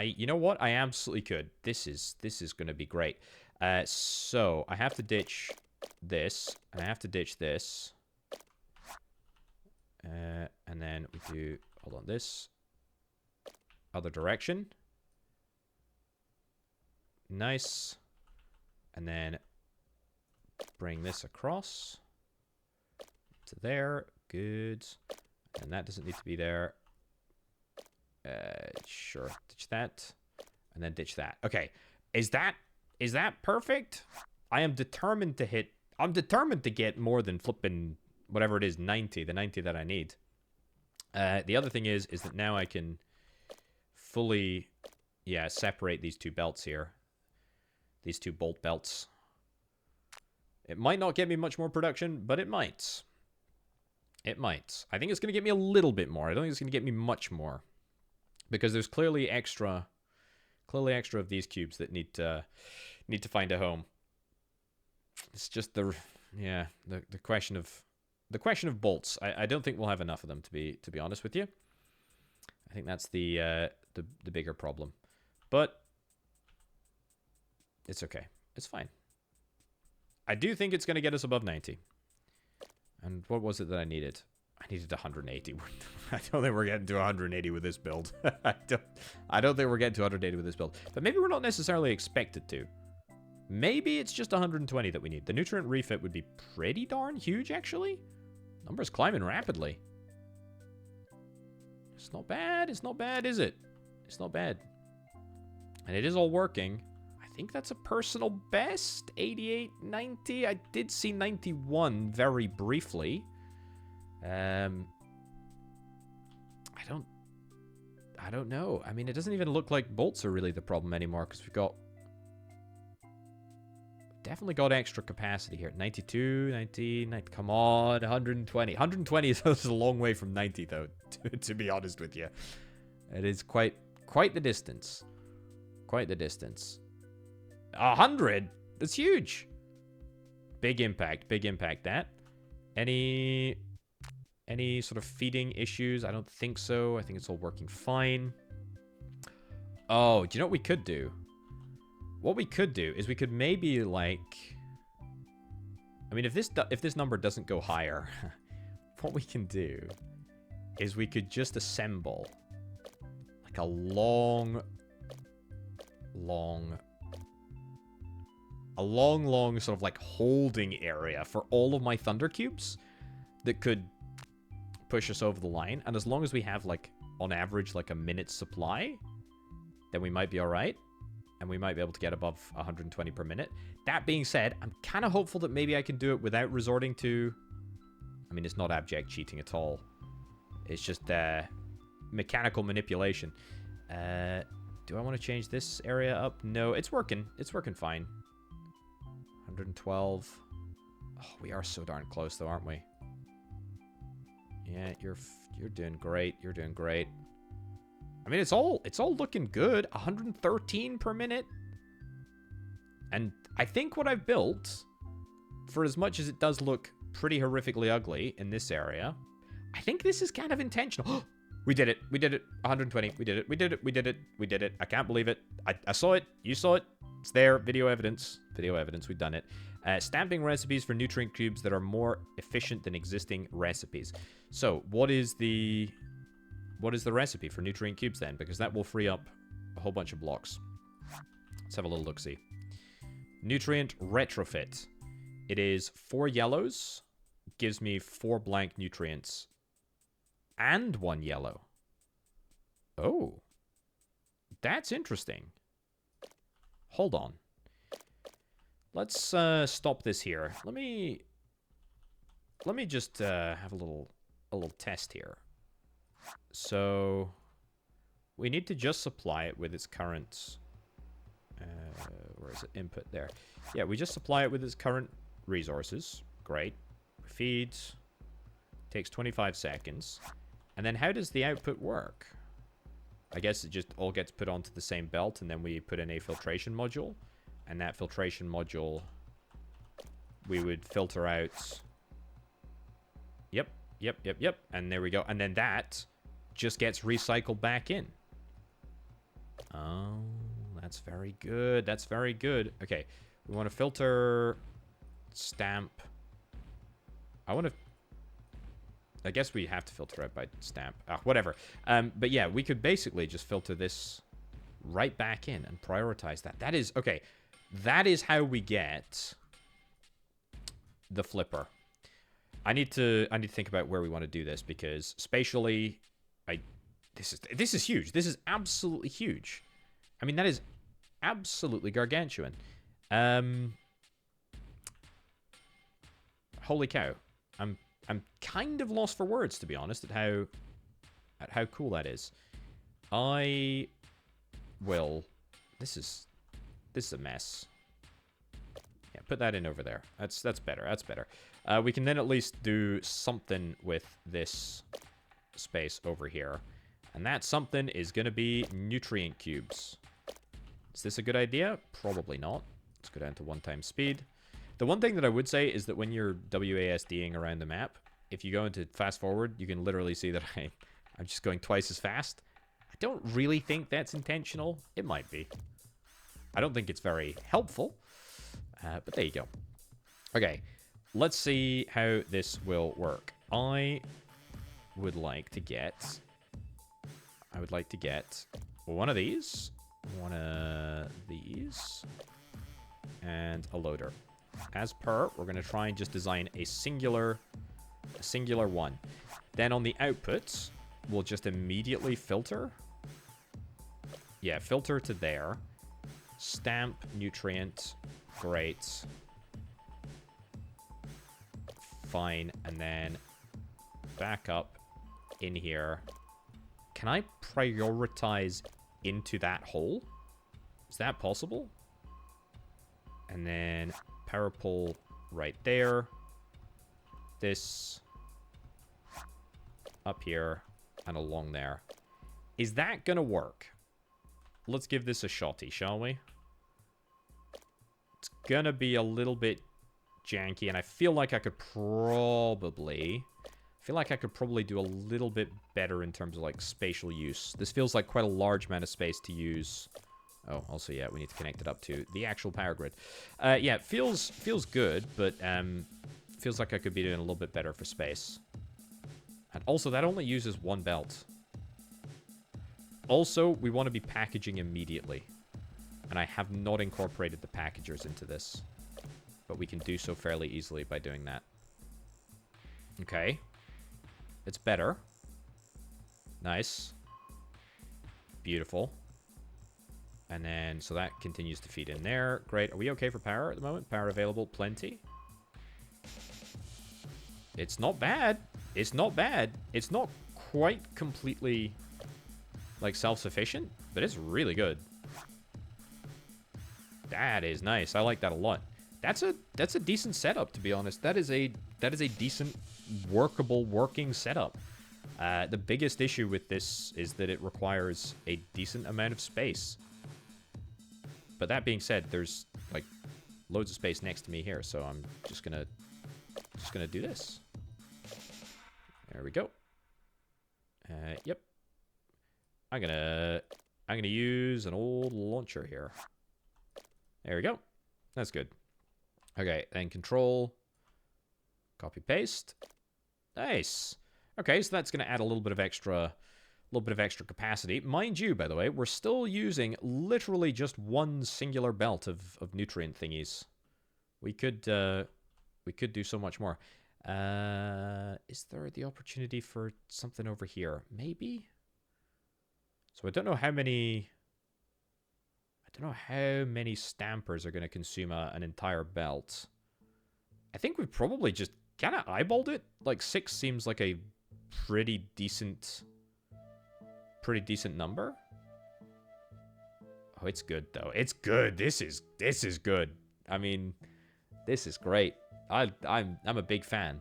You know what? I absolutely could. This is going to be great. So, I have to ditch this, and I have to ditch this. And then we do, hold on, this. Other direction. Nice. And then bring this across to there. Good. And that doesn't need to be there. Sure. Ditch that. And then ditch that. Okay. Is that perfect? I am determined to hit. I'm determined to get more than flipping whatever it is, 90. The 90 that I need. The other thing is that now I can fully, yeah, separate these two belts here. These two bolt belts. It might not get me much more production, but it might. It might. I think it's going to get me a little bit more. I don't think it's going to get me much more. Because there's clearly extra of these cubes that need to find a home. It's just the question of bolts. I don't think we'll have enough of them, to be honest with you. I think that's the bigger problem. But it's okay. It's fine. I do think it's going to get us above 90. And what was it that I needed? I needed 180. I don't think we're getting to 180 with this build. I don't think we're getting to 180 with this build. But maybe we're not necessarily expected to. Maybe it's just 120 that we need. The nutrient refit would be pretty darn huge, actually. Numbers climbing rapidly. It's not bad. It's not bad, is it? It's not bad. And it is all working. I think that's a personal best. 88, 90. I did see 91 very briefly. I don't know. I mean, it doesn't even look like bolts are really the problem anymore because we've definitely got extra capacity here. 92, 90, 90. Come on, 120. 120 is a long way from 90, though, to be honest with you. It is quite the distance. Quite the distance. 100? That's huge. Big impact, that. Any sort of feeding issues? I don't think so. I think it's all working fine. Oh, do you know what we could do? What we could do is we could maybe, like... I mean, if this number doesn't go higher, what we can do is we could just assemble like a long sort of like holding area for all of my thunder cubes that could push us over the line. And as long as we have, like, on average, like a minute's supply, then we might be all right. And we might be able to get above 120 per minute. That being said, I'm kind of hopeful that maybe I can do it without resorting to... I mean, it's not abject cheating at all. It's just mechanical manipulation. Do I want to change this area up? No, it's working. It's working fine. 112. Oh, we are so darn close, though, aren't we? Yeah, you're doing great. You're doing great. I mean, it's all looking good. 113 per minute. And I think what I've built, for as much as it does look pretty horrifically ugly in this area, I think this is kind of intentional. We did it. We did it. 120. We did it. We did it. We did it. We did it. I can't believe it. I saw it. You saw it. It's there. Video evidence. Video evidence. We've done it. Stamping recipes for nutrient cubes that are more efficient than existing recipes. So, what is the recipe for nutrient cubes then? Because that will free up a whole bunch of blocks. Let's have a little look-see. Nutrient retrofit. It is 4 yellows. Gives me 4 blank nutrients. And 1 yellow. Oh. That's interesting. Hold on. Let's stop this here. Let me just have a little test here. So we need to just supply it with its current where is it? Input there. Yeah, we just supply it with its current resources. Great. Feeds. Takes 25 seconds. And then how does the output work? I guess it just all gets put onto the same belt, and then we put in a filtration module. And that filtration module, we would filter out... Yep. And there we go. And then that just gets recycled back in. Oh, that's very good. That's very good. Okay, we want to filter... Stamp. I guess we have to filter out by stamp. Whatever. But yeah, we could basically just filter this right back in and prioritize that. That is... Okay. That is how we get the flipper. I need to think about where we want to do this, because spatially, this is huge. This is absolutely huge. I mean, that is absolutely gargantuan. Holy cow. I'm kind of lost for words, to be honest, at how cool that is. I will... This is a mess. Yeah, put that in over there. That's better. That's better. We can then at least do something with this space over here. And that something is going to be nutrient cubes. Is this a good idea? Probably not. Let's go down to 1x speed. The one thing that I would say is that when you're WASDing around the map, if you go into fast forward, you can literally see that I'm just going twice as fast. I don't really think that's intentional. It might be. I don't think it's very helpful, but there you go. Okay, let's see how this will work. I would like to get one of these, and a loader. As per, we're going to try and just design a singular one. Then on the outputs, we'll just immediately filter. Yeah, filter to there. Stamp, nutrient, great. Fine, and then back up in here. Can I prioritize into that hole? Is that possible? And then power pole right there. This up here and along there. Is that gonna work? Let's give this a shotty, shall we? It's gonna be a little bit janky, and I feel like I could probably do a little bit better in terms of like spatial use. This feels like quite a large amount of space to use. Oh, also, yeah, we need to connect it up to the actual power grid. Yeah, it feels good, but feels like I could be doing a little bit better for space. And also, that only uses one belt. Also, we want to be packaging immediately. And I have not incorporated the packagers into this. But we can do so fairly easily by doing that. Okay. It's better. Nice. Beautiful. And then, so that continues to feed in there. Great. Are we okay for power at the moment? Power available. Plenty. It's not bad. It's not bad. It's not quite completely, like, self-sufficient, but it's really good. That is nice. I like that a lot. That's a decent setup, to be honest. That is a decent, working setup. The biggest issue with this is that it requires a decent amount of space. But that being said, there's like loads of space next to me here, so I'm just gonna do this. There we go. Yep. I'm gonna use an old launcher here. There we go. That's good. Okay, then control, copy paste. Nice. Okay, so that's gonna add a little bit of extra little bit of extra capacity. Mind you, by the way, we're still using literally just one singular belt of nutrient thingies. We could do so much more. Is there the opportunity for something over here? Maybe? So I don't know how many stampers are going to consume an entire belt. I think we've probably just kind of eyeballed it. Like 6 seems like a pretty decent number. Oh, it's good though. It's good. This is good. I mean, this is great. I'm a big fan.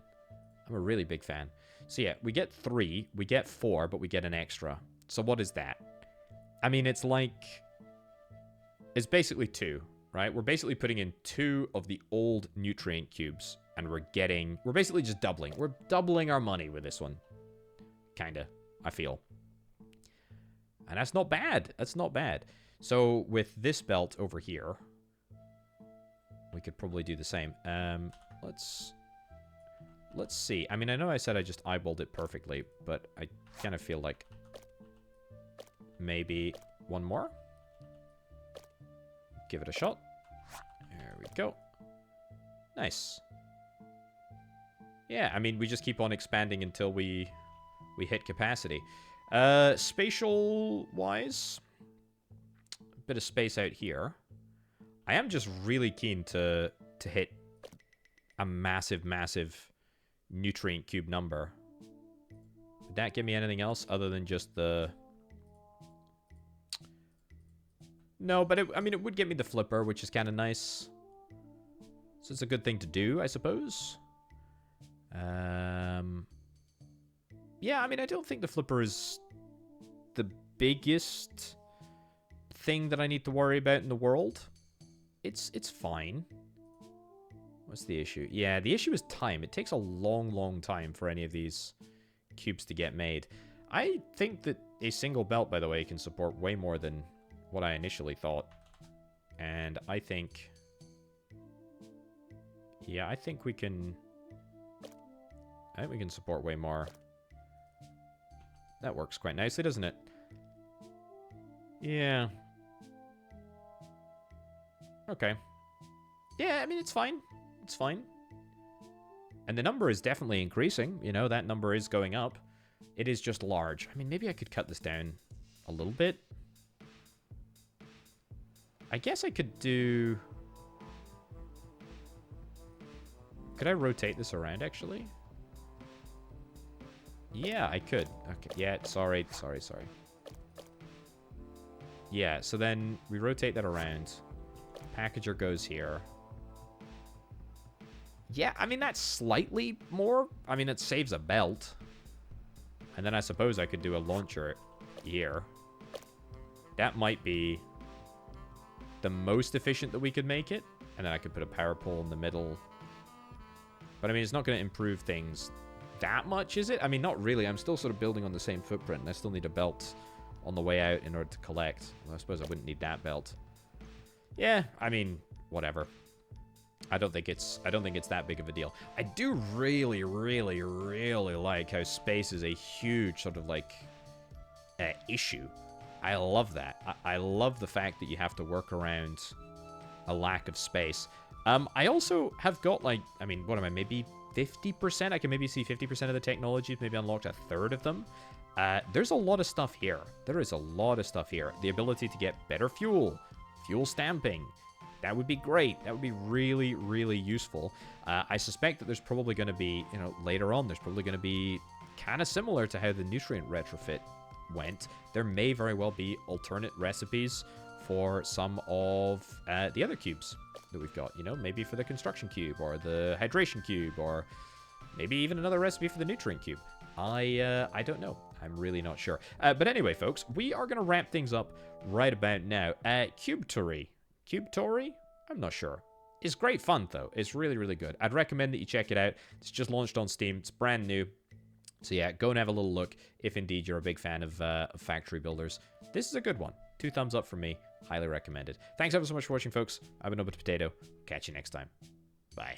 I'm a really big fan. So yeah, we get 3, we get 4, but we get an extra. So what is that? I mean, it's basically 2, right? We're basically putting in 2 of the old nutrient cubes, and we're basically just doubling. We're doubling our money with this one. Kinda, I feel. And that's not bad. That's not bad. So with this belt over here, we could probably do the same. Let's see. I mean, I know I said I just eyeballed it perfectly, but I kind of feel like maybe one more. Give it a shot. There we go. Nice. Yeah, I mean, we just keep on expanding until we hit capacity. Spatial-wise, a bit of space out here. I am just really keen to hit a massive nutrient cube number. Would that give me anything else other than just the... No, but I mean, it would get me the flipper, which is kind of nice. So it's a good thing to do, I suppose. Yeah, I mean, I don't think the flipper is the biggest thing that I need to worry about in the world. It's fine. What's the issue? Yeah, the issue is time. It takes a long time for any of these cubes to get made. I think that a single belt, by the way, can support way more than what I initially thought. And I think... Yeah, I think we can support way more. That works quite nicely, doesn't it? Yeah. Okay. Yeah, I mean, it's fine. It's fine. And the number is definitely increasing. You know, that number is going up. It is just large. I mean, maybe I could cut this down a little bit. I guess I could do... Could I rotate this around, actually? Yeah, I could. Okay, yeah, sorry. Yeah, so then we rotate that around. Packager goes here. Yeah, I mean, that's slightly more. I mean, it saves a belt. And then I suppose I could do a launcher here. That might be the most efficient that we could make it. And then I could put a power pole in the middle. But I mean, it's not going to improve things that much, is it? I mean, not really. I'm still sort of building on the same footprint. And I still need a belt on the way out in order to collect. Well, I suppose I wouldn't need that belt. Yeah, I mean, whatever. I don't think it's that big of a deal. I do really like how space is a huge sort of like issue. I love that. I love the fact that you have to work around a lack of space. I also have got like, I mean, what am I, maybe 50%? I can maybe see 50% of the technologies, maybe unlocked a third of them. There's a lot of stuff here. There is a lot of stuff here. The ability to get better fuel stamping. That would be great. That would be really useful. I suspect that there's probably going to be, you know, later on, there's probably going to be kind of similar to how the nutrient retrofit went. There may very well be alternate recipes for some of the other cubes that we've got. You know, maybe for the construction cube or the hydration cube or maybe even another recipe for the nutrient cube. I don't know. I'm really not sure. But anyway, folks, we are going to wrap things up right about now. Cubetory? I'm not sure. It's great fun, though. It's really good. I'd recommend that you check it out. It's just launched on Steam. It's brand new. So yeah, go and have a little look if indeed you're a big fan of factory builders. This is a good one. 2 thumbs up from me. Highly recommended. Thanks ever so much for watching, folks. I've been Orbital Potato. Catch you next time. Bye.